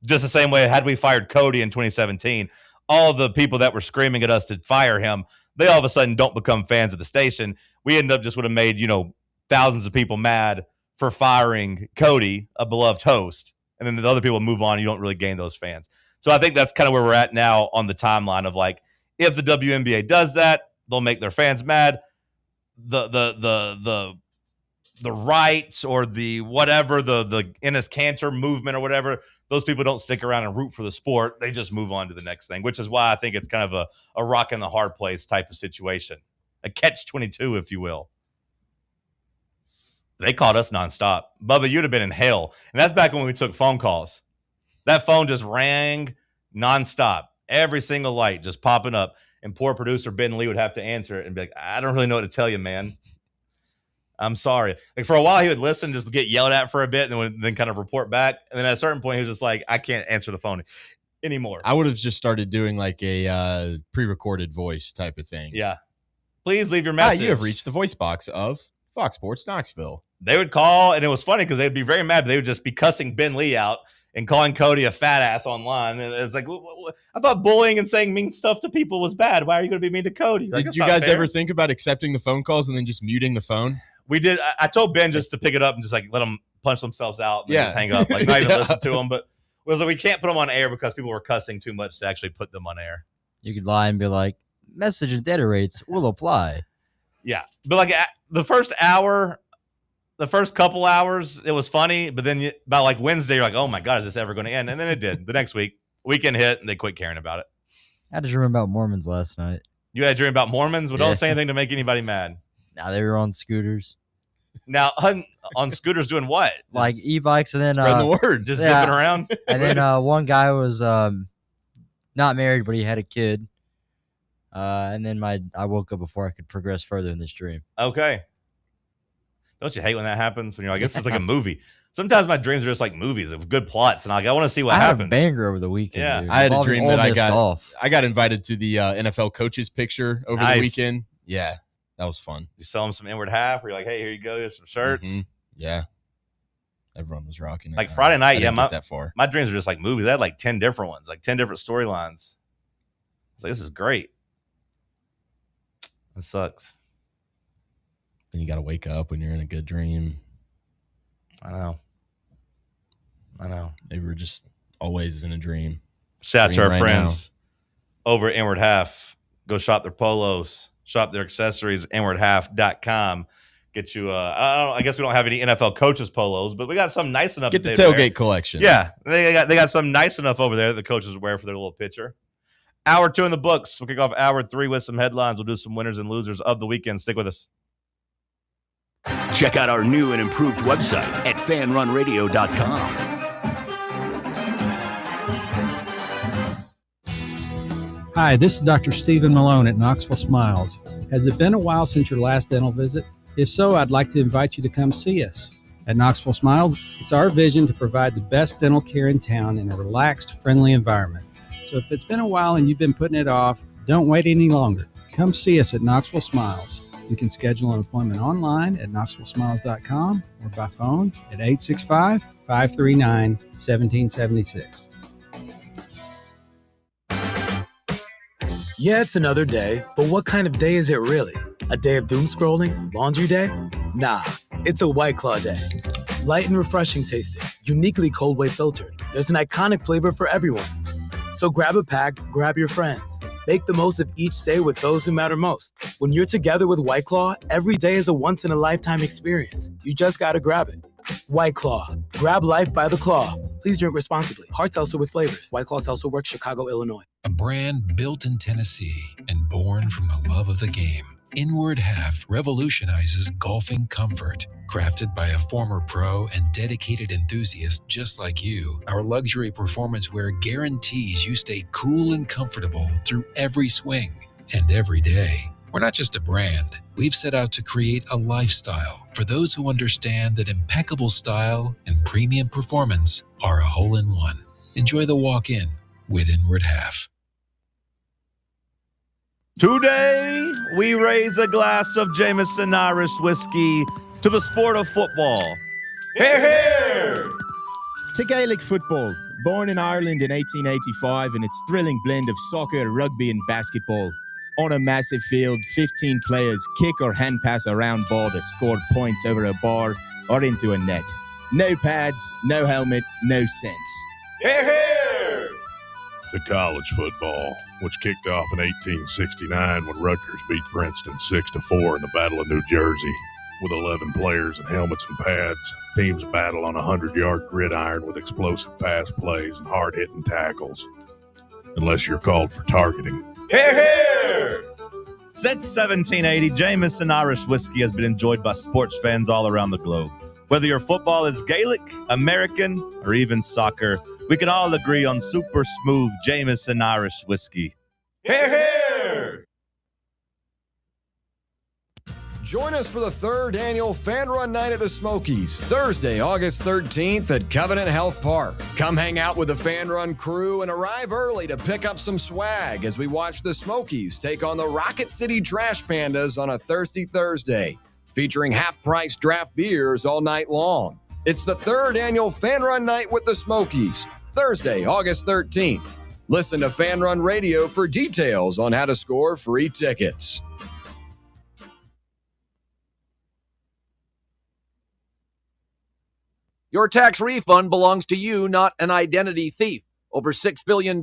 Just the same way, had we fired Cody in 2017, all the people that were screaming at us to fire him, they all of a sudden don't become fans of the station. We end up just would have made, thousands of people mad for firing Cody, a beloved host. And then the other people move on. You don't really gain those fans. So I think that's kind of where we're at now on the timeline of like, if the WNBA does that, they'll make their fans mad. The rights or the whatever, the Enes Kanter movement or whatever, those people don't stick around and root for the sport. They just move on to the next thing, which is why I think it's kind of a rock in the hard place type of situation. A catch-22, if you will. They called us nonstop. Bubba, you'd have been in hell. And that's back when we took phone calls. That phone just rang nonstop. Every single light just popping up. And poor producer Ben Lee would have to answer it and be like, I don't really know what to tell you, man. I'm sorry. Like for a while, he would listen, just get yelled at for a bit, and then kind of report back. And then at a certain point, he was just like, I can't answer the phone anymore. I would have just started doing like a pre-recorded voice type of thing. Yeah. Please leave your message. You have reached the voice box of Fox Sports Knoxville. They would call, and it was funny because they'd be very mad, but they would just be cussing Ben Lee out and calling Cody a fat ass online. And it's like, I thought bullying and saying mean stuff to people was bad. Why are you going to be mean to Cody? Like, did you guys ever think about accepting the phone calls and then just muting the phone? We did. I told Ben just to pick it up and just like let them punch themselves out and just hang up. Like not even listen to them. But it was like, we can't put them on air because people were cussing too much to actually put them on air. You could lie and be like, message and data rates will apply. Yeah. But like the first hour, the first couple hours, it was funny. But then about like Wednesday, you're like, oh my God, is this ever going to end? And then it did. The next weekend hit and they quit caring about it. I had a dream about Mormons last night. You had a dream about Mormons? Well, don't say anything to make anybody mad. Now they were on scooters. Now on scooters doing what? Like e-bikes, and then spread the word, just zipping around. And then one guy was not married, but he had a kid. And then I woke up before I could progress further in this dream. Okay. Don't you hate when that happens? When you're like, this is like a movie. Sometimes my dreams are just like movies of good plots, and I want to see what happens. I had a banger over the weekend. Yeah, dude. I had a dream that I got invited to the NFL coaches picture over the weekend. Yeah, that was fun. You sell them some inward half, or you're like, hey, here you go, here's some shirts. Mm-hmm. Yeah, everyone was rocking it. Like Friday night, that far. My dreams are just like movies. I had like 10 different ones, like 10 different storylines. It's like, this is great. It sucks. Then you got to wake up when you're in a good dream. I know. Maybe we're just always in a dream. Shout out to our friends over at Inward Half. Go shop their polos, shop their accessories, inwardhalf.com. Get you, I guess we don't have any NFL coaches polos, but we got some nice enough. Get the tailgate collection. Yeah, they got some nice enough over there that the coaches wear for their little picture. Hour 2 in the books. We'll kick off hour 3 with some headlines. We'll do some winners and losers of the weekend. Stick with us. Check out our new and improved website at fanrunradio.com. Hi, this is Dr. Stephen Malone at Knoxville Smiles. Has it been a while since your last dental visit? If so, I'd like to invite you to come see us. At Knoxville Smiles, it's our vision to provide the best dental care in town in a relaxed, friendly environment. So if it's been a while and you've been putting it off, don't wait any longer. Come see us at Knoxville Smiles. You can schedule an appointment online at knoxvillesmiles.com or by phone at 865-539-1776. Yeah, it's another day, but what kind of day is it really? A day of doom scrolling? Laundry day? Nah, It's a White Claw day. Light and refreshing tasting, uniquely cold wave filtered. There's an iconic flavor for everyone. So grab a pack, grab your friends. Make the most of each day with those who matter most. When you're together with White Claw, every day is a once-in-a-lifetime experience. You just gotta grab it. White Claw. Grab life by the claw. Please drink responsibly. Hard seltzer with flavors. White Claw Seltzer Works, Chicago, Illinois. A brand built in Tennessee and born from the love of the game. Inward Half revolutionizes golfing comfort. Crafted by a former pro and dedicated enthusiast just like you, our luxury performance wear guarantees you stay cool and comfortable through every swing and every day. We're not just a brand. We've set out to create a lifestyle for those who understand that impeccable style and premium performance are a hole-in-one. Enjoy the walk-in with Inward Half. Today, we raise a glass of Jameson Irish whiskey to the sport of football. Hear, hear! To Gaelic football, born in Ireland in 1885 in its thrilling blend of soccer, rugby and basketball. On a massive field, 15 players kick or hand pass a round ball to score points over a bar or into a net. No pads, no helmet, no sense. Hear, hear! To college football, which kicked off in 1869 when Rutgers beat Princeton 6-4 in the Battle of New Jersey. With 11 players and helmets and pads, teams battle on a 100-yard gridiron with explosive pass plays and hard-hitting tackles. Unless you're called for targeting. Hear, hear! Since 1780, Jameson Irish whiskey has been enjoyed by sports fans all around the globe. Whether your football is Gaelic, American, or even soccer, we can all agree on super smooth Jameson Irish whiskey. Hear, hear! Join us for the third annual Fan Run Night at the Smokies, Thursday, August 13th at Covenant Health Park. Come hang out with the Fan Run crew and arrive early to pick up some swag as we watch the Smokies take on the Rocket City Trash Pandas on a thirsty Thursday, featuring half-price draft beers all night long. It's the third annual Fan Run Night with the Smokies, Thursday, August 13th. Listen to Fan Run Radio for details on how to score free tickets. Your tax refund belongs to you, not an identity thief. Over $6 billion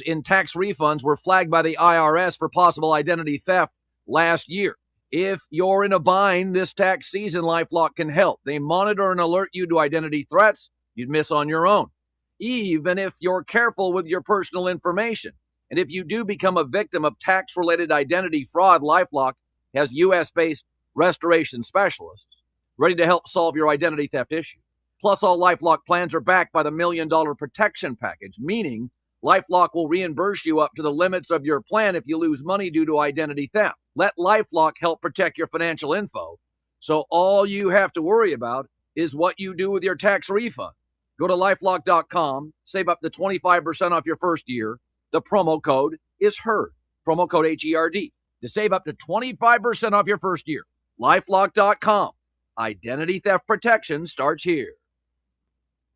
in tax refunds were flagged by the IRS for possible identity theft last year. If you're in a bind this tax season, LifeLock can help. They monitor and alert you to identity threats you'd miss on your own, even if you're careful with your personal information. And if you do become a victim of tax-related identity fraud, LifeLock has U.S.-based restoration specialists ready to help solve your identity theft issue. Plus, all LifeLock plans are backed by the $1 Million Protection Package, meaning LifeLock will reimburse you up to the limits of your plan if you lose money due to identity theft. Let LifeLock help protect your financial info, so all you have to worry about is what you do with your tax refund. Go to LifeLock.com, save up to 25% off your first year. The promo code is HERD, promo code HERD, to save up to 25% off your first year. LifeLock.com. Identity theft protection starts here.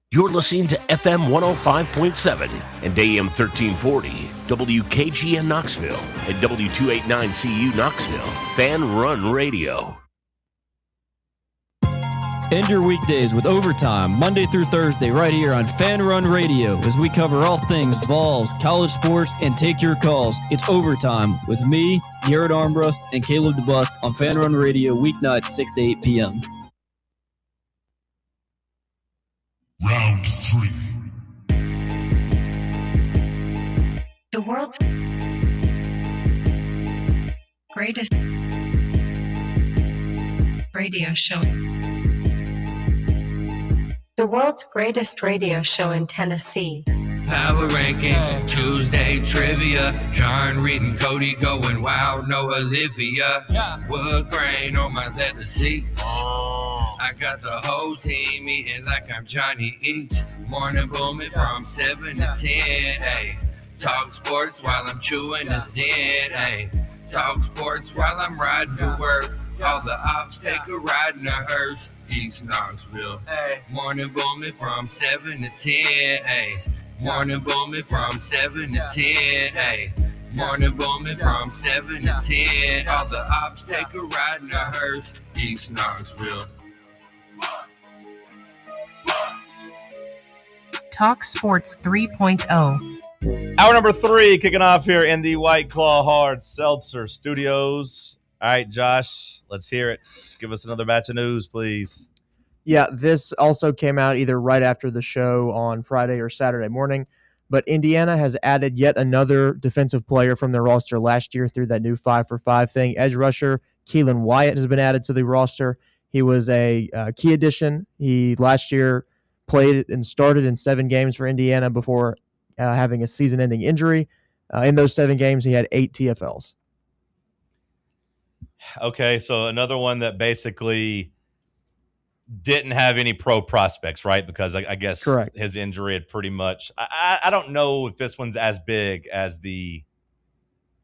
You're listening to FM 105.7 and AM 1340, WKGN Knoxville, and W289CU Knoxville, Fan Run Radio. End your weekdays with Overtime, Monday through Thursday, right here on Fan Run Radio, as we cover all things Vols, college sports, and take your calls. It's Overtime with me, Garrett Armbrust, and Caleb DeBusk on Fan Run Radio, weeknights 6 to 8 p.m. Round 3. The world's greatest radio show. The world's greatest radio show in Tennessee. Power rankings, Tuesday trivia. John Reed and Cody going wild, no Olivia. Wood grain on my leather seats. I got the whole team eating like I'm Johnny Eats. Morning booming from 7 to 10, ayy. Talk sports while I'm chewing a Zen, ayy. Talk sports while I'm riding to work. All the ops take a ride in a hearse. East Knoxville. Morning booming from 7 to 10, ayy. Morning booming from 7 to 10, ayy. Morning booming from 7 to 10. All the ops take a ride in a hearse. East Knoxville. TalkSports 3.0. Hour number 3 kicking off here in the White Claw Hard Seltzer Studios. All right, Josh, let's hear it. Give us another batch of news, please. Yeah, this also came out either right after the show on Friday or Saturday morning. But Indiana has added yet another defensive player from their roster last year through that new 5-for-5 thing. Edge rusher Keelan Wyatt has been added to the roster. He was a key addition. He last year played and started in 7 games for Indiana before having a season-ending injury. In those 7 games, he had 8 TFLs. Okay, so another one that basically didn't have any pro prospects, right? Because I guess Correct. His injury had pretty much. I don't know if this one's as big as the.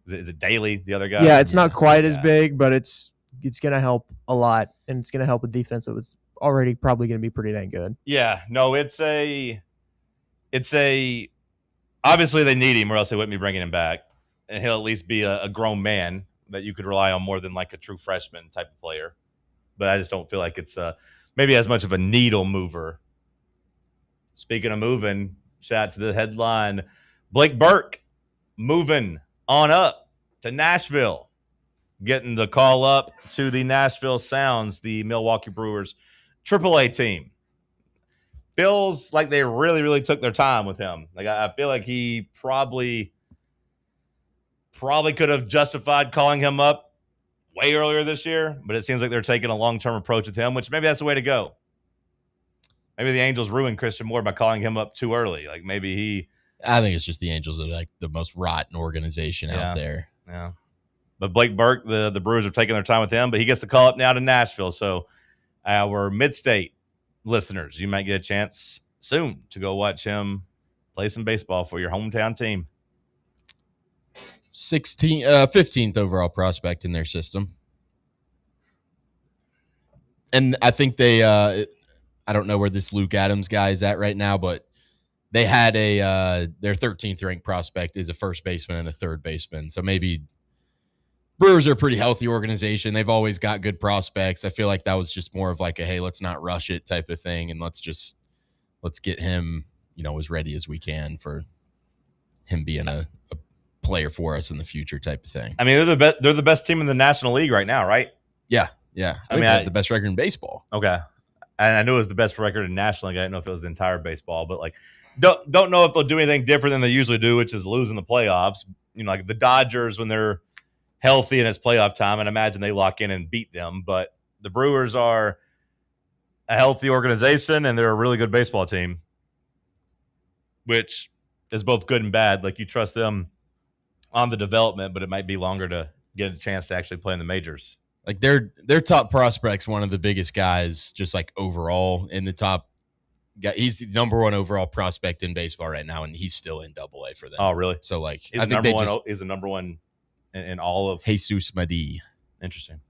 Is it Daly, the other guy? Yeah, it's not quite as big, but it's going to help a lot, and it's going to help a defense that was already probably going to be pretty dang good. Yeah, no, it's a. Obviously, they need him, or else they wouldn't be bringing him back, and he'll at least be a grown man that you could rely on more than like a true freshman type of player. But I just don't feel like it's maybe as much of a needle mover. Speaking of moving, shout out to the headline. Blake Burke moving on up to Nashville. Getting the call up to the Nashville Sounds, the Milwaukee Brewers AAA team. Feels like they really, really took their time with him. Like I feel like he probably could have justified calling him up way earlier this year, but it seems like they're taking a long-term approach with him, which maybe that's the way to go. Maybe the Angels ruined Christian Moore by calling him up too early. Like maybe I think it's just the Angels are like the most rotten organization out there. Yeah. But Blake Burke, the Brewers are taking their time with him, but he gets the call up now to Nashville. So our mid-state listeners, you might get a chance soon to go watch him play some baseball for your hometown team. 15th overall prospect in their system. And I think they, I don't know where this Luke Adams guy is at right now, but they had their 13th ranked prospect is a first baseman and a third baseman. So maybe Brewers are a pretty healthy organization. They've always got good prospects. I feel like that was just more of like a, hey, let's not rush it type of thing. And let's get him, as ready as we can for him being a player for us in the future type of thing. I mean, they're the best team in the National League right now, right? Yeah. I think they have the best record in baseball. Okay. And I knew it was the best record in National League. I didn't know if it was the entire baseball, but like don't know if they'll do anything different than they usually do, which is losing the playoffs. Like the Dodgers when they're healthy and it's playoff time, and imagine they lock in and beat them. But the Brewers are a healthy organization and they're a really good baseball team, which is both good and bad. Like you trust them on the development, but it might be longer to get a chance to actually play in the majors. Like their top prospect's one of the biggest guys, just like overall in the top guy. He's the number 1 overall prospect in baseball right now, and he's still in AA for them. Oh, really? So like, I think is the number one in all of Jesus Madi. Interesting.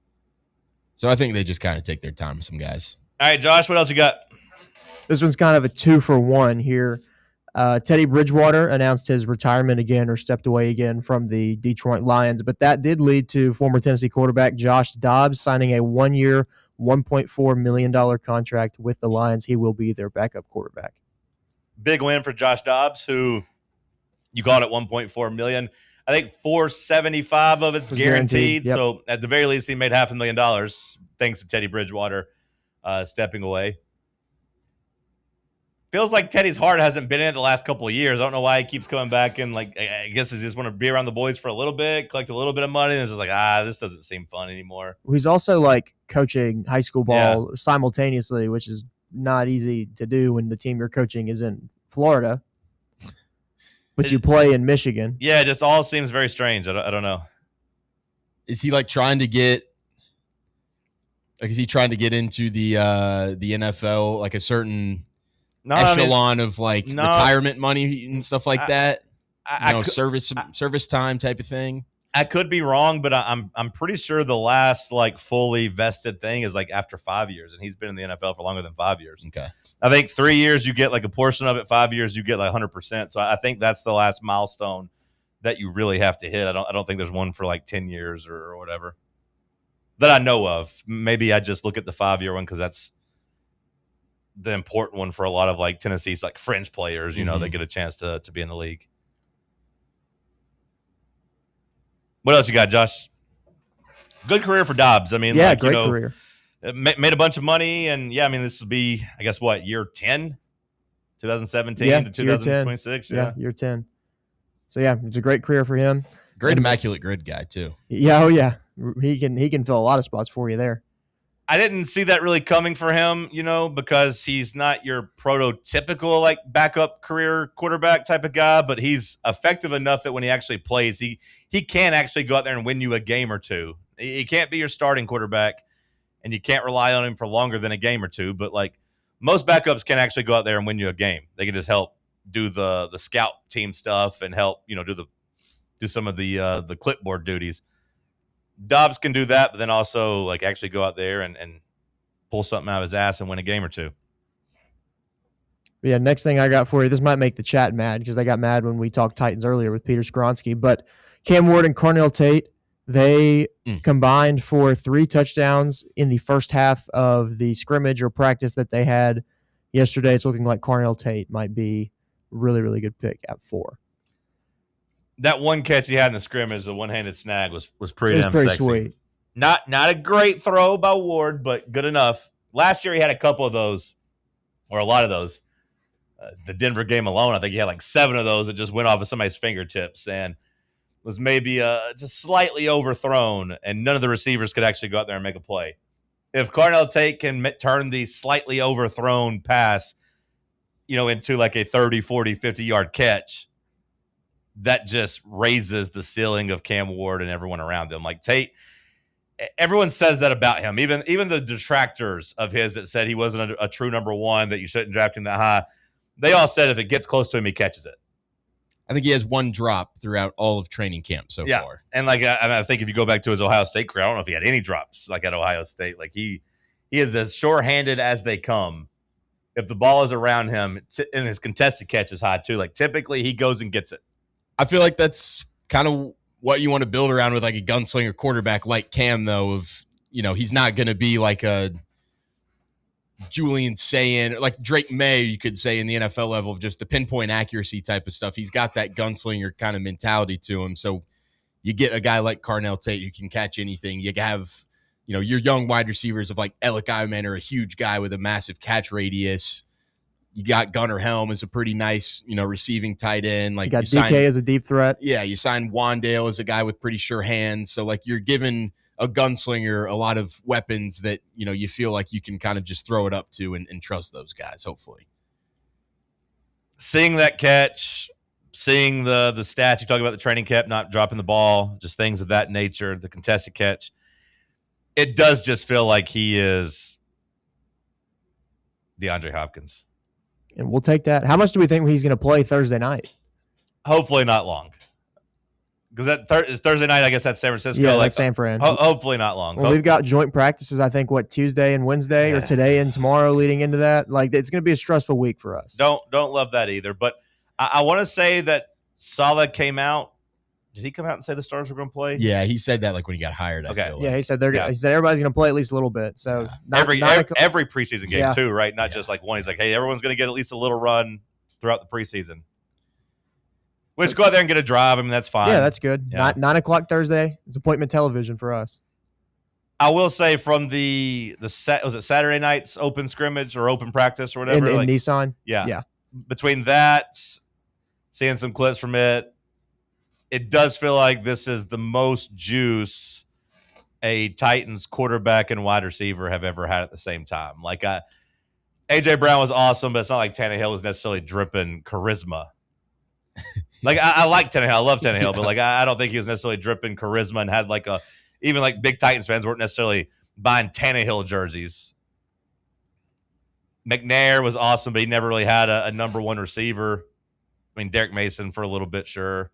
So I think they just kind of take their time with some guys. All right, Josh, what else you got? This one's kind of a 2-for-1 here. Teddy Bridgewater announced his retirement again or stepped away again from the Detroit Lions, but that did lead to former Tennessee quarterback Josh Dobbs signing a 1-year, $1.4 million contract with the Lions. He will be their backup quarterback. Big win for Josh Dobbs, who you got at $1.4 million. I think $475 of it's guaranteed. Yep. So at the very least, he made $500,000 thanks to Teddy Bridgewater stepping away. Feels like Teddy's heart hasn't been in it the last couple of years. I don't know why he keeps coming back and like I guess he just want to be around the boys for a little bit, collect a little bit of money, and it's just like this doesn't seem fun anymore. He's also like coaching high school ball simultaneously, which is not easy to do when the team you're coaching is in Florida, but you play in Michigan. Yeah, it just all seems very strange. I don't know. Is he like trying to get? Like, is he trying to get into the NFL, like a certain echelon of like retirement money and stuff like that? Service time type of thing. I could be wrong, but I'm pretty sure the last like fully vested thing is like after 5 years, and he's been in the NFL for longer than 5 years. Okay, I think 3 years you get like a portion of it. 5 years you get like 100%. So I think that's the last milestone that you really have to hit. I don't think there's one for like 10 years or whatever that I know of. Maybe I just look at the 5-year one because that's the important one for a lot of like Tennessee's like fringe players. You know, they get a chance to be in the league. What else you got, Josh? Good career for Dobbs. I mean, yeah, like, great you know, career. Made a bunch of money, and yeah, I mean, this will be, I guess, what, year 10, 2017 Yeah, to it's year 10. 2026. Yeah, year 10. So yeah, it's a great career for him. Great immaculate grid guy too. Yeah, oh yeah, he can fill a lot of spots for you there. I didn't see that really coming for him, you know, because he's not your prototypical like backup career quarterback type of guy, but he's effective enough that when he actually plays, he can actually go out there and win you a game or two. He can't be your starting quarterback, and you can't rely on him for longer than a game or two, but like most backups can actually go out there and win you a game. They can just help do the scout team stuff and help, you know, do some of the clipboard duties. Dobbs can do that, but then also like actually go out there and pull something out of his ass and win a game or two. Yeah, next thing I got for you, this might make the chat mad because I got mad when we talked Titans earlier with Peter Skronsky, but Cam Ward and Cornell Tate, they combined for 3 touchdowns in the first half of the scrimmage or practice that they had yesterday. It's looking like Cornell Tate might be a really, really good pick at 4. That one catch he had in the scrimmage, the one-handed snag, was pretty damn pretty sexy. sweet. Not a great throw by Ward, but good enough. Last year he had a couple of those, or a lot of those. The Denver game alone, I think he had like 7 of those that just went off of somebody's fingertips and was maybe just slightly overthrown, and none of the receivers could actually go out there and make a play. If Cornell Tate can turn the slightly overthrown pass, you know, into like a 30, 40, 50-yard catch, that just raises the ceiling of Cam Ward and everyone around them. Like Tate, everyone says that about him. Even the detractors of his that said he wasn't a true number 1, that you shouldn't draft him that high, they all said if it gets close to him, he catches it. I think he has 1 drop throughout all of training camp so far. And like, I think if you go back to his Ohio State career, I don't know if he had any drops like at Ohio State. Like he is as sure-handed as they come. If the ball is around him, and his contested catch is high too. Like typically he goes and gets it. I feel like that's kind of what you want to build around with like a gunslinger quarterback like Cam, though, of, you know, he's not going to be like a Julian Sayin, like Drake May, you could say, in the NFL level of just the pinpoint accuracy type of stuff. He's got that gunslinger kind of mentality to him. So you get a guy like Cornell Tate who can catch anything. You have, you know, your young wide receivers of like Alec Eyeman are a huge guy with a massive catch radius. You got Gunnar Helm as a pretty nice, you know, receiving tight end. Like you got DK as a deep threat. Yeah, you signed Wandale as a guy with pretty sure hands. So like you're giving a gunslinger a lot of weapons that, you know, you feel like you can kind of just throw it up to and trust those guys, hopefully. Seeing that catch, seeing the stats, you talk about the training camp, not dropping the ball, just things of that nature, the contested catch. It does just feel like he is DeAndre Hopkins. And we'll take that. How much do we think he's going to play Thursday night? Hopefully not long. Because that is Thursday night, I guess that's San Francisco. Yeah, like, that's San Fran. Hopefully not long. Well, we've got joint practices, I think, Tuesday and Wednesday, or today and tomorrow leading into that. Like, it's going to be a stressful week for us. Don't love that either. But I want to say that Saleh came out. Did he come out and say the Stars were going to play? Yeah, he said that like when he got hired. Okay. I feel like. Yeah, he said he said everybody's going to play at least a little bit. So every preseason game too, right? Not just like one. He's like, hey, everyone's going to get at least a little run throughout the preseason. Which go out there and get a drive. I mean, that's fine. Yeah, that's good. Yeah. 9 o'clock Thursday. It's appointment television for us. I will say from the set, was it Saturday night's open scrimmage or open practice or whatever? In Nissan? Yeah. Between that, seeing some clips from it, it does feel like this is the most juice a Titans quarterback and wide receiver have ever had at the same time. Like, A.J. Brown was awesome, but it's not like Tannehill was necessarily dripping charisma. Like, I like Tannehill. I love Tannehill, but like I don't think he was necessarily dripping charisma and had like even like big Titans fans weren't necessarily buying Tannehill jerseys. McNair was awesome, but he never really had a number 1 receiver. I mean, Derek Mason for a little bit, sure.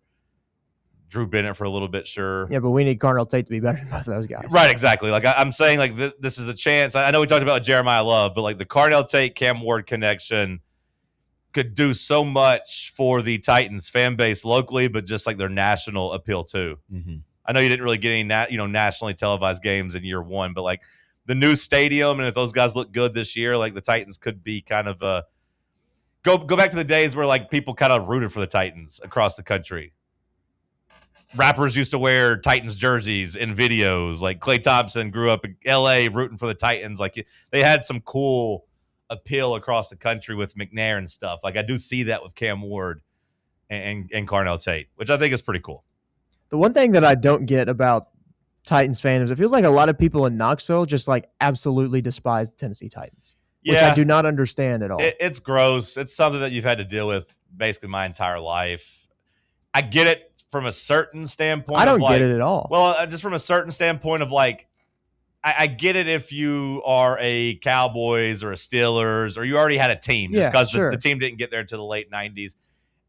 Drew Bennett for a little bit, sure. Yeah, but we need Cornell Tate to be better than both of those guys. Right, exactly. Like I'm saying, like this is a chance. I know we talked about Jeremiah Love, but like the Cornell Tate Cam Ward connection could do so much for the Titans fan base locally, but just like their national appeal too. Mm-hmm. I know you didn't really get any nationally televised games in year 1, but like the new stadium, and if those guys look good this year, like the Titans could be kind of go back to the days where like people kind of rooted for the Titans across the country. Rappers used to wear Titans jerseys in videos. Like Klay Thompson grew up in LA rooting for the Titans. Like they had some cool appeal across the country with McNair and stuff. Like I do see that with Cam Ward and Carnell Tate, which I think is pretty cool. The one thing that I don't get about Titans fans, it feels like a lot of people in Knoxville just like absolutely despise the Tennessee Titans, which I do not understand at all. It's gross. It's something that you've had to deal with basically my entire life. I get it from a certain standpoint. I don't get it at all. Well, just from a certain standpoint of like, I get it if you are a Cowboys or a Steelers or you already had a team just because the team didn't get there until the late 90s.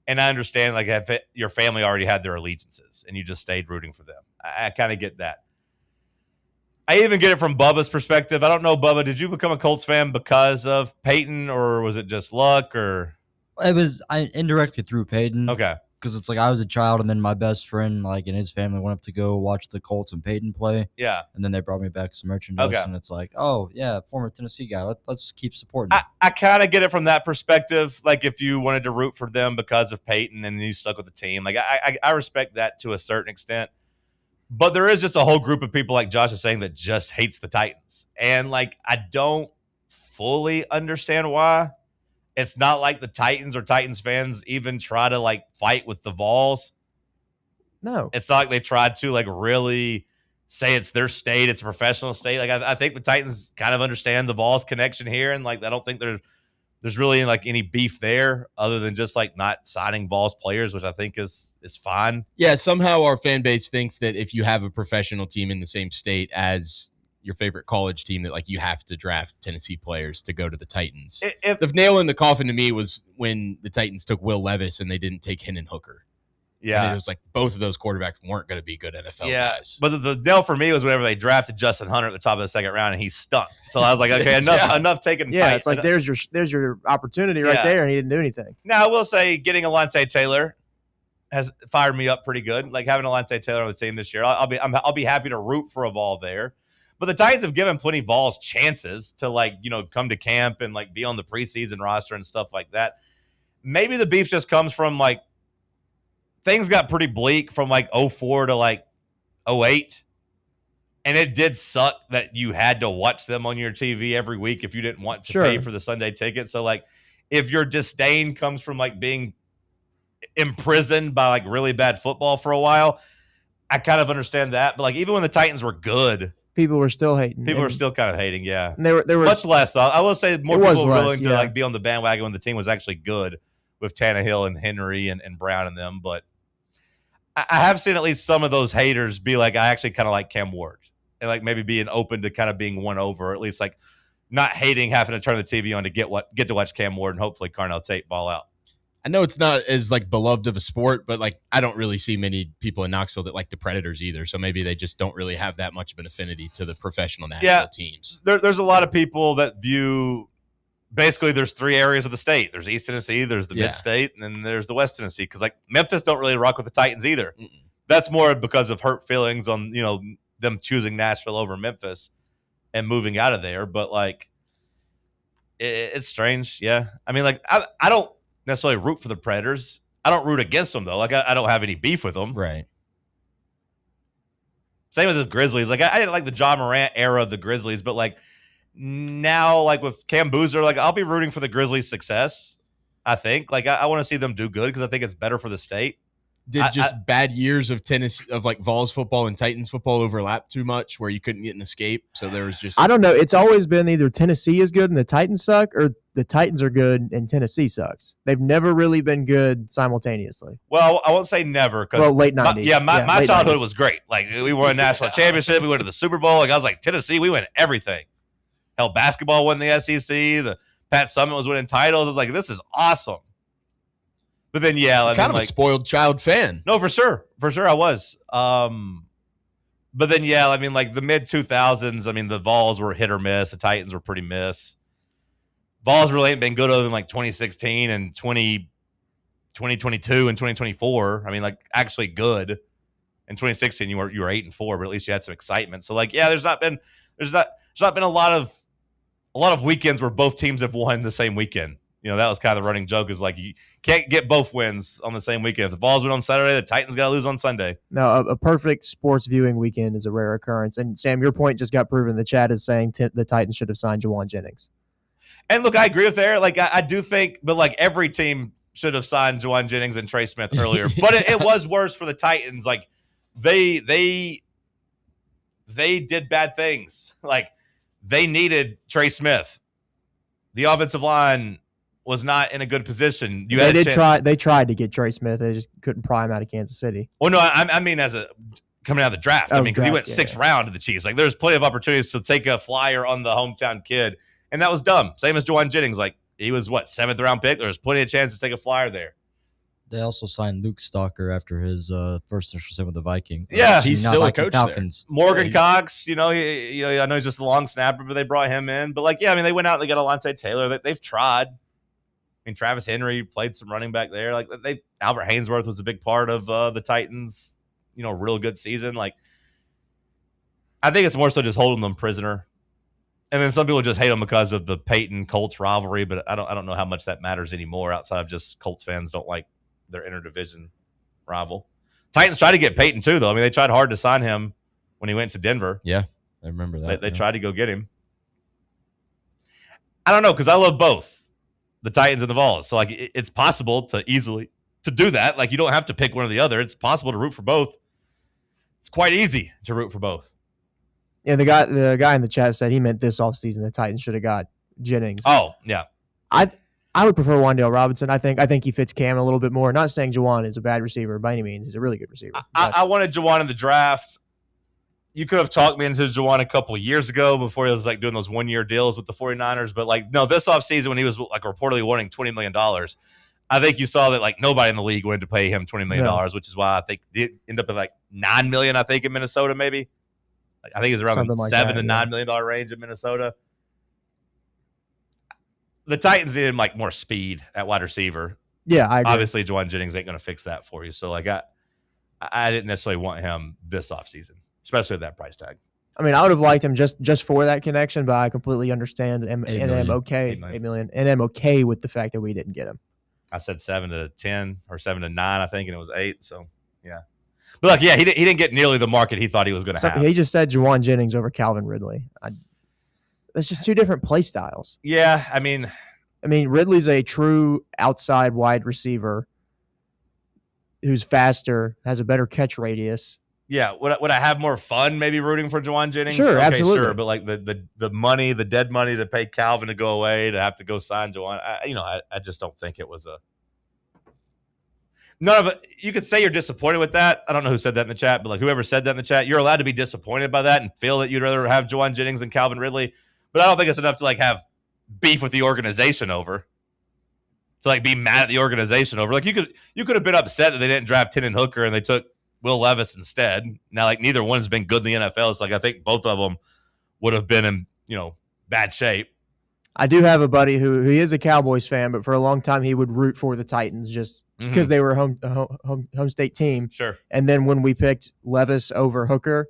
And I understand like if your family already had their allegiances and you just stayed rooting for them. I kind of get that. I even get it from Bubba's perspective. I don't know, Bubba, did you become a Colts fan because of Peyton or was it just luck or? It was indirectly through Peyton. Okay. Because it's like I was a child and then my best friend like and his family went up to go watch the Colts and Peyton play. Yeah. And then they brought me back some merchandise and it's like, oh, yeah, former Tennessee guy. Let's keep supporting him. I kind of get it from that perspective. Like if you wanted to root for them because of Peyton and you stuck with the team. Like I respect that to a certain extent. But there is just a whole group of people like Josh is saying that just hates the Titans. And like I don't fully understand why. It's not like the Titans or Titans fans even try to like fight with the Vols. No. It's not like they tried to like really say it's their state, it's a professional state. Like I think the Titans kind of understand the Vols connection here, and like I don't think there's really like any beef there other than just like not signing Vols players, which I think is fine. Yeah, somehow our fan base thinks that if you have a professional team in the same state as your favorite college team that like you have to draft Tennessee players to go to the Titans. The nail in the coffin to me was when the Titans took Will Levis and they didn't take Hendon Hooker. Yeah. And it was like both of those quarterbacks weren't going to be good NFL guys. But the nail for me was whenever they drafted Justin Hunter at the top of the second round and he stunk. So I was like, okay, enough taking. Yeah, it's like there's your opportunity right there, and he didn't do anything. Now I will say, getting Alontae Taylor has fired me up pretty good. Like having Alontae Taylor on the team this year, I'll be happy to root for a Vol there. But the Titans have given plenty of Vols chances to like, come to camp and like be on the preseason roster and stuff like that. Maybe the beef just comes from like things got pretty bleak from like 04 to like 08. And it did suck that you had to watch them on your TV every week if you didn't want to pay for the Sunday ticket. So like if your disdain comes from like being imprisoned by like really bad football for a while, I kind of understand that. But like even when the Titans were good, people were still hating. People were still kind of hating, yeah. And they were much less though. I will say more people were willing to like be on the bandwagon when the team was actually good with Tannehill and Henry and Brown and them. But I have seen at least some of those haters be like, I actually kind of like Cam Ward and like maybe being open to kind of being won over, or at least like not hating having to turn the TV on to get to watch Cam Ward and hopefully Carnell Tate ball out. I know it's not as like beloved of a sport, but like I don't really see many people in Knoxville that like the Predators either. So maybe they just don't really have that much of an affinity to the professional national teams. There's a lot of people that view basically there's three areas of the state. There's East Tennessee, there's the Mid-State, and then there's the West Tennessee. Because like Memphis don't really rock with the Titans either. That's more because of hurt feelings on them choosing Nashville over Memphis and moving out of there. But like it's strange, yeah. I mean, like I don't necessarily root for the Predators. I don't root against them though. Like I don't have any beef with them. Right. Same with the Grizzlies. Like I didn't like the John Morant era of the Grizzlies, but like now, like with Cam Boozer, like I'll be rooting for the Grizzlies' success. I think like I want to see them do good because I think it's better for the state. Did bad years of tennis of like Vols football and Titans football overlap too much where you couldn't get an escape? So there was just I don't know. It's always been either Tennessee is good and the Titans suck, or the Titans are good and Tennessee sucks. They've never really been good simultaneously. Well, I won't say never because late 90s. My childhood 90s. was great. Like we won a national championship, we went to the Super Bowl. Like I was like Tennessee, we win everything. Hell, basketball won the SEC. The Pat Summitt was winning titles. I was like, this is awesome. But then, kind of a spoiled child fan. No, for sure I was. But then, I mean, like the mid 2000s. I mean, the Vols were hit or miss. The Titans were pretty miss. Vols really ain't been good other than like 2016 and 2022 and 2024. I mean, like actually good. In 2016, you were 8-4, but at least you had some excitement. So, like, there's not not been a lot of weekends where both teams have won the same weekend. That was kind of the running joke, is like you can't get both wins on the same weekend. If the Vols win on Saturday, the Titans got to lose on Sunday. No, a perfect sports viewing weekend is a rare occurrence. And Sam, your point just got proven. The chat is saying the Titans should have signed Juwan Jennings. And look, I agree with there. Like I do think, but like every team should have signed Juwan Jennings and Trey Smith earlier. But it was worse for the Titans. Like they did bad things. Like they needed Trey Smith. The offensive line was not in a good position. They tried to get Trey Smith. They just couldn't pry him out of Kansas City. Well, no, I mean coming out of the draft. Because he went sixth round to the Chiefs. Like there's plenty of opportunities to take a flyer on the hometown kid, and that was dumb. Same as Juwan Jennings. Like he was 7th round pick. There's plenty of chance to take a flyer there. They also signed Luke Stalker after his first initial stint with the Vikings. Yeah, he's still a coach Falcons. there. Morgan Cox, I know he's just a long snapper, but they brought him in. But they went out and they got Alontae Taylor. They've tried. I mean, Travis Henry played some running back there. Albert Haynesworth was a big part of the Titans. Real good season. Like, I think it's more so just holding them prisoner. And then some people just hate them because of the Peyton Colts rivalry, but I don't know how much that matters anymore outside of just Colts fans don't like their interdivision rival. Titans tried to get Peyton too, though. I mean, they tried hard to sign him when he went to Denver. Yeah, I remember that. They tried to go get him. I don't know, because I love both the Titans and the Vols. So it's possible to easily to do that. Like you don't have to pick one or the other. It's possible to root for both. It's quite easy to root for both. Yeah, the guy in the chat said he meant this offseason the Titans should have got Jennings. Oh, yeah. I would prefer Wan'Dale Robinson. I think he fits Cam a little bit more. Not saying Juwan is a bad receiver by any means. He's a really good receiver. I wanted Juwan in the draft. You could have talked me into Juwan a couple of years ago before he was doing those 1-year deals with the 49ers. But no, this offseason when he was reportedly wanting $20 million, I think you saw that nobody in the league wanted to pay him $20 million, which is why I think it ended up at $9 million, I think, in Minnesota maybe. I think it's around the $7 to $9 million range in Minnesota. The Titans needed more speed at wide receiver. Yeah, I agree. Obviously, Juwan Jennings ain't going to fix that for you. So I didn't necessarily want him this offseason, especially at that price tag. I mean, I would have liked him just for that connection, but I completely understand and am okay. $8 million, and am okay with the fact that we didn't get him. I said 7 to 10 or 7 to 9, I think, and it was 8. So yeah, but he didn't get nearly the market he thought he was going to have. He just said Juwan Jennings over Calvin Ridley. That's just two different play styles. Yeah, I mean, Ridley's a true outside wide receiver who's faster, has a better catch radius. Yeah, would I have more fun maybe rooting for Juwan Jennings? Sure, okay, absolutely. Sure, but the money, the dead money to pay Calvin to go away, to have to go sign Juwan, I just don't think it was none of it. You could say you're disappointed with that. I don't know who said that in the chat, but whoever said that in the chat, you're allowed to be disappointed by that and feel that you'd rather have Juwan Jennings than Calvin Ridley. But I don't think it's enough to have beef with the organization over. To be mad at the organization over. You could have been upset that they didn't draft Hendon Hooker and they took Will Levis instead. Now neither one's been good in the NFL. So I think both of them would have been in bad shape. I do have a buddy who he is a Cowboys fan, but for a long time he would root for the Titans just because they were home state team. Sure. And then when we picked Levis over Hooker,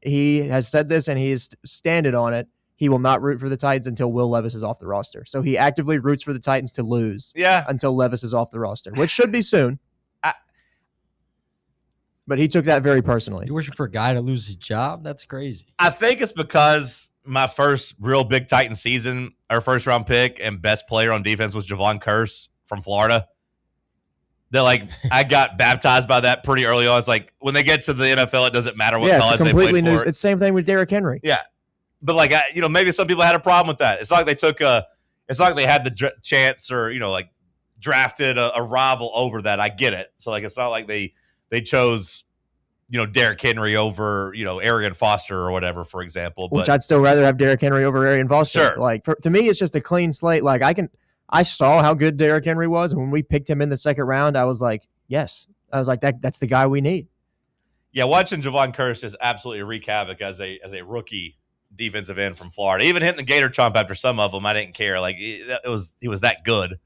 he has said this and he is standing on it. He will not root for the Titans until Will Levis is off the roster. So he actively roots for the Titans to lose until Levis is off the roster, which should be soon. But he took that very personally. You wishing for a guy to lose his job? That's crazy. I think it's because my first real big Titan season, our first round pick and best player on defense was Javon Curse from Florida. That I got baptized by that pretty early on. It's when they get to the NFL, it doesn't matter what college they play for. It's the same thing with Derrick Henry. Yeah. But maybe some people had a problem with that. It's not like they had the chance or drafted a rival over that. I get it. So it's not like they chose Derrick Henry over Arian Foster or whatever, for example. Which I'd still rather have Derrick Henry over Arian Foster. Sure. To me, it's just a clean slate. I saw how good Derrick Henry was, and when we picked him in the second round, I was like, yes. I was like, that's the guy we need. Yeah, watching Javon Curse just absolutely wreak havoc as a rookie defensive end from Florida. Even hitting the Gator chomp after some of them, I didn't care. He was that good.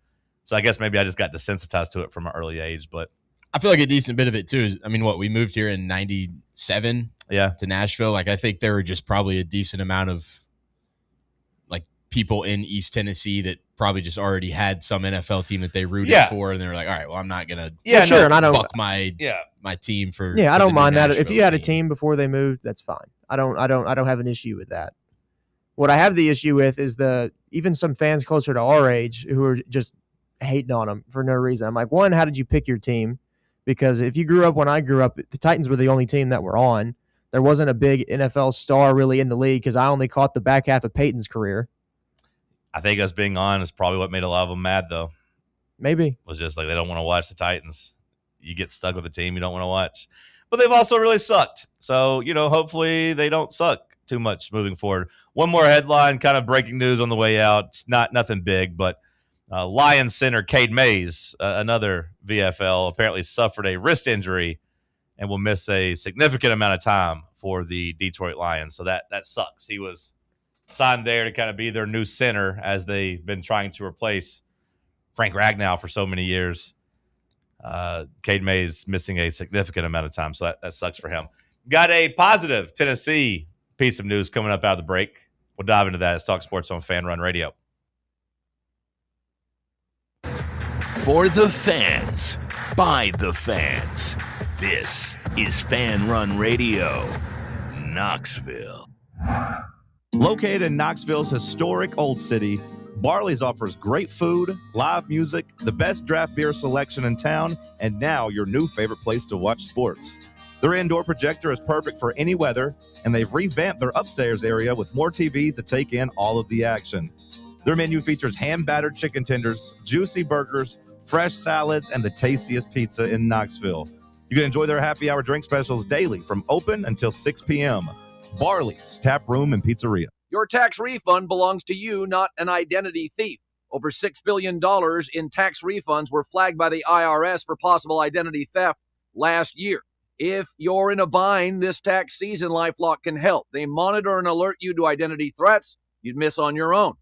So I guess maybe I just got desensitized to it from an early age. But I feel like a decent bit of it too is, we moved here in 97 to Nashville. I think there were just probably a decent amount of people in East Tennessee that probably just already had some NFL team that they rooted for, and they were like, all right, well, I'm not gonna sure, and I don't buck my team for I don't the mind new that. If Nashville you had a team. team before they moved, that's fine. I don't have an issue with that. What I have the issue with is even some fans closer to our age who are just hating on them for no reason. I'm like, one, how did you pick your team? Because if you grew up when I grew up, the Titans were the only team that were on. There wasn't a big NFL star really in the league because I only caught the back half of Peyton's career. I think us being on is probably what made a lot of them mad, though. Maybe. Was just like they don't want to watch the Titans. You get stuck with a team you don't want to watch. But they've also really sucked. So, hopefully they don't suck too much moving forward. One more headline, kind of breaking news on the way out. It's nothing big, but Lions center Cade Mays, another VFL, apparently suffered a wrist injury and will miss a significant amount of time for the Detroit Lions. So that sucks. He was signed there to kind of be their new center as they've been trying to replace Frank Ragnow for so many years. Cade Mays missing a significant amount of time, so that sucks for him. Got a positive Tennessee piece of news coming up out of the break. We'll dive into that as Talk Sports on Fan Run Radio. For the fans, by the fans, this is Fan Run Radio, Knoxville. Located in Knoxville's historic Old City, Barley's offers great food, live music, the best draft beer selection in town, and now your new favorite place to watch sports. Their indoor projector is perfect for any weather, and they've revamped their upstairs area with more TVs to take in all of the action. Their menu features hand-battered chicken tenders, juicy burgers, fresh salads, and the tastiest pizza in Knoxville. You can enjoy their happy hour drink specials daily from open until 6 p.m. Barley's Tap Room and Pizzeria. Your tax refund belongs to you, not an identity thief. Over $6 billion in tax refunds were flagged by the IRS for possible identity theft last year. If you're in a bind this tax season, LifeLock can help. They monitor and alert you to identity threats you'd miss on your own,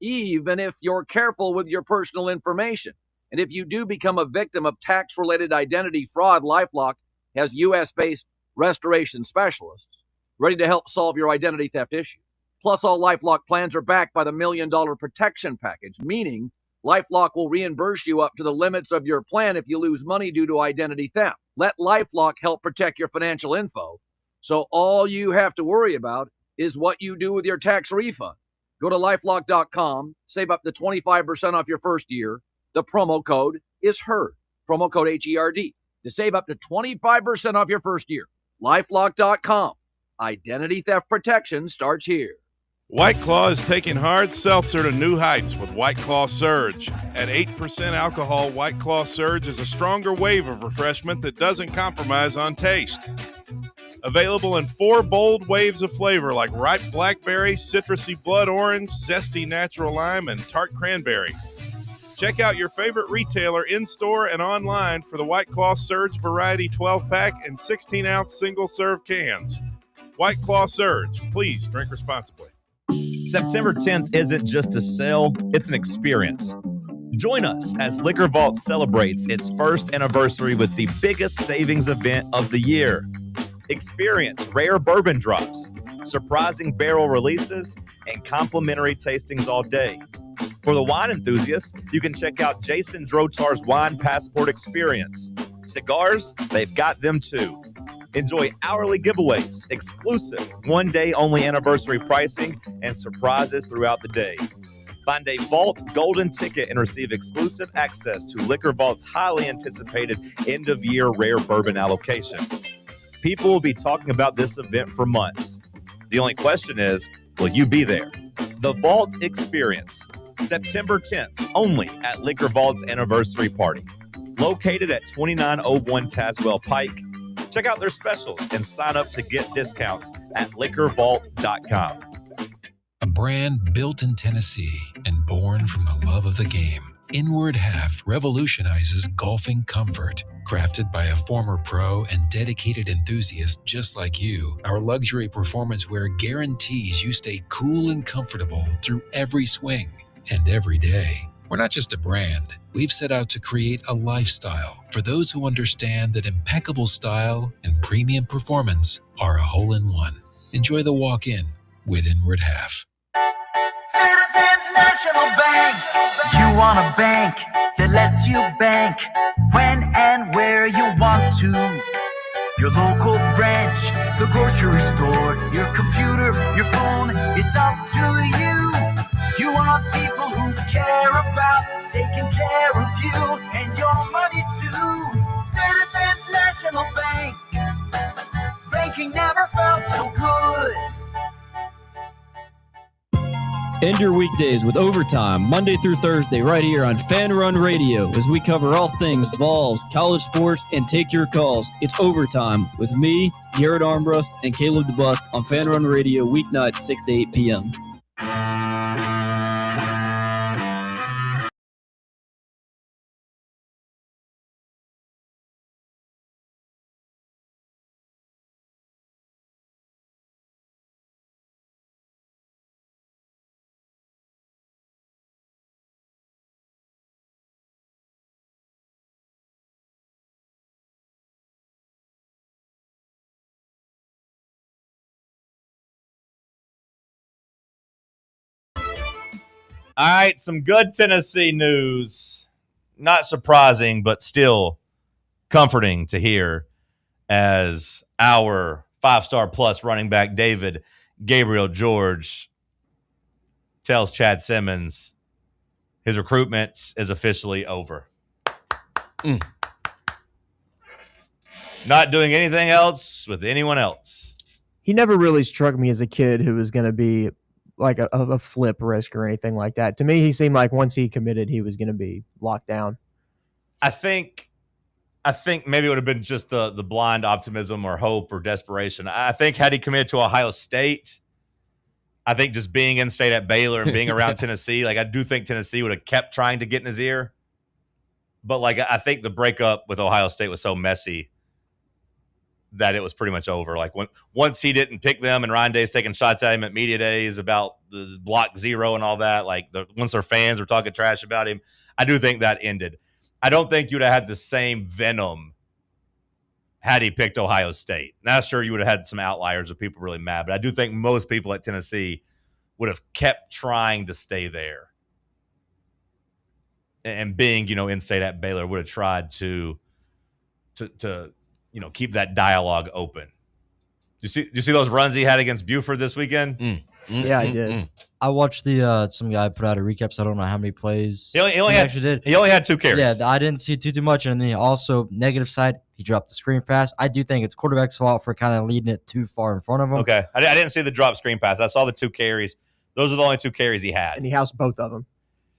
even if you're careful with your personal information. And if you do become a victim of tax-related identity fraud, LifeLock has U.S.-based restoration specialists ready to help solve your identity theft issue. Plus, all LifeLock plans are backed by the $1 Million Protection Package, meaning LifeLock will reimburse you up to the limits of your plan if you lose money due to identity theft. Let LifeLock help protect your financial info, so all you have to worry about is what you do with your tax refund. Go to LifeLock.com, save up to 25% off your first year. The promo code is HERD, promo code HERD, to save up to 25% off your first year. LifeLock.com. Identity theft protection starts here. White Claw is taking hard seltzer to new heights with White Claw Surge. At 8% alcohol, White Claw Surge is a stronger wave of refreshment that doesn't compromise on taste. Available in 4 bold waves of flavor like ripe blackberry, citrusy blood orange, zesty natural lime, and tart cranberry. Check out your favorite retailer in-store and online for the White Claw Surge Variety 12-pack and 16-ounce single-serve cans. White Claw Surge. Please drink responsibly. September 10th isn't just a sale, it's an experience. Join us as Liquor Vault celebrates its first anniversary with the biggest savings event of the year. Experience rare bourbon drops, surprising barrel releases, and complimentary tastings all day. For the wine enthusiasts, you can check out Jason Drotar's Wine Passport Experience. Cigars, they've got them too. Enjoy hourly giveaways, exclusive one-day-only anniversary pricing, and surprises throughout the day. Find a Vault Golden Ticket and receive exclusive access to Liquor Vault's highly anticipated end-of-year rare bourbon allocation. People will be talking about this event for months. The only question is, will you be there? The Vault Experience, September 10th, only at Liquor Vault's anniversary party. Located at 2901 Tazewell Pike. Check out their specials and sign up to get discounts at liquorvault.com. A brand built in Tennessee and born from the love of the game. Inward Half revolutionizes golfing comfort. Crafted by a former pro and dedicated enthusiast just like you, our luxury performance wear guarantees you stay cool and comfortable through every swing and every day. We're not just a brand. We've set out to create a lifestyle for those who understand that impeccable style and premium performance are a hole-in-one. Enjoy the walk-in with Inward Half. Citizens National Bank. You want a bank that lets you bank when and where you want to. Your local branch, the grocery store, your computer, your phone, it's up to you. You want people who care about taking care of you and your money too. Citizens National Bank. Banking never felt so good. End your weekdays with Overtime, Monday through Thursday, right here on Fan Run Radio, as we cover all things Vols, college sports, and take your calls. It's Overtime with me, Garrett Armbrust, and Caleb DeBusk on Fan Run Radio, weeknights 6 to 8 p.m. All right, some good Tennessee news. Not surprising, but still comforting to hear as our 5-star plus running back David Gabriel George tells Chad Simmons his recruitment is officially over. Not doing anything else with anyone else. He never really struck me as a kid who was going to be like a flip risk or anything like that. To me, he seemed like once he committed, he was going to be locked down. I think maybe it would have been just the blind optimism or hope or desperation. I think had he committed to Ohio State, I think just being in state at Baylor and being around Tennessee, like I do think Tennessee would have kept trying to get in his ear. But like I think the breakup with Ohio State was so messy that it was pretty much over. Like once he didn't pick them and Ryan Day's taking shots at him at media days about the block zero and all that, like once their fans were talking trash about him, I do think that ended. I don't think you'd have had the same venom had he picked Ohio State. Now, sure, you would have had some outliers of people really mad, but I do think most people at Tennessee would have kept trying to stay there. And being, in state at Baylor would have tried to keep that dialogue open. You see those runs he had against Buford this weekend? Yeah, I did. I watched some guy put out a recap, so I don't know how many plays he only had 2 carries. Yeah, I didn't see too much. And then also, negative side, he dropped the screen pass. I do think it's quarterback's fault for kind of leading it too far in front of him. Okay. I didn't see the drop screen pass. I saw the 2 carries. Those are the only 2 carries he had. And he housed both of them.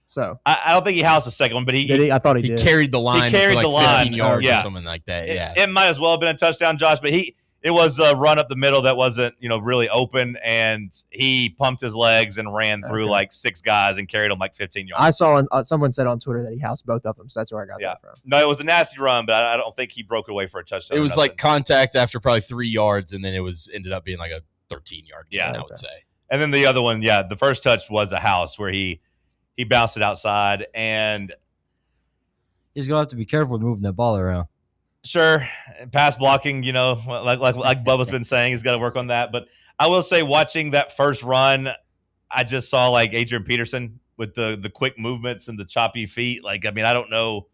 So I don't think he housed the second one, but I thought he did. Carried the line. He carried for the like 15 line. yards Yeah. or something like that. Yeah. It might as well have been a touchdown, Josh, but it was a run up the middle that wasn't, really open, and he pumped his legs and ran through like 6 guys and carried them like 15 yards. I saw someone said on Twitter that he housed both of them, so that's where I got that from. No, it was a nasty run, but I don't think he broke away for a touchdown. It was like contact after probably 3 yards, and then it ended up being like a 13-yard gain, I would say. And then the other one, the first touch was a house where he bounced it outside, and he's gonna have to be careful with moving that ball around. Sure, pass blocking, like Bubba's been saying, he's got to work on that. But I will say, watching that first run, I just saw like Adrian Peterson with the quick movements and the choppy feet. Like, I mean, I don't know.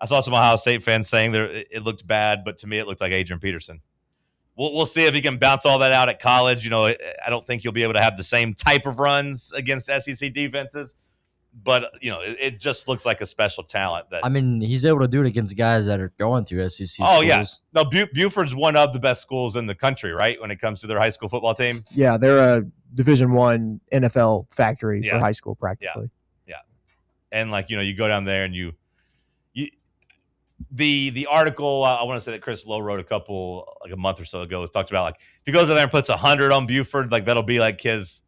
I saw some Ohio State fans saying it looked bad, but to me, it looked like Adrian Peterson. We'll see if he can bounce all that out at college. I don't think you'll be able to have the same type of runs against SEC defenses. But, it just looks like a special talent. That he's able to do it against guys that are going to SEC schools. Oh, yeah. No, Buford's one of the best schools in the country, right, when it comes to their high school football team? Yeah, they're a Division I NFL factory for high school practically. Yeah. And, you go down there and the article, I want to say that Chris Lowe wrote a month or so ago, talked about, if he goes in there and puts 100 on Buford, that'll be his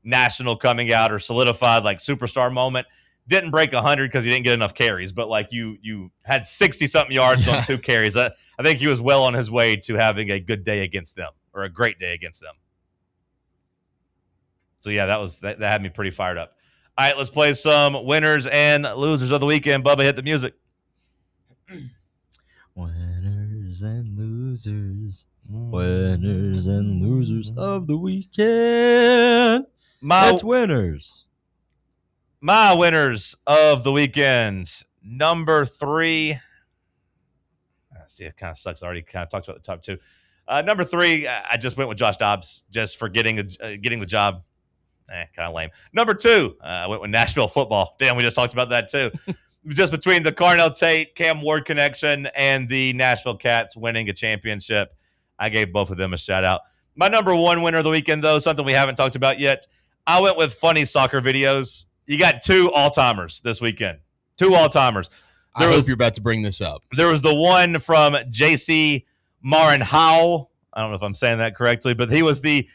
national coming out or solidified superstar moment. Didn't break 100 because he didn't get enough carries, but you had 60-something yards on 2 carries. I think he was well on his way to having a good day against them, or a great day against them. So yeah, that had me pretty fired up. All right, let's play some winners and losers of the weekend. Bubba, hit the music. Winners and losers. Winners and losers of the weekend. That's winners. My winners of the weekend. Number 3. See, it kind of sucks. I already kind of talked about the top 2. Number 3, I just went with Josh Dobbs just for getting the job. Kind of lame. Number 2, I went with Nashville football. Damn, we just talked about that too. Just between the Carnell Tate, Cam Ward connection and the Nashville Cats winning a championship, I gave both of them a shout out. My number 1 winner of the weekend, though, something we haven't talked about yet. I went with funny soccer videos. You got 2 all-timers this weekend. 2 all-timers. I hope you're about to bring this up. There was the one from JC Marinhao. I don't know if I'm saying that correctly, but he was the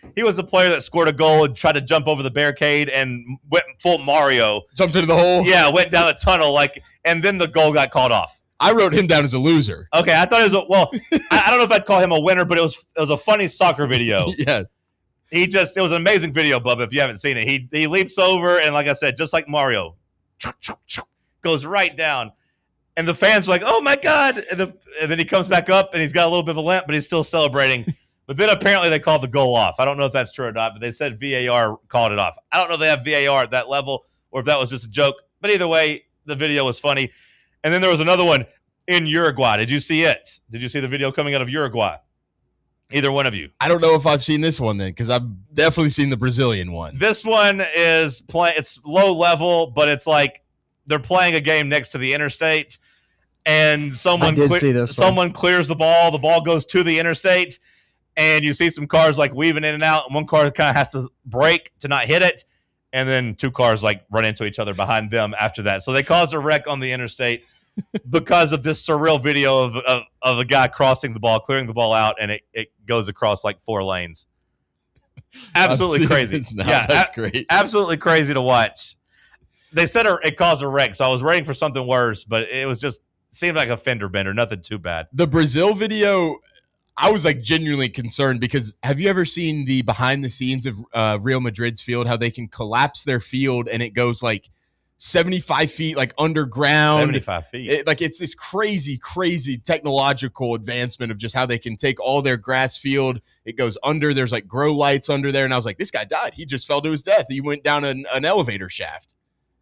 player that scored a goal and tried to jump over the barricade and went full Mario. Jumped into the hole? Yeah, went down the tunnel, and then the goal got called off. I wrote him down as a loser. Okay, I thought it was I don't know if I'd call him a winner, but it was a funny soccer video. Yeah. It was an amazing video, Bubba, if you haven't seen it. He leaps over, and like I said, just like Mario, goes right down. And the fans are like, oh, my God. And then he comes back up, and he's got a little bit of a limp, but he's still celebrating. But then apparently they called the goal off. I don't know if that's true or not, but they said VAR called it off. I don't know if they have VAR at that level or if that was just a joke. But either way, the video was funny. And then there was another one in Uruguay. Did you see it? Did you see the video coming out of Uruguay? Either one of you? I don't know if I've seen this one then, because I've definitely seen the Brazilian one. This one is it's low level, but it's like they're playing a game next to the interstate, and someone clears the ball goes to the interstate, and you see some cars like weaving in and out, and one car kind of has to brake to not hit it, and then 2 cars like run into each other behind them after that. So they caused a wreck on the interstate because of this surreal video of a guy crossing the ball, clearing the ball out, and it goes across like 4 lanes. Absolutely crazy. Yeah, that's great. Absolutely crazy to watch. They said it caused a wreck, so I was waiting for something worse, but it was just seemed like a fender bender, nothing too bad. The Brazil video, I was like genuinely concerned because have you ever seen the behind the scenes of Real Madrid's field, how they can collapse their field and it goes like 75 feet like underground? 75 feet. It's this crazy, crazy technological advancement of just how they can take all their grass field. It goes under. There's like grow lights under there. And I was like, this guy died. He just fell to his death. He went down an elevator shaft.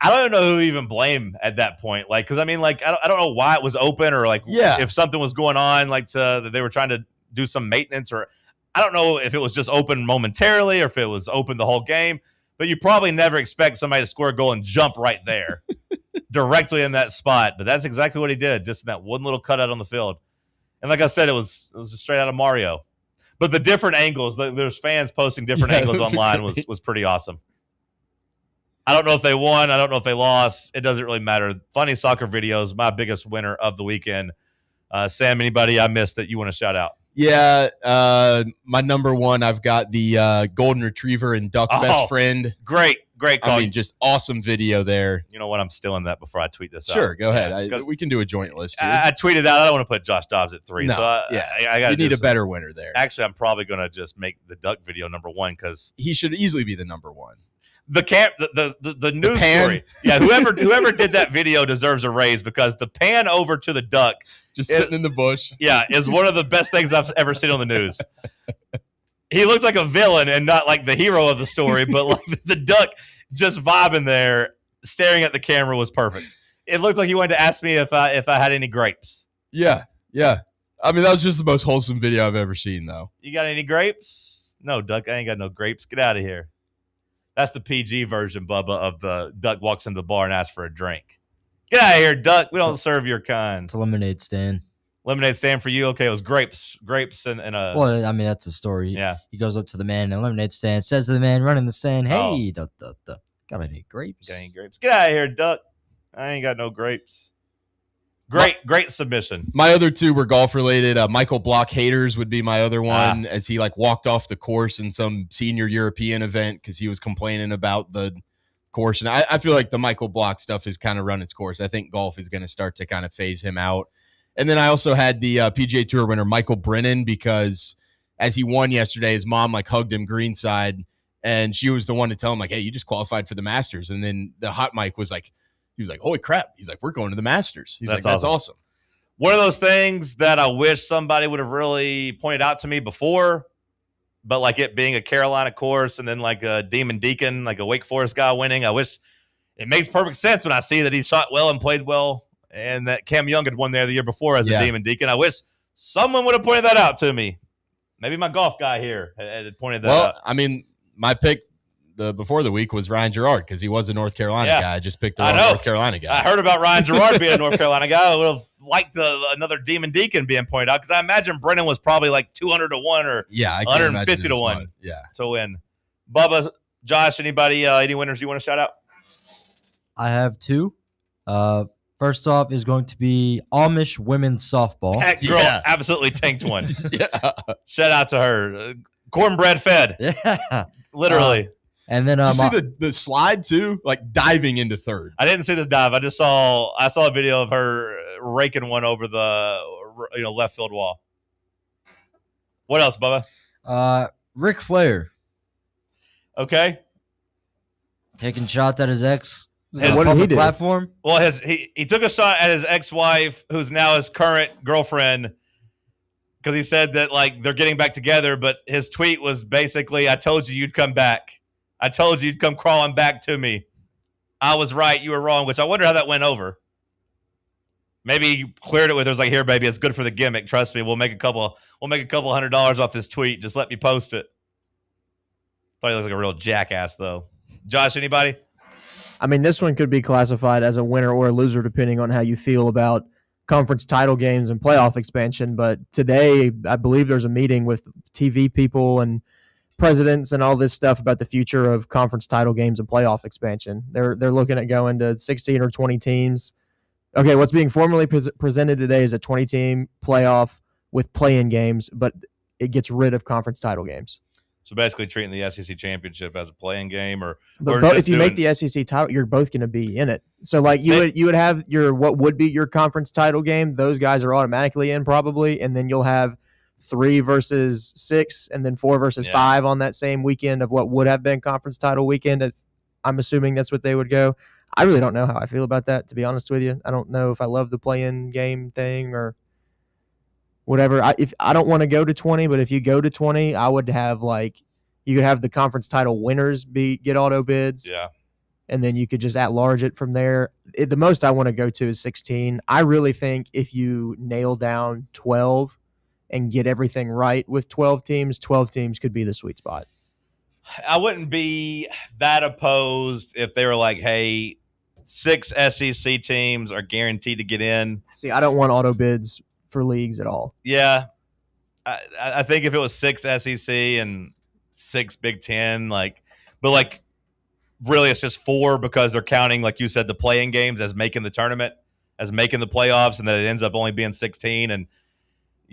I don't know who even blame at that point. Because I don't know why it was open or if something was going on, that they were trying to do some maintenance, or I don't know if it was just open momentarily or if it was open the whole game. But you probably never expect somebody to score a goal and jump right there directly in that spot. But that's exactly what he did, just in that one little cutout on the field. And like I said, it was just straight out of Mario. But the different angles, there's fans posting different angles online was pretty awesome. I don't know if they won. I don't know if they lost. It doesn't really matter. Funny soccer videos, my biggest winner of the weekend. Sam, anybody I missed that you want to shout out? Yeah, my number 1, I've got the golden retriever and duck best friend. Great call. I mean, just awesome video there. You know what? I'm stealing that before I tweet this out. Sure, go ahead. We can do a joint list here. I tweeted out. I don't want to put Josh Dobbs at 3. No, so I got. You need a better winner there. Actually, I'm probably going to just make the duck video number 1 because he should easily be the number 1. The news story. Yeah, whoever did that video deserves a raise because the pan over to the duck sitting in the bush. Yeah, is one of the best things I've ever seen on the news. He looked like a villain and not like the hero of the story, but like the duck just vibing there, staring at the camera was perfect. It looked like he wanted to ask me if I had any grapes. Yeah. I mean, that was just the most wholesome video I've ever seen, though. You got any grapes? No, duck. I ain't got no grapes. Get out of here. That's the PG version, Bubba, of the duck walks into the bar and asks for a drink. Get out of here, duck. We don't serve your kind. It's a lemonade stand. Lemonade stand for you? Okay, it was grapes and a... Well, I mean, that's the story. Yeah. He goes up to the man in the lemonade stand, says to the man running the stand, hey, got any grapes? Got any grapes? Get out of here, duck. I ain't got no grapes. Great submission. My other 2 were golf related. Michael Block haters would be my other one, as he walked off the course in some senior European event because he was complaining about the course. And I feel like the Michael Block stuff has kind of run its course. I think golf is going to start to kind of phase him out. And then I also had the PGA Tour winner Michael Brennan because as he won yesterday, his mom hugged him greenside, and she was the one to tell him hey, you just qualified for the Masters. And then the hot mic was he was like, holy crap. He's like, we're going to the Masters. He's that's awesome. One of those things that I wish somebody would have really pointed out to me before. but like it being a Carolina course and then like a Demon Deacon, like a Wake Forest guy winning, I wish it makes perfect sense when I see that he shot well and played well, and that Cam Young had won there the year before as a Demon Deacon. I wish someone would have pointed that out to me. Maybe my golf guy here had pointed that out. Well, I mean, my pick before the week was Ryan Gerard because he was a North Carolina guy. I just picked the wrong North Carolina guy. I heard about Ryan Gerard being a North Carolina guy. I would have liked another Demon Deacon being pointed out because I imagine Brennan was probably like 200 to 1 or 150 to 1 to win. Bubba, Josh, anybody, any winners you want to shout out? I have two. First off is going to be Amish women's softball. That girl absolutely tanked one. Shout out to her. Cornbread fed. Yeah. Literally. And then Did you see the slide too? Like diving into third. I didn't see this dive. I saw a video of her raking one over the left field wall. What else, Bubba? Ric Flair. Okay. Taking shots at his ex. What did he do? Platform. Well, he took a shot at his ex-wife, who's now his current girlfriend, because he said that like they're getting back together. But his tweet was basically, "I told you you'd come back. I told you you'd come crawling back to me. I was right. You were wrong." Which I wonder how that went over. Maybe he cleared it with, "There's like, here, baby, it's good for the gimmick. Trust me, we'll make a couple $100 off this tweet. Just let me post it." Thought he looked like a real jackass, though. Josh, anybody? I mean, this one could be classified as a winner or a loser depending on how you feel about conference title games and playoff expansion. But today, I believe there's a meeting with TV people and presidents and all this stuff about the future of conference title games and playoff expansion. They're looking at going to 16 or 20 teams. Okay, what's being formally presented today is a 20-team playoff with play-in games, but it gets rid of conference title games. So basically treating the SEC championship as a playing game, but if you make the SEC title, you're both going to be in it. So like you would have what would be your conference title game. Those guys are automatically in probably, and then you'll have 3 versus 6, and then 4 versus 5 on that same weekend of what would have been conference title weekend. I'm assuming that's what they would go. I really don't know how I feel about that, to be honest with you. I don't know if I love the play-in game thing or whatever. I don't want to go to 20, but if you go to 20, I would have you could have the conference title winners get auto bids. Yeah. And then you could just at-large it from there. The most I want to go to is 16. I really think if you nail down 12 and get everything right with 12 teams could be the sweet spot. I wouldn't be that opposed if they were like, hey, 6 SEC teams are guaranteed to get in. See, I don't want auto bids for leagues at all. Yeah. I think if it was 6 SEC and 6 Big Ten, but really it's just 4 because they're counting, like you said, the play-in games as making the tournament, as making the playoffs, and then it ends up only being 16. And,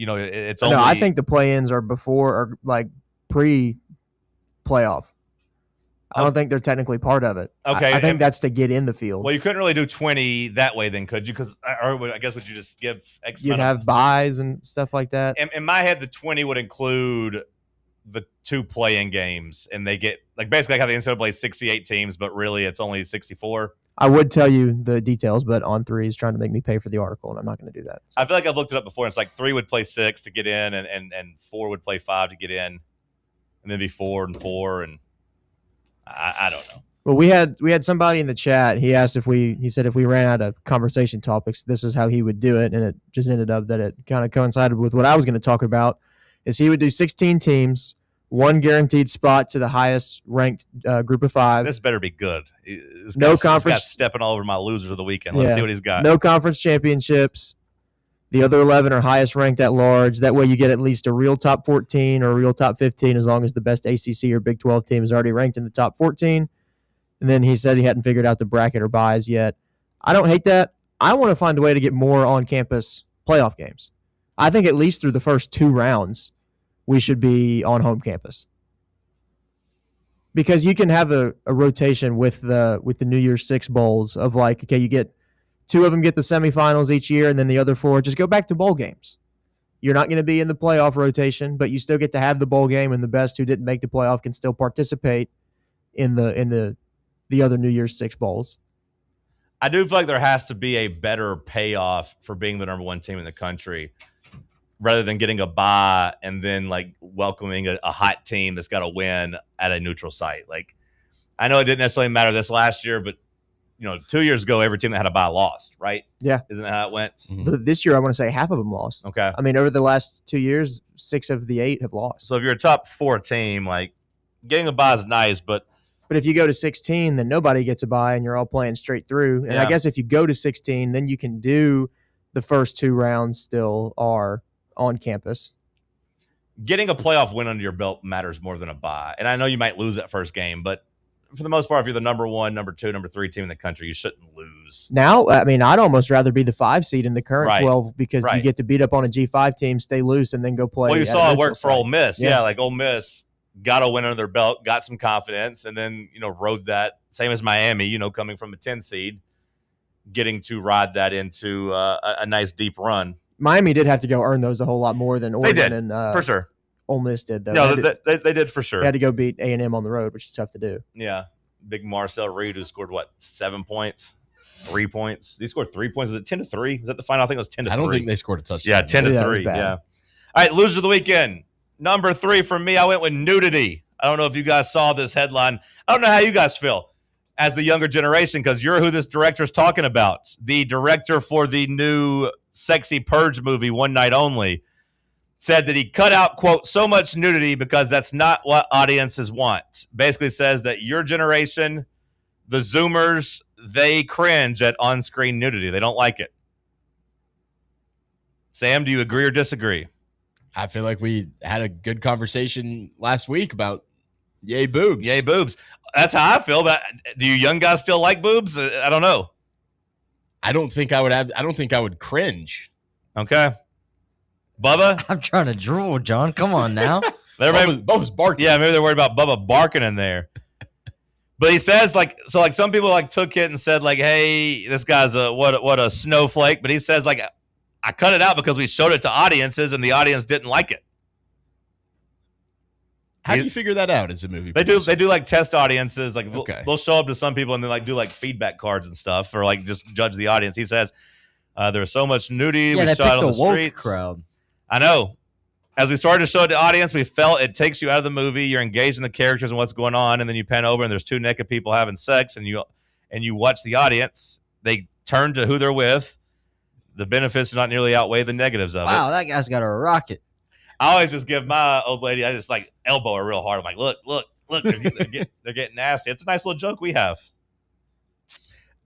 it's only. No, I think the play-ins are before or pre-playoff. I don't think they're technically part of it. Okay. I think that's to get in the field. Well, you couldn't really do 20 that way then, could you? Or I guess would you just give X You'd have buys and stuff like that. In my head, the 20 would include the 2 play-in games, and they get basically how the NCAA 68 teams, but really it's only 64. I would tell you the details, but On3 is trying to make me pay for the article, and I'm not going to do that. I feel like I've looked it up before. And it's like 3 would play 6 to get in, and 4 would play 5 to get in, and then be 4 and 4, and I don't know. Well, we had somebody in the chat. He asked he said if we ran out of conversation topics, this is how he would do it, and it just ended up that it kind of coincided with what I was going to talk about. Is he would do 16 teams, 1 guaranteed spot to the highest ranked group of 5. This better be good. This conference. This guy's stepping all over my losers of the weekend. Let's see what he's got. No conference championships. The other 11 are highest ranked at large. That way you get at least a real top 14 or a real top 15 as long as the best ACC or Big 12 team is already ranked in the top 14. And then he said he hadn't figured out the bracket or buys yet. I don't hate that. I want to find a way to get more on-campus playoff games. I think at least through the first 2 rounds, we should be on home campus. Because you can have a rotation with the New Year's 6 bowls of okay, you get 2 of them get the semifinals each year, and then the other 4 just go back to bowl games. You're not going to be in the playoff rotation, but you still get to have the bowl game, and the best who didn't make the playoff can still participate in the other New Year's 6 bowls. I do feel like there has to be a better payoff for being the number 1 team in the country. rather than getting a bye and then like welcoming a hot team that's got to win at a neutral site. Like, I know it didn't necessarily matter this last year, but 2 years ago, every team that had a bye lost, right? Yeah. Isn't that how it went? This year, I want to say half of them lost. Okay. I mean, over the last 2 years, 6 of the 8 have lost. So if you're a top 4 team, like getting a bye is nice, but if you go to 16, then nobody gets a bye and you're all playing straight through. And I guess if you go to 16, then you can do the first 2 rounds still are on campus. Getting a playoff win under your belt matters more than a bye. And I know you might lose that first game, but for the most part, if you're the number 1, number 2, number 3 team in the country, you shouldn't lose. Now, I mean, I'd almost rather be the 5 seed in the current Right. 12 because Right. you get to beat up on a G5 team, stay loose, and then go play. Well, you at saw a it work neutral for Ole site. Miss. Yeah, like Ole Miss got a win under their belt, got some confidence, and then, rode that. Same as Miami, coming from a 10 seed, getting to ride that into a nice deep run. Miami did have to go earn those a whole lot more than Oregon They did, and for sure. Ole Miss did, though. No, they did for sure. They had to go beat A&M on the road, which is tough to do. Yeah. Big Marcel Reed, who scored, 7 points? 3 points? He scored 3 points. Was it 10-3? Was that the final? I think it was 10-3. I don't think they scored a touchdown. Yeah, 10-3. Yeah. All right, loser of the weekend. Number 3 for me, I went with nudity. I don't know if you guys saw this headline. I don't know how you guys feel as the younger generation, because you're who this director is talking about. The director for the new Sexy Purge movie, One Night Only, said that he cut out, quote, so much nudity because that's not what audiences want. Basically says that your generation, the Zoomers, they cringe at on-screen nudity. They don't like it. Sam, do you agree or disagree? I feel like we had a good conversation last week about yay boobs. Yay boobs. That's how I feel. But do you young guys still like boobs? I don't know. I don't think I would cringe. Okay. Bubba? I'm trying to drool, John. Come on now. Bubba's barking. Yeah, maybe they're worried about Bubba barking in there. But he says, some people took it and said, hey, this guy's what a snowflake. But he says, I cut it out because we showed it to audiences and the audience didn't like it. How do you figure that out as a movie They producer? do test audiences. Okay. They'll show up to some people and then do feedback cards and stuff, or just judge the audience. He says there was so much nudity. Yeah, we they shot picked on the the woke streets. crowd. I know. As we started to show it to the audience, we felt it takes you out of the movie. You're engaged in the characters and what's going on, and then you pan over and there's 2 naked people having sex, and you watch the audience. They turn to who they're with. The benefits do not nearly outweigh the negatives of it. Wow, that guy's got a rocket. I always just give my old lady, I just elbow her real hard. I'm like, look, they're getting nasty. It's a nice little joke we have.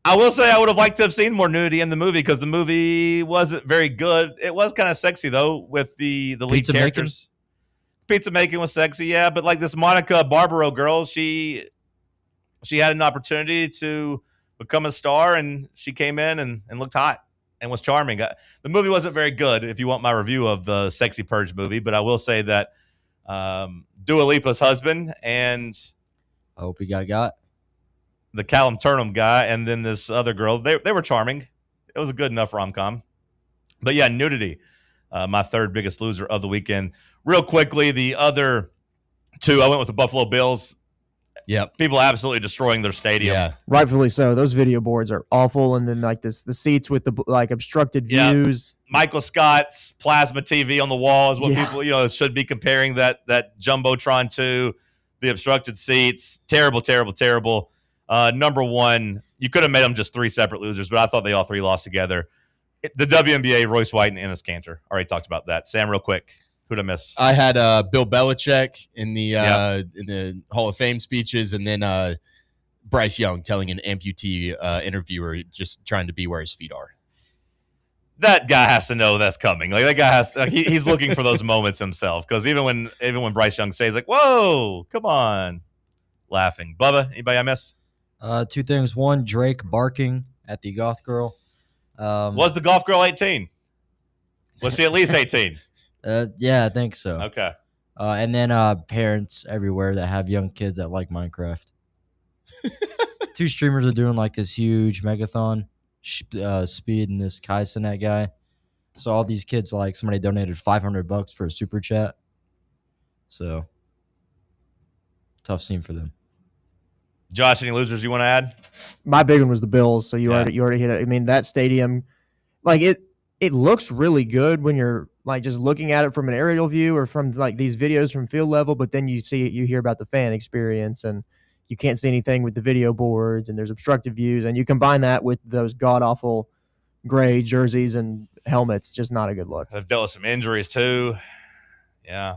I will say I would have liked to have seen more nudity in the movie because the movie wasn't very good. It was kind of sexy, though, with the lead Pizza characters. Pizza making was sexy, yeah. But this Monica Barbaro girl, she had an opportunity to become a star, and she came in and looked hot and was charming. The movie wasn't very good, if you want my review of the Sexy Purge movie, but I will say that Dua Lipa's husband and I hope he got the Callum Turnham guy and then this other girl, they were charming. It was a good enough rom-com. But yeah, nudity, my third biggest loser of the weekend. Real quickly, the other 2, I went with the Buffalo Bills. Yep. People absolutely destroying their stadium. Yeah. Rightfully so. Those video boards are awful, and then the seats with the obstructed views. Michael Scott's plasma TV on the wall is what people should be comparing that jumbotron to. The obstructed seats, terrible. Number 1, you could have made them just 3 separate losers, but I thought they all 3 lost together. The WNBA, Royce White and Ennis Cantor. Already talked about that. Sam, real quick, who'd I miss? I had Bill Belichick in the Hall of Fame speeches, and then Bryce Young telling an amputee interviewer just trying to be where his feet are. That guy has to know that's coming. That guy has to, he's looking for those moments himself, because even when Bryce Young says whoa, come on, laughing. Bubba, anybody I missed? 2 things. 1, Drake barking at the goth girl. Was the golf girl 18? Was she at least 18? Yeah, I think so. Okay. And then parents everywhere that have young kids that like Minecraft. 2 streamers are doing this huge megathon. Speed and this Kai Cenat guy. So all these kids, somebody donated $500 for a super chat. So tough scene for them. Josh, any losers you want to add? My big one was the Bills. So you already hit it. I mean, that stadium, it looks really good when you're like just looking at it from an aerial view or from like these videos from field level, but then you hear about the fan experience and you can't see anything with the video boards and there's obstructive views, and you combine that with those god awful gray jerseys and helmets, just not a good look. They've dealt with some injuries too. Yeah.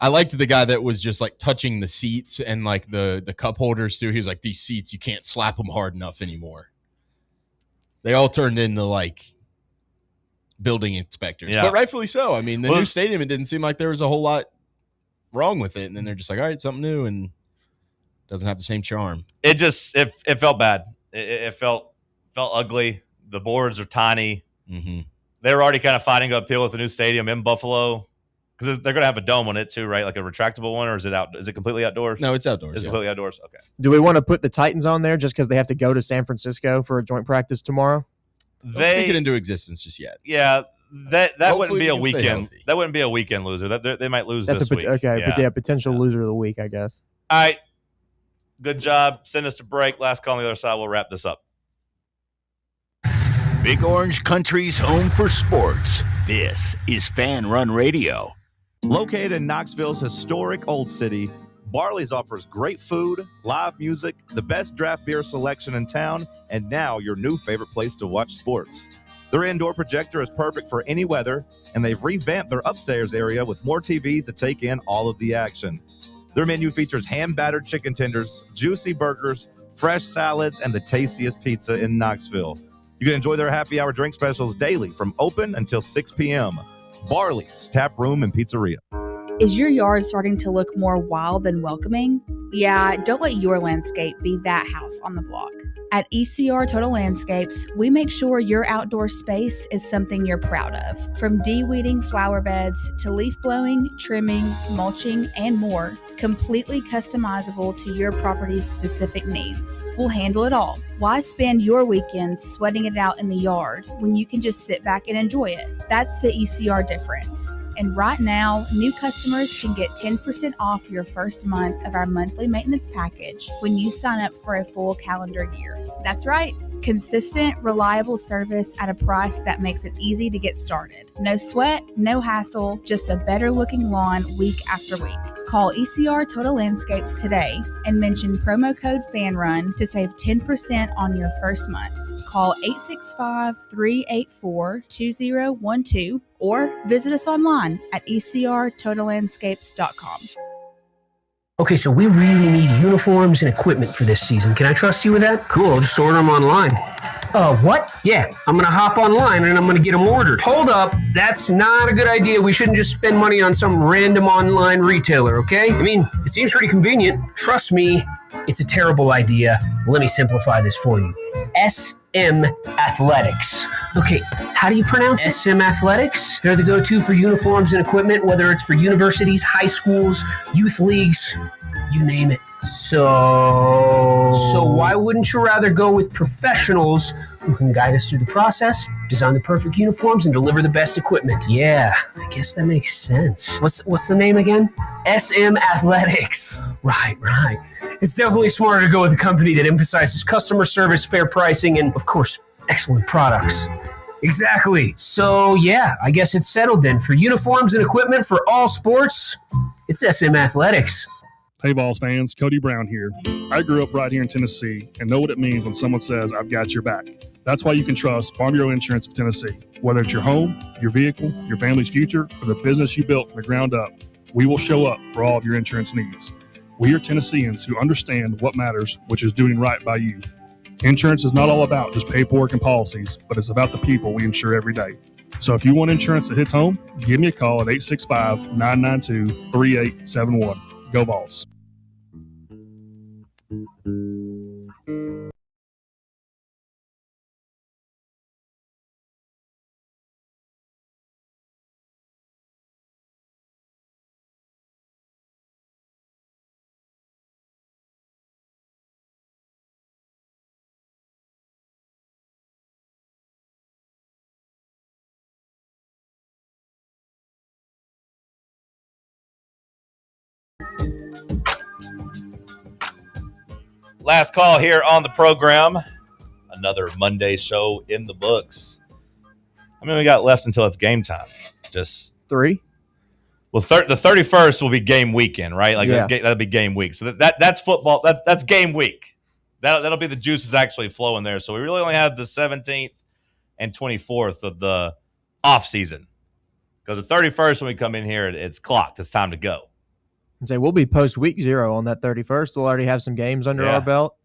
I liked the guy that was just like touching the seats and like the cup holders too. He was like, these seats, you can't slap them hard enough anymore. They all turned into like building inspectors, but rightfully so. I mean, the new stadium, it didn't seem like there was a whole lot wrong with it. And then they're just like, all right, something new, and doesn't have the same charm. It just, it felt bad. It felt ugly. The boards are tiny. Mm-hmm. They were already kind of fighting uphill with the new stadium in Buffalo. Because they're going to have a dome on it too, right? Like a retractable one, or is it out? Is it completely outdoors? No, it's outdoors. It's completely outdoors. Okay. Do we want to put the Titans on there just because they have to go to San Francisco for a joint practice tomorrow? Don't speak it into existence just yet. Yeah, that wouldn't be a we can stay weekend. healthy. That wouldn't be a weekend loser. They might lose That's this week. Okay, Yeah. but yeah, potential loser of the week, I guess. All right. Good job. Send us to break. Last call on the other side. We'll wrap this up. Big Orange Country's home for sports. This is Fan Run Radio. Located in Knoxville's historic Old City, Barley's offers great food, live music, the best draft beer selection in town, and now your new favorite place to watch sports. Their indoor projector is perfect for any weather, and they've revamped their upstairs area with more TVs to take in all of the action. Their menu features hand-battered chicken tenders, juicy burgers, fresh salads, and the tastiest pizza in Knoxville. You can enjoy their happy hour drink specials daily from open until 6 p.m. Barley's Tap Room and Pizzeria. Is your yard starting to look more wild than welcoming? Yeah, don't let your landscape be that house on the block. At ECR Total Landscapes, we make sure your outdoor space is something you're proud of. From de-weeding flower beds to leaf blowing, trimming, mulching, and more, completely customizable to your property's specific needs. We'll handle it all. Why spend your weekends sweating it out in the yard when you can just sit back and enjoy it? That's the ECR difference. And right now, new customers can get 10% off your first month of our monthly maintenance package when you sign up for a full calendar year. That's right. Consistent, reliable service at a price that makes it easy to get started. No sweat, no hassle, just a better looking lawn week after week. Call ECR Total Landscapes today and mention promo code FANRUN to save 10% on your first month. Call 865-384-2012 or visit us online at ecrtotallandscapes.com. Okay, so we really need uniforms and equipment for this season. Can I trust you with that? Cool, I'll just order them online. What? Yeah, I'm going to hop online and I'm going to get them ordered. Hold up, that's not a good idea. We shouldn't just spend money on some random online retailer, okay? I mean, it seems pretty convenient. Trust me, it's a terrible idea. Let me simplify this for you. SM Athletics. Okay, how do you pronounce it? SM Athletics? They're the go-to for uniforms and equipment, whether it's for universities, high schools, youth leagues, you name it. So why wouldn't you rather go with professionals who can guide us through the process, design the perfect uniforms, and deliver the best equipment? Yeah, I guess that makes sense. What's the name again? SM Athletics. Right. It's definitely smarter to go with a company that emphasizes customer service, fair pricing, and, of course, excellent products. Exactly. So, yeah, I guess it's settled then. For uniforms and equipment for all sports, it's SM Athletics. Hey, Vols fans, Cody Brown here. I grew up right here in Tennessee and know what it means when someone says, I've got your back. That's why you can trust Farm Bureau Insurance of Tennessee. Whether it's your home, your vehicle, your family's future, or the business you built from the ground up, we will show up for all of your insurance needs. We are Tennesseans who understand what matters, which is doing right by you. Insurance is not all about just paperwork and policies, but it's about the people we insure every day. So if you want insurance that hits home, give me a call at 865-992-3871. Go Vols. Last call here on the program. Another Monday show in the books. How many we got left until it's game time? Just 3. Well, the 31st will be game weekend, right? Like Yeah. that'll be game week. So that's football. That's game week. That'll be the juices actually flowing there. So we really only have the 17th and 24th of the off season, because the 31st when we come in here, it's clocked. It's time to go. And say we'll be post week 0 on that 31st. We'll already have some games under our belt.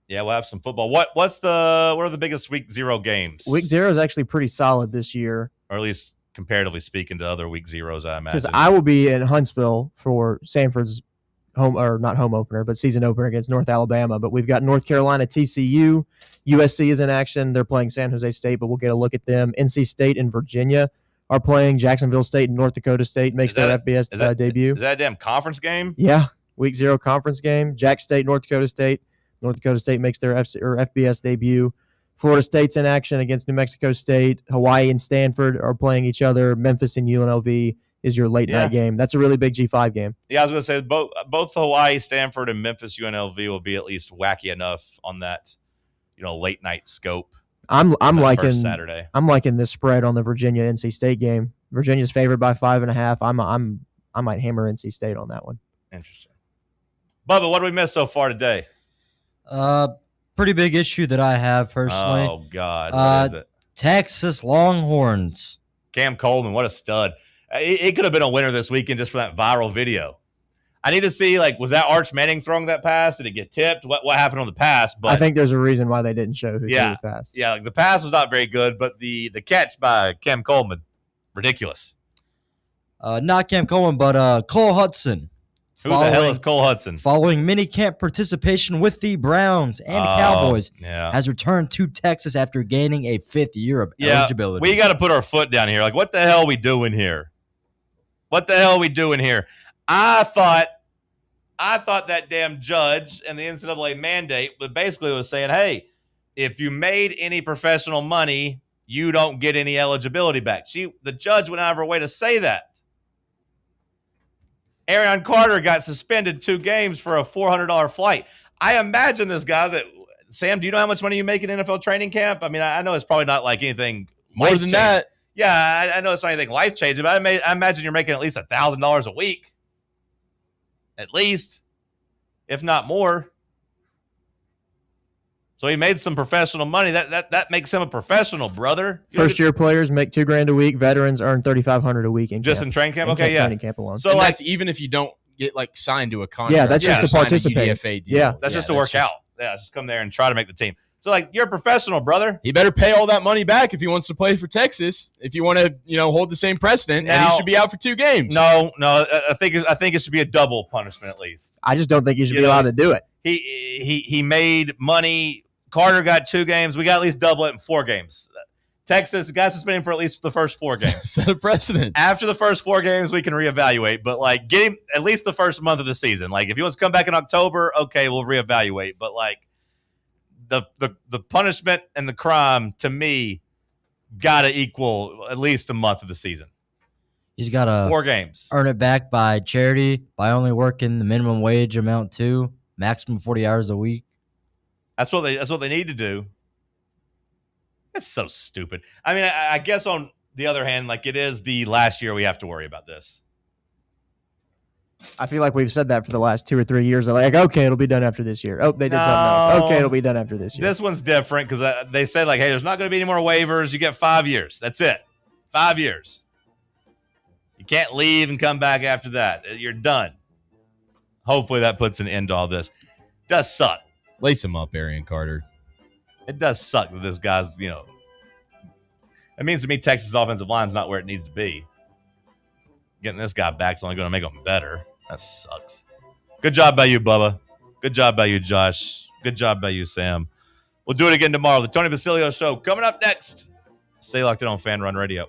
Yeah, we'll have some football. What are the biggest week 0 games? Week 0 is actually pretty solid this year, or at least comparatively speaking to other week 0s, I imagine. because I will be in Huntsville for Sanford's not home opener, but season opener against North Alabama. But we've got North Carolina, TCU, USC is in action. They're playing San Jose State, but we'll get a look at them. NC State and Virginia are playing. Jacksonville State and North Dakota State makes their FBS debut. Is that a damn conference game? Yeah, week 0 conference game. Jack State, North Dakota State. North Dakota State makes their FBS debut. Florida State's in action against New Mexico State. Hawaii and Stanford are playing each other. Memphis and UNLV is your late night game. That's a really big G5 game. Yeah, I was going to say both Hawaii, Stanford, and Memphis UNLV will be at least wacky enough on that, late night scope. I'm liking Saturday. I'm liking this spread on the Virginia NC State game. Virginia's favored by 5.5. I might hammer NC State on that one. Interesting. Bubba, what did we miss so far today? Pretty big issue that I have personally. Oh God, what is it? Texas Longhorns. Cam Coleman, what a stud! It could have been a winner this weekend just for that viral video. I need to see, was that Arch Manning throwing that pass? Did it get tipped? What happened on the pass? But I think there's a reason why they didn't show who threw the pass. Yeah, the pass was not very good, but the catch by Cam Coleman, ridiculous. Not Cam Coleman, but Cole Hudson. Who the hell is Cole Hudson? Following minicamp participation with the Browns and Cowboys, has returned to Texas after gaining a 5th year of eligibility. We got to put our foot down here. What the hell are we doing here? What the hell are we doing here? I thought that damn judge and the NCAA mandate basically was saying, hey, if you made any professional money, you don't get any eligibility back. The judge went out of her way to say that. Arion Carter got suspended 2 games for a $400 flight. I imagine this guy Sam, do you know how much money you make in NFL training camp? I mean, I know it's probably not like anything more than that. Yeah, I know it's not anything life-changing, but I imagine you're making at least $1,000 a week. At least, if not more. So he made some professional money. That makes him a professional, brother. First-year players make $2,000 a week. Veterans earn $3,500 a week in training camp. Okay, training camp alone. So that's even if you don't get signed to a contract. Yeah, that's just to participate. UDFA deal. Yeah, that's just to work out. Yeah, just come there and try to make the team. So you're a professional, brother. He better pay all that money back if he wants to play for Texas. If you want to, hold the same precedent, and he should be out for 2 games. No, I think it should be a double punishment at least. I just don't think he should be allowed to do it. He made money. Carter got 2 games. We got at least double it in 4 games. Texas got suspended for at least the first 4 games. Set a precedent. After the first 4 games, we can reevaluate. But get him at least the first month of the season. If he wants to come back in October, okay, we'll reevaluate. But the punishment and the crime to me gotta equal at least a month of the season. He's got to 4 games. Earn it back by charity by only working the minimum wage amount too, maximum 40 hours a week. That's what they need to do. That's so stupid. I mean, I guess on the other hand, it is the last year we have to worry about this. I feel like we've said that for the last 2 or 3 years. They're okay, it'll be done after this year. Oh, they did something else. Okay, it'll be done after this year. This one's different because they said, hey, there's not going to be any more waivers. You get 5 years. That's it. 5 years. You can't leave and come back after that. You're done. Hopefully that puts an end to all this. It does suck. Lace him up, Arion Carter. It does suck that this guy's, it means to me Texas' offensive line's not where it needs to be. Getting this guy back is only going to make him better. That sucks. Good job by you, Bubba. Good job by you, Josh. Good job by you, Sam. We'll do it again tomorrow. The Tony Basilio Show coming up next. Stay locked in on Fan Run Radio.